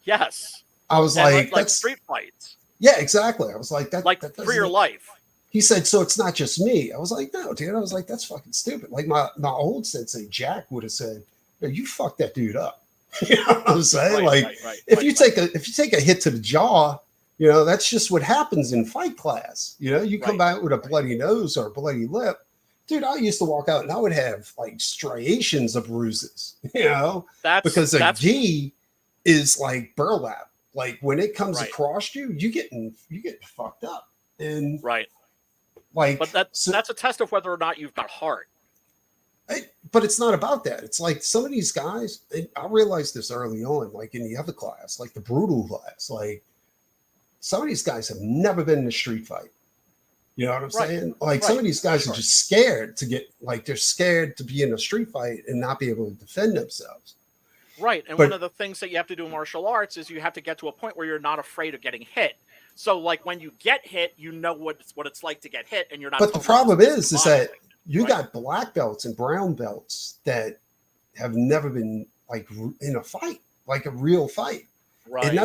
Yes. I was like that's street fights. Yeah, exactly. I was like, that for your life. He said, so it's not just me. I was like, no, dude. I was like, that's fucking stupid. Like my old sensei, Jack, would have said, you fucked that dude up. You know what I'm saying? If you take a hit to the jaw, that's just what happens in fight class. You come back with a bloody nose or a bloody lip. Dude, I used to walk out and I would have like striations of bruises, because a gi is like burlap. Like when it comes across you, you get fucked up. And but that's a test of whether or not you've got heart. But it's not about that. It's like some of these guys, I realized this early on, like in the other class, like the brutal class, like some of these guys have never been in a street fight. You know what I'm saying? Like some of these guys are just scared to they're scared to be in a street fight and not be able to defend themselves. Right. And one of the things that you have to do in martial arts is you have to get to a point where you're not afraid of getting hit. So like when you get hit, you know what it's like to get hit and you're not. But the problem is that you got black belts and brown belts that have never been like in a fight, like a real fight. Right. And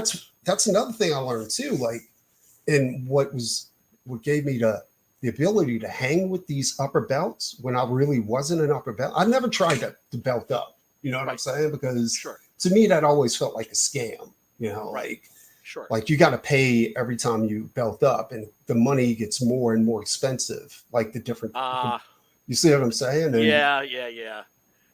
that's another thing I learned too. Like, and what gave me the ability to hang with these upper belts when I really wasn't an upper belt. I never tried to belt up. You know what I'm saying? Because to me, that always felt like a scam. Like you got to pay every time you belt up, and the money gets more and more expensive. Like the different. You see what I'm saying? And yeah.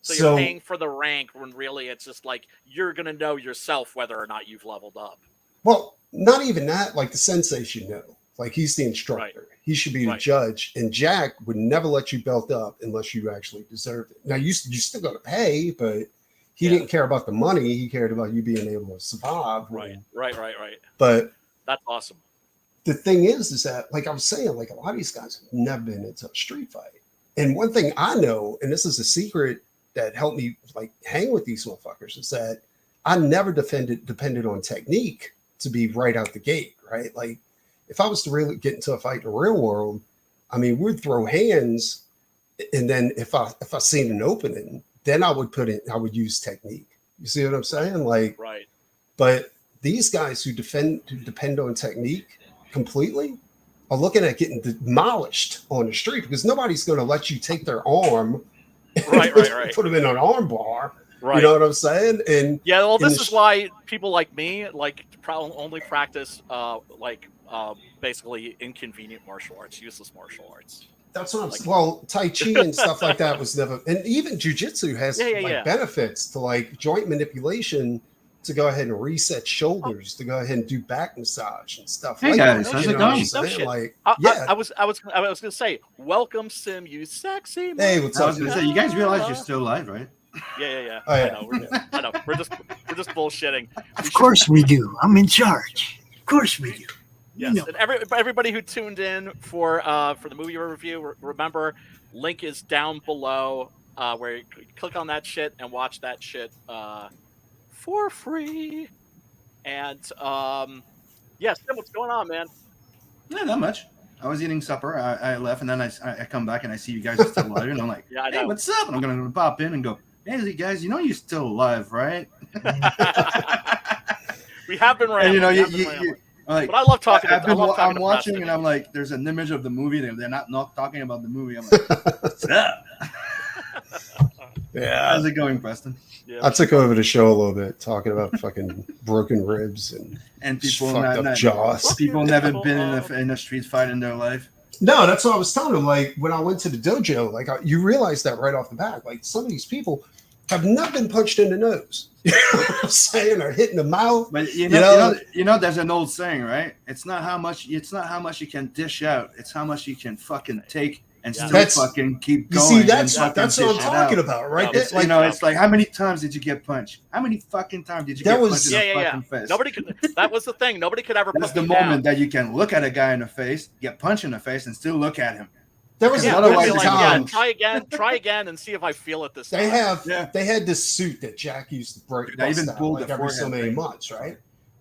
So you're paying for the rank when really it's just like you're gonna know yourself whether or not you've leveled up. Well, not even that. Like the sensei should know. Like he's the instructor. He should be the judge. And Jack would never let you belt up unless you actually deserved it. Now you still got to pay, but he didn't care about the money. He cared about you being able to survive. Right. But that's awesome. The thing is that like I was saying, like a lot of these guys have never been into a street fight. And one thing I know, and this is a secret that helped me like hang with these motherfuckers, is that I never depended on technique to be right out the gate, right? Like if I was to really get into a fight in the real world, I mean, we'd throw hands, and then if I seen an opening, then I would use technique. You see what I'm saying? Like, right. But these guys who depend on technique completely are looking at getting demolished on the street because nobody's going to let you take their arm, right. put them in an arm bar. Right. You know what I'm saying? And yeah, well, this is why people like me only practice basically inconvenient martial arts, useless martial arts. That's what I'm saying. Well, Tai Chi and stuff like that was never, and even Jiu-Jitsu has benefits to like joint manipulation to go ahead and reset shoulders, to go ahead and do back massage and stuff. Hey like guys, that. how's it going? I was gonna say, welcome, Sim, you sexy. Hey, what's up? I was gonna say, you guys realize you're still live, right? Yeah. Oh, yeah. I know. We're just bullshitting. Of course we do. I'm in charge. Of course we do. Yes, and everybody who tuned in for the movie review, remember, link is down below where you click on that shit and watch that shit for free. And Sim, what's going on, man? Yeah, not much. I was eating supper. I left, and then I come back and I see you guys are still alive, and I'm like, hey, what's up? And I'm gonna pop in and go, hey, guys, you know you're still alive, right? We have been rambling. And, like, but I love talking. I'm watching, and I'm like, there's an image of the movie. They're not talking about the movie. I'm like, what's up? Yeah. How's it going, Preston? Yeah. I took over the show a little bit, talking about fucking broken ribs and people fucked up jaws. People never been in a street fight in their life. No, that's what I was telling them. Like when I went to the dojo, like you realize that right off the bat. Like some of these people have not been punched in the nose. You know what I'm saying? Or hitting the mouth. But you know, there's an old saying, right? It's not how much you can dish out. It's how much you can fucking take and still fucking keep going. You see, that's what I'm talking about, right? It's, it's like, how many times did you get punched? How many fucking times did you get punched in the fucking face? Nobody could. That was the thing. Nobody could ever. That's the moment that you can look at a guy in the face, get punched in the face, and still look at him. There was another time. Try again, and see if I feel it this time. They had this suit that Jack used to break. They even pulled like every so many months, right?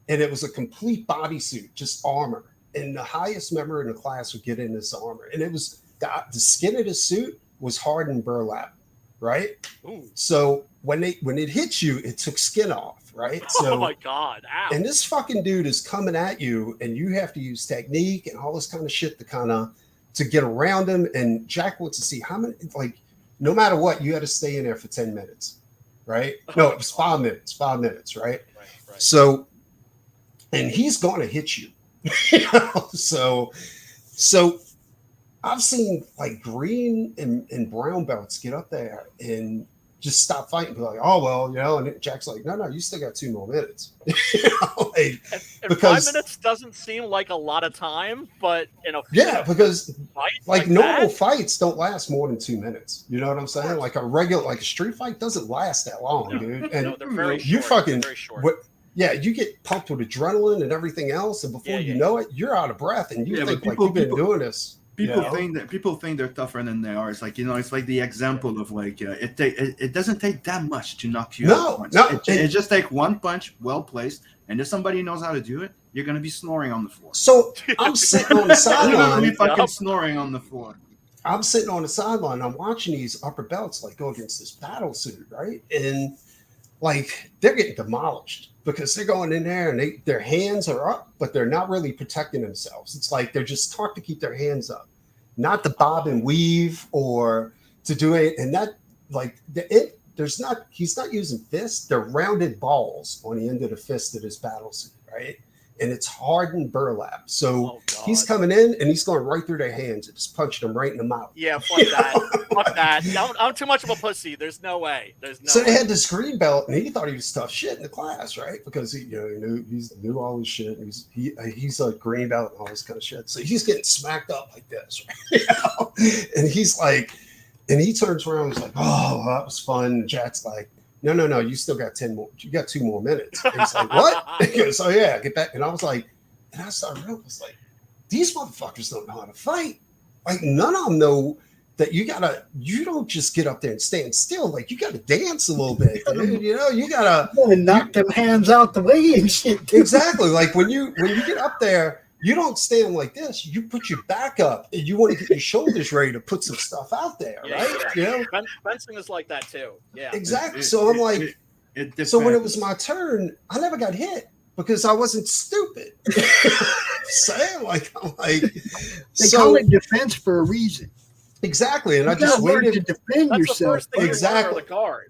And it was a complete bodysuit, just armor. And the highest member in the class would get in this armor, and it was the skin of the suit was hardened burlap, right? Ooh. So when it hits you, it took skin off, right? So, oh my god! Ow. And this fucking dude is coming at you, and you have to use technique and all this kind of shit to get around him. And Jack wants to see how many, like, no matter what, you had to stay in there for 10 minutes, right? No, it was 5 minutes, right? So, and he's going to hit you, So I've seen like green and brown belts get up there and just stop fighting and be like, oh, well, and Jack's like, no, you still got 2 more minutes. Because 5 minutes doesn't seem like a lot of time, but because fight like normal fights don't last more than 2 minutes. You know what I'm saying? Like a street fight doesn't last that long, dude. And they're very you short. fucking Very short. you get pumped with adrenaline and everything else, and before you know it, you're out of breath, and you think like you've been doing this. People think they're tougher than they are. It's like it's like the example of like it doesn't take that much to knock you out. It just take one punch, well placed, and if somebody knows how to do it, you're gonna be snoring on the floor. So I'm sitting on the sideline. You're gonna be fucking snoring on the floor. I'm sitting on the sideline. I'm watching these upper belts like go against this battle suit, right? And like they're getting demolished because they're going in there and their hands are up, but they're not really protecting themselves. It's like they're just taught to keep their hands up, not to bob and weave or to do it. And that he's not using fists. They're rounded balls on the end of the fist of his battle suit, right? And it's hardened burlap. So he's coming in and he's going right through their hands and just punching them right in the mouth. Yeah, fuck that. Fuck that. I'm too much of a pussy. There's no way. So they had this green belt, and he thought he was tough shit in the class, right? Because he knew all his shit. He's a green belt and all this kind of shit. So he's getting smacked up like this, right? And he's like, and he turns around and he's like, oh, that was fun. And Jack's like, no, you still got 10 more. You got 2 more minutes. And he's like, what? He goes, oh yeah, get back. And I was like, and I started realizing, I was like, these motherfuckers don't know how to fight. Like none of them know that you don't just get up there and stand still. Like you gotta dance a little bit, dude. You gotta knock them hands out the way and shit. Exactly. Like when you get up there You don't stand like this. You put your back up and you want to get your shoulders ready to put some stuff out there, right? Yeah. You know, fencing is like that too. Yeah, exactly. So I'm like, so when it was my turn, I never got hit because I wasn't stupid. Saying like, I'm like, they call it defense for a reason. Exactly, and I just waited to defend yourself. Exactly, the guards.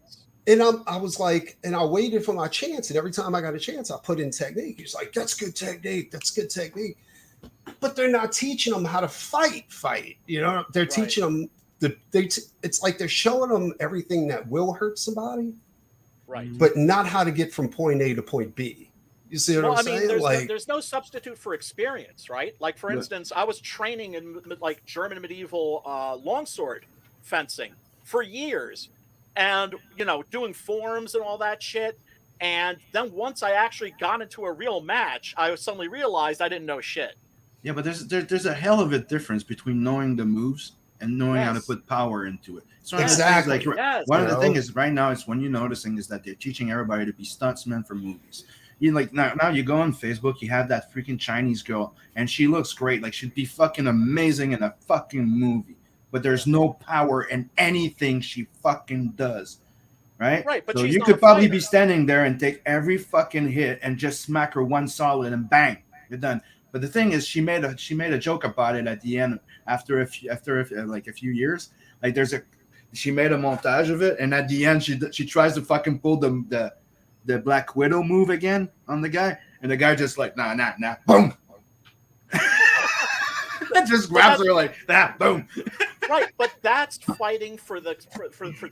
And I was like, and I waited for my chance. And every time I got a chance, I put in technique. He's like, that's good technique. That's good technique. But they're not teaching them how to fight. You know, they're teaching them it's like they're showing them everything that will hurt somebody, right? But not how to get from point A to point B. You see what I'm saying? There's no substitute for experience, right? Like for instance, I was training in like German medieval longsword fencing for years. And, you know, doing forms and all that shit. And then once I actually got into a real match, I suddenly realized I didn't know shit. Yeah, but there's a hell of a difference between knowing the moves and knowing how to put power into it. So exactly. One of the things is right now, it's when you're noticing is that they're teaching everybody to be stuntsmen for movies. You like now you go on Facebook, you have that freaking Chinese girl, and she looks great. Like she'd be fucking amazing in a fucking movie. But there's no power in anything she fucking does, right? Right, but so she's you not could a probably fighter. be standing there and take every fucking hit and just smack her one solid and bang, you're done. But the thing is, she made a joke about it at the end after like a few years. Like she made a montage of it, and at the end she tries to fucking pull the Black Widow move again on the guy, and the guy just like nah, boom. Just grabs her like that, boom. Right, but that's fighting for the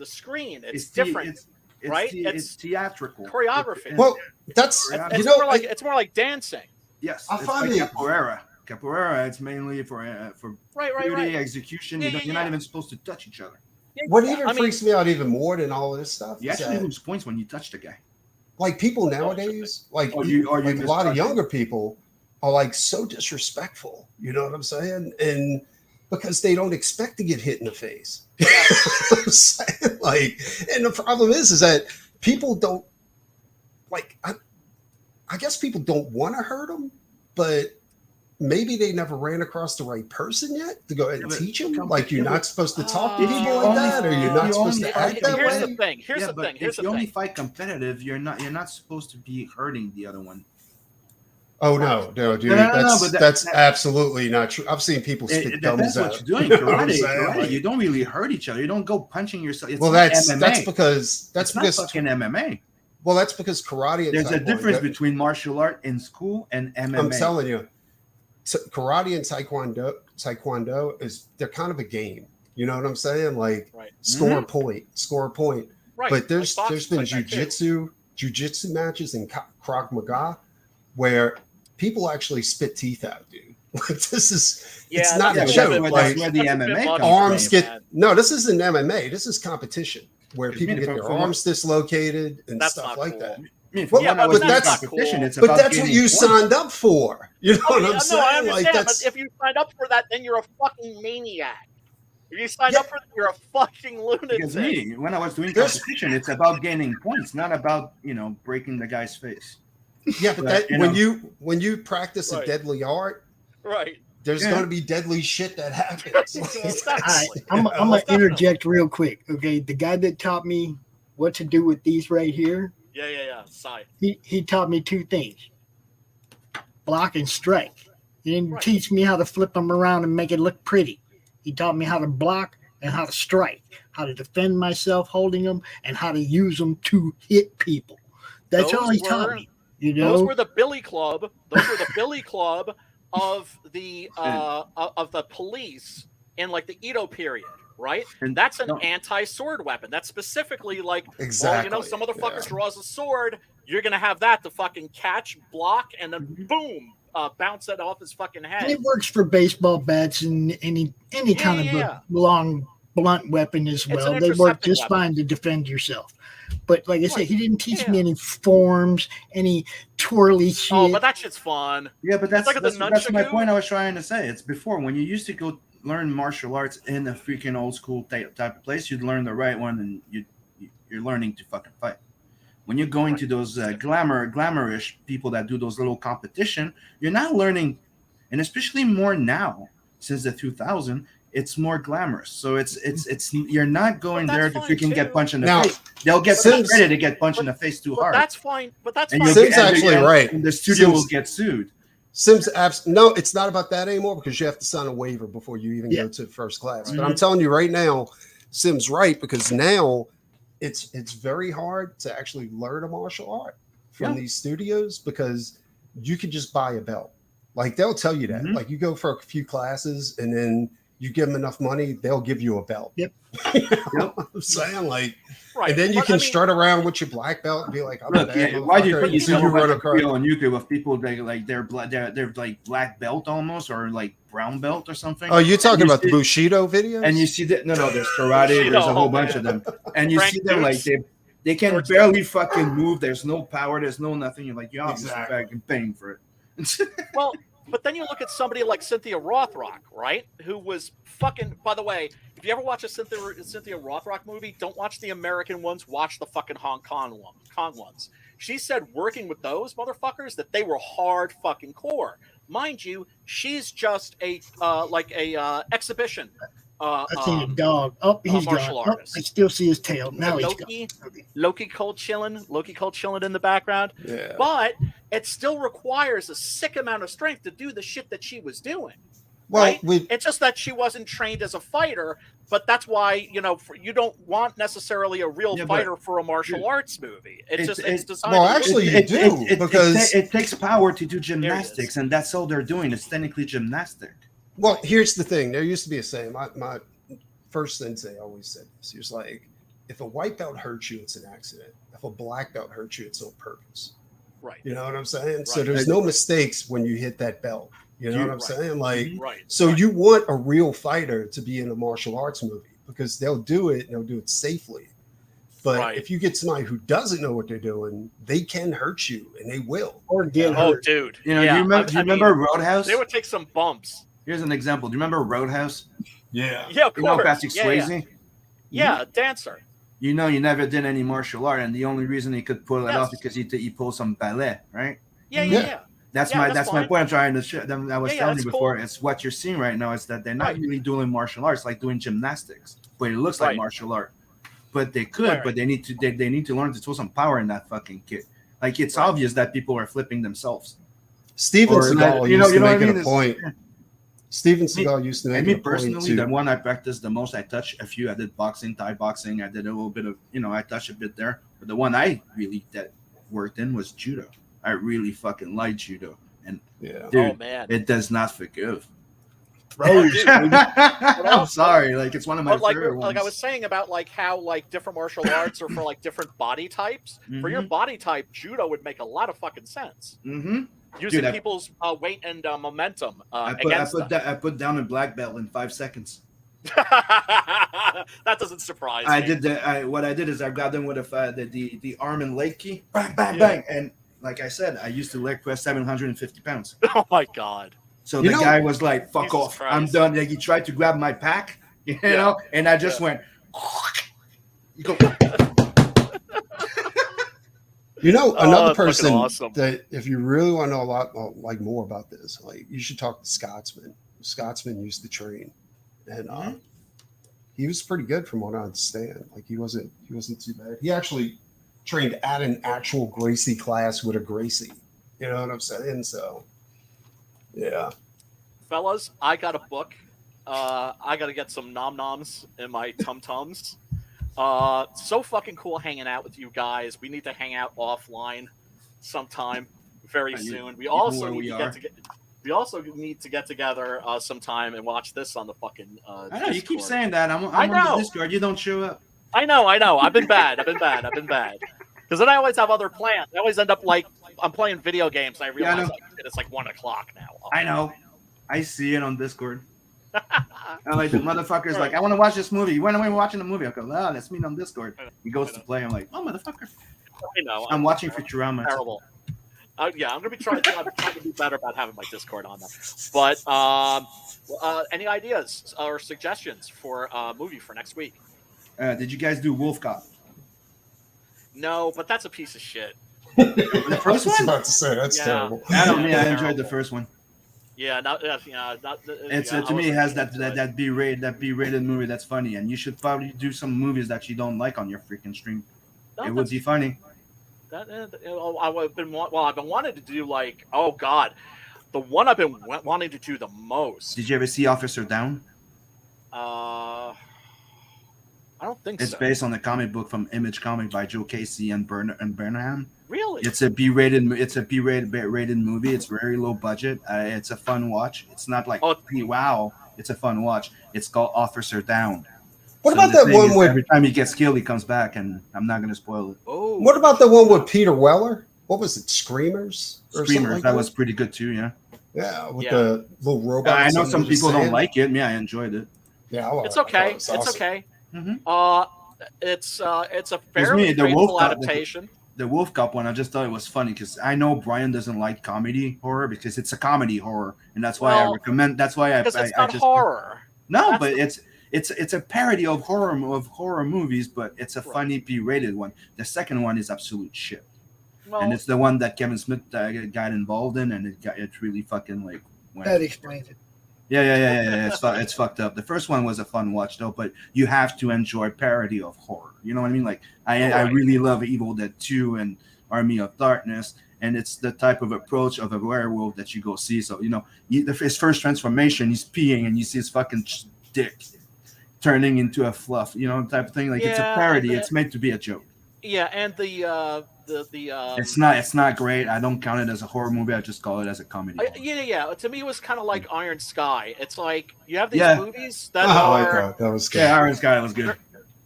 screen. It's different, right? It's theatrical choreography. Well, that's it's more like dancing. Yes, I it's find like capoeira. Capoeira, it's mainly for beauty, execution. You're not even supposed to touch each other. What even freaks me out even more than all of this stuff. You actually lose points when you touch the guy. Like people nowadays, like a lot of younger people are like so disrespectful. You know what I'm saying? And because they don't expect to get hit in the face. You know what I'm saying? Like, and the problem is that people don't like. I guess people don't want to hurt them, but maybe they never ran across the right person yet to go ahead and teach them. Like, you're not supposed to talk to people like that, or you're not supposed to act that way. Here's the thing. If you only fight competitive, you're not supposed to be hurting the other one. Oh no, dude, that's absolutely not true. I've seen people stick thumbs out. That's what you're doing. Karate, you don't really hurt each other. You don't go punching yourself. It's that's because fucking MMA. Well, that's because karate. And there's a difference between martial art in school and MMA. I'm telling you, karate and taekwondo they're kind of a game. You know what I'm saying? Like score a point. Right. But there's been jujitsu matches and Krav Maga where people actually spit teeth out, dude. Like it's not a joke. That's where the MMA comes arms from, get no. This isn't MMA. This is competition where people get their arms dislocated and stuff like that. But that's what you signed up for. You know what I'm saying? No, I understand. Like, but if you signed up for that, then you're a fucking maniac. If you signed up for that, you're a fucking lunatic. Because me, when I was doing competition, it's about gaining points, not about breaking the guy's face. Yeah, but when you practice a deadly art, there's going to be deadly shit that happens. I'm gonna interject real quick. Okay, the guy that taught me what to do with these right here. Yeah. Sai. He taught me two things: block and strike. He didn't teach me how to flip them around and make it look pretty. He taught me how to block and how to strike, how to defend myself holding them, and how to use them to hit people. That's all he taught me. You know, those were the Billy Club. Those were the Billy Club of the police in like the Edo period, right? And that's an anti-sword weapon. That's specifically like, some motherfucker draws a sword. You're gonna have that to fucking catch, block, and then boom, bounce it off his fucking head. And it works for baseball bats and any kind of a long blunt weapon as well. They work just fine to defend yourself. But like I said, he didn't teach me any forms, any twirly shit. Oh, but that shit's fun. Yeah, but that's my point I was trying to say. It's before, when you used to go learn martial arts in a freaking old school type of place, you'd learn the right one, and you're learning to fucking fight. When you're going to those glamourish people that do those little competition, you're not learning and especially more now since the 2000. It's more glamorous, so it's you're not going there if you can get punched in the face. They'll get credit to get punched in the face too hard. That's fine, but that's and fine. Sim's actually right. And the studio will get sued. Sim's no, it's not about that anymore because you have to sign a waiver before you even go to first class. But I'm telling you right now, Sim's right because now it's very hard to actually learn a martial art from these studios because you can just buy a belt. Like they'll tell you that. Like you go for a few classes and then you give them enough money, they'll give you a belt. Yep. You know what I'm saying? Like, right. And then you can strut around with your black belt and be like, I'm look, why do you think you see run a video on YouTube of people they're like black belt almost or like brown belt or something? Oh, you're talking about the Bushido videos? And you see that there's karate, there's a whole bunch of them. And you see them like they can barely fucking move, there's no power, there's no nothing. You're like, you're fucking paying for it. Well, but then you look at somebody like Cynthia Rothrock, right? Who was fucking, by the way, if you ever watch a Cynthia Rothrock movie, don't watch the American ones, watch the fucking Hong Kong ones. She said working with those motherfuckers that they were hard fucking core. Mind you, she's just a exhibition. I see a dog. Oh, he's gone. Oh, I still see his tail. Now he's gone. Loki cold chilling in the background. Yeah. But it still requires a sick amount of strength to do the shit that she was doing. Well, right? It's just that she wasn't trained as a fighter, but that's why, you don't want necessarily a real fighter for a martial arts movie. It's designed. Well, actually, you do because it takes power to do gymnastics, and that's all they're doing. It's technically gymnastic. Well, here's the thing. There used to be a saying. My first sensei always said this. He was like, if a white belt hurts you, it's an accident. If a black belt hurts you, it's on purpose. Right. You know what I'm saying? Right. So there's no mistakes when you hit that belt. You know what I'm saying? Like, right. So you want a real fighter to be in a martial arts movie because they'll do it and they'll do it safely. But if you get somebody who doesn't know what they're doing, they can hurt you and they will. Or get hurt. Dude. You remember Roadhouse? They would take some bumps. Here's an example. Do you remember Roadhouse? Yeah. Yeah, of course. Patrick Swayze? Yeah, dancer. You never did any martial art, and the only reason he could pull it off because he pulled some ballet, right? Yeah. That's my point. I'm trying to. I was telling you before. Cool. It's what you're seeing right now is that they're not really doing martial arts, like doing gymnastics, but it looks like martial art. But they could, but they need to. They need to learn to throw some power in that fucking kit. Like it's obvious that people are flipping themselves. Steven Seagal used to make it a point. Yeah. Steven Seagal used to make it a point. Personally, the one I practiced the most, I touched a few. I did boxing, Thai boxing. I did a little bit of, I touched a bit there. But the one I really that worked in was judo. I really fucking like judo, and dude, it does not forgive. I'm sorry, like it's one of my favorite ones. Like I was saying about like how like different martial arts are for like different body types. For your body type, judo would make a lot of fucking sense. Using people's weight and momentum I put down a black belt in 5 seconds. That doesn't surprise me. What I did is I grabbed them with the arm and leg key, bang, bang, bang, and like I said, I used to leg press 750 pounds. Oh my god! So the guy was like, "Fuck off, Christ. I'm done." Like he tried to grab my pack, and I just went. You go. Another person that if you really want to know a lot more about this, like you should talk to Scotsman. Scotsman used to train, and he was pretty good from what I understand. Like he wasn't too bad. He actually trained at an actual Gracie class with a Gracie. You know what I'm saying? So, yeah. Fellas, I got a book. I got to get some nom-noms in my tum-tums. So fucking cool hanging out with you guys. We need to hang out offline sometime very soon. We also need to get together sometime and watch this on the fucking I know, you keep saying that. I'm on the Discord. You don't show up. I know. I've been bad. Because then I always have other plans. I always end up like I'm playing video games. And I realize it's like 1:00 now. I know. I see it on Discord. I'm like the motherfucker's like, I want to watch this movie. When are we watching the movie? I go, let's meet on Discord. He goes to play. I'm like, oh motherfucker. I know. I'm watching Futurama. Terrible. I'm gonna be trying to be better about having my Discord on them. But any ideas or suggestions for a movie for next week? Did you guys do Wolf Cop? No, but that's a piece of shit. The first one? I was about to say that's terrible. I enjoyed the first one. Yeah, not It's to me it has that B-rated movie that's funny, and you should probably do some movies that you don't like on your freaking stream. It would be funny. I've been wanting to do like, oh god, the one I've been wanting to do the most. Did you ever see Officer Down? I don't think so. It's based on a comic book from Image Comic by Joe Casey and Burnham. Really? It's a B-rated movie. It's very low budget. It's a fun watch. It's not like wow. It's a fun watch. It's called Officer Down. What about that one with every time he gets killed, he comes back, and I'm not going to spoil it. Oh. What about the one with Peter Weller? What was it? Screamers? Screamers. That was pretty good too. Yeah. Yeah, with the little robot. I know some people don't like it. Yeah, I enjoyed it. Yeah, it's okay. It's awesome. okay. Mm-hmm. It's a fairly faithful adaptation. The Wolf Cop one, I just thought it was funny because I know Brian doesn't like comedy horror because it's a comedy horror, and that's why I recommend. That's why it's not horror. No, but it's a parody of horror movies, but it's a funny B-rated one. The second one is absolute shit, and it's the one that Kevin Smith got involved in, and it really fucking like. That explains it. Yeah. It's fucked up. The first one was a fun watch though, but you have to enjoy parody of horror. You know what I mean? Like I really love Evil Dead 2 and Army of Darkness, and it's the type of approach of a werewolf that you go see. So his first transformation, he's peeing, and you see his fucking dick turning into a fluff. Type of thing. Like it's a parody. It's meant to be a joke. Yeah, and the it's not great. I don't count it as a horror movie. I just call it as a comedy. Yeah. To me, it was kind of like Iron Sky. It's like you have these movies that that was good. Yeah, Iron Sky was good.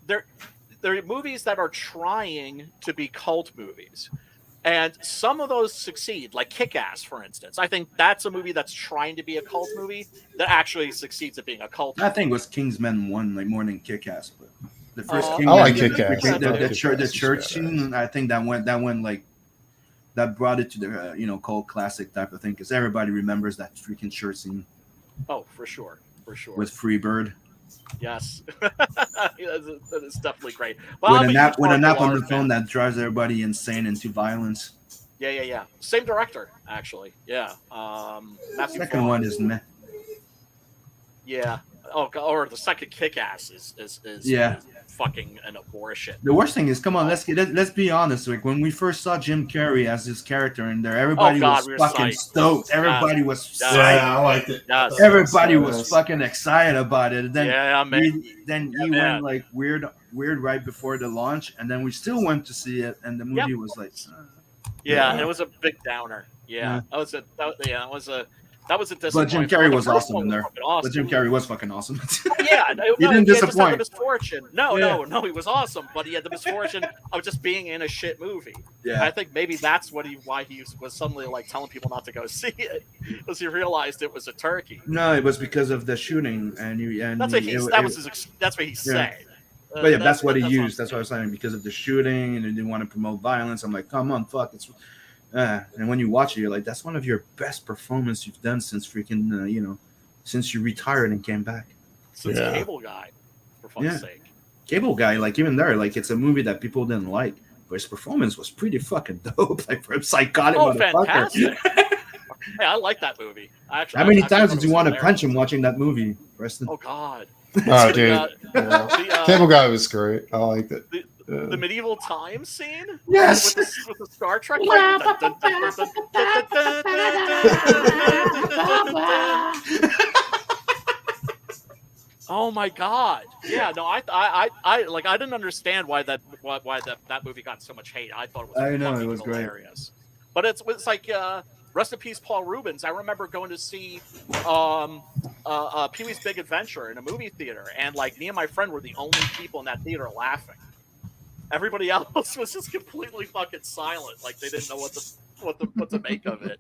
They're movies that are trying to be cult movies, and some of those succeed. Like Kick-Ass, for instance. I think that's a movie that's trying to be a cult movie that actually succeeds at being a cult. I think it was Kingsman 1 like more than Kick-Ass, but. The first I like Kick-Ass. The church scene, I think that went like that brought it to the cult classic type of thing because everybody remembers that freaking church scene. Oh, for sure. With Freebird. Yes, that is definitely great. With a nap on the phone that drives everybody insane into violence. Yeah. Same director, actually. Yeah. Second one is meh. Yeah. Oh, or the second Kick-Ass is fucking an abortion. The worst thing is, come on, let's be honest. Like when we first saw Jim Carrey as his character in there, everybody was fucking stoked. Everybody was psyched. Yeah, I liked it. Yes. Everybody was fucking excited about it. And then he went like weird right before the launch, and then we still went to see it, and the movie was like, it was a big downer. That was a disappointment. But Jim Carrey was awesome in there. Awesome. But Jim Carrey was fucking awesome. He didn't disappoint. The misfortune. No, he was awesome, but he had the misfortune of just being in a shit movie. Yeah, I think maybe that's why he was suddenly like telling people not to go see it because he realized it was a turkey. No, it was because of the shooting, that's what he said. But that's what he used. That's what I was saying, because of the shooting, and he didn't want to promote violence. I'm like, come on, fuck, it's. And when you watch it, you're like, that's one of your best performances you've done since freaking, since you retired and came back. Since Cable Guy, for fuck's sake. Cable Guy, like even there, like it's a movie that people didn't like, but his performance was pretty fucking dope. Like for a psychotic motherfucker. Fantastic. Hey, I like that movie. How many times did you want to punch him watching that movie, Preston? Oh God. Oh, dude. Cable Guy was great. I liked it. The medieval times scene? Yes. With the Star Trek. Oh my God! Yeah, no, I didn't understand why that movie got so much hate. I thought it was hilarious. Great. But it's like rest in peace, Paul Rubens. I remember going to see Pee-wee's Big Adventure in a movie theater, and like me and my friend were the only people in that theater laughing. Everybody else was just completely fucking silent, like they didn't know what to make of it.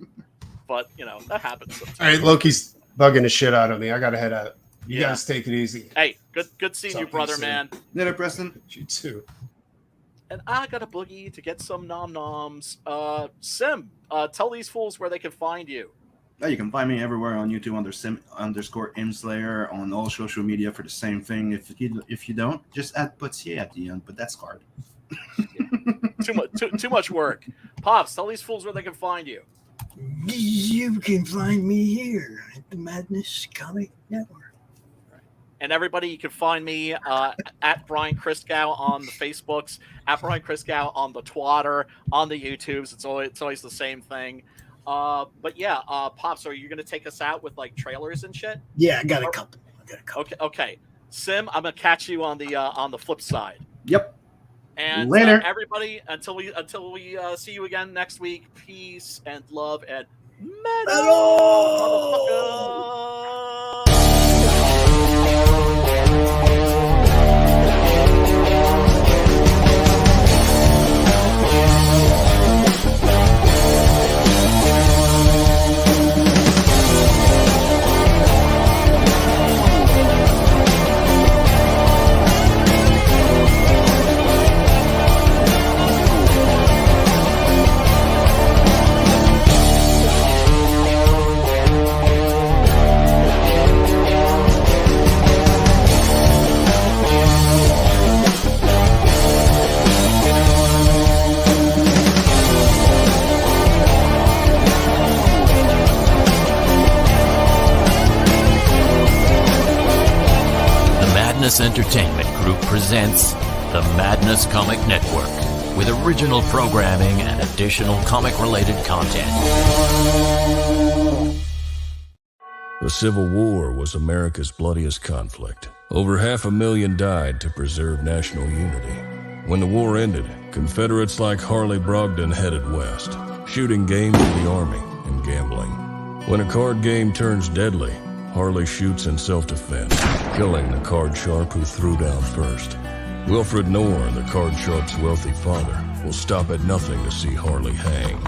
But that happens sometimes. All right, Loki's bugging the shit out of me. I gotta head out. You guys take it easy. Hey, good seeing you, brother, man. Later, Preston. You too. And I got a boogie to get some nom-noms. Sim, tell these fools where they can find you. You can find me everywhere on YouTube under Sim_Imslayer, on all social media for the same thing. If you don't, just add Potier at the end, but that's hard. Too much work. Pops, tell these fools where they can find you. You can find me here at the Madness Comic Network. And everybody, you can find me at Brian Christgau on the Facebooks, at Brian Christgau on the Twitter, on the YouTubes. It's always the same thing. But yeah, Pops, are you going to take us out with like trailers and shit? Yeah, I got a couple. Okay. Sim, I'm gonna catch you on the flip side. Yep. And later, everybody. Until we see you again next week. Peace and love and metal. Madness Entertainment Group presents the Madness Comic Network with original programming and additional comic-related content. The Civil War was America's bloodiest conflict. Over 500,000 died to preserve national unity. When the war ended, Confederates like Harley Brogdon headed west, shooting game for the Army and gambling. When a card game turns deadly, Harley shoots in self-defense, killing the card sharp who threw down first. Wilfred Knorr, the card sharp's wealthy father, will stop at nothing to see Harley hang.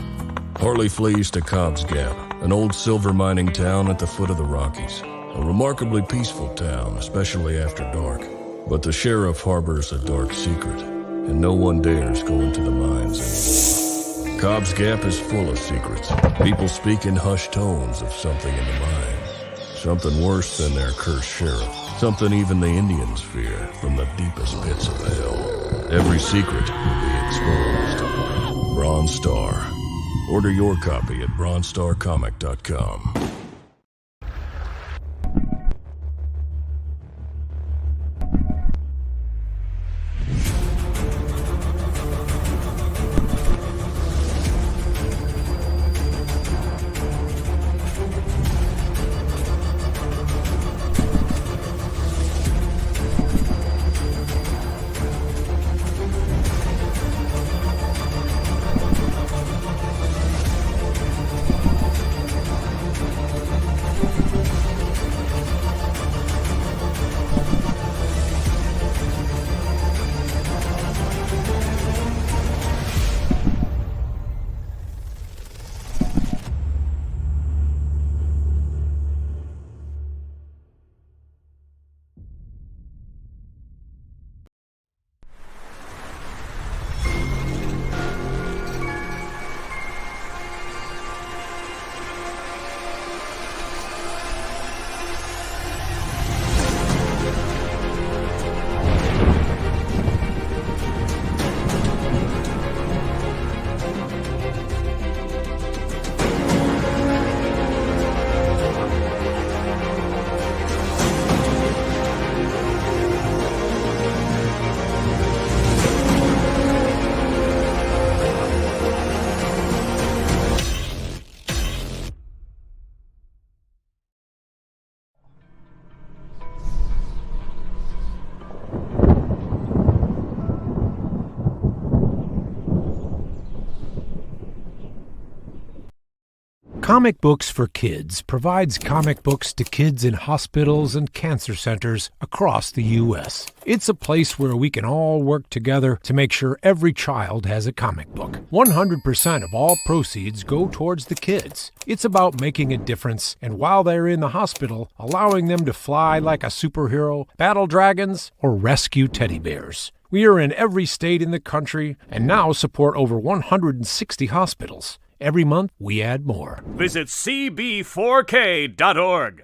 Harley flees to Cobb's Gap, an old silver mining town at the foot of the Rockies. A remarkably peaceful town, especially after dark. But the sheriff harbors a dark secret, and no one dares go into the mines anymore. Cobb's Gap is full of secrets. People speak in hushed tones of something in the mines. Something worse than their cursed sheriff. Something even the Indians fear from the deepest pits of hell. Every secret will be exposed. Bronze Star. Order your copy at bronzestarcomic.com. Comic Books for Kids provides comic books to kids in hospitals and cancer centers across the U.S. It's a place where we can all work together to make sure every child has a comic book. 100% of all proceeds go towards the kids. It's about making a difference, and while they're in the hospital, allowing them to fly like a superhero, battle dragons, or rescue teddy bears. We are in every state in the country and now support over 160 hospitals. Every month, we add more. Visit cb4k.org.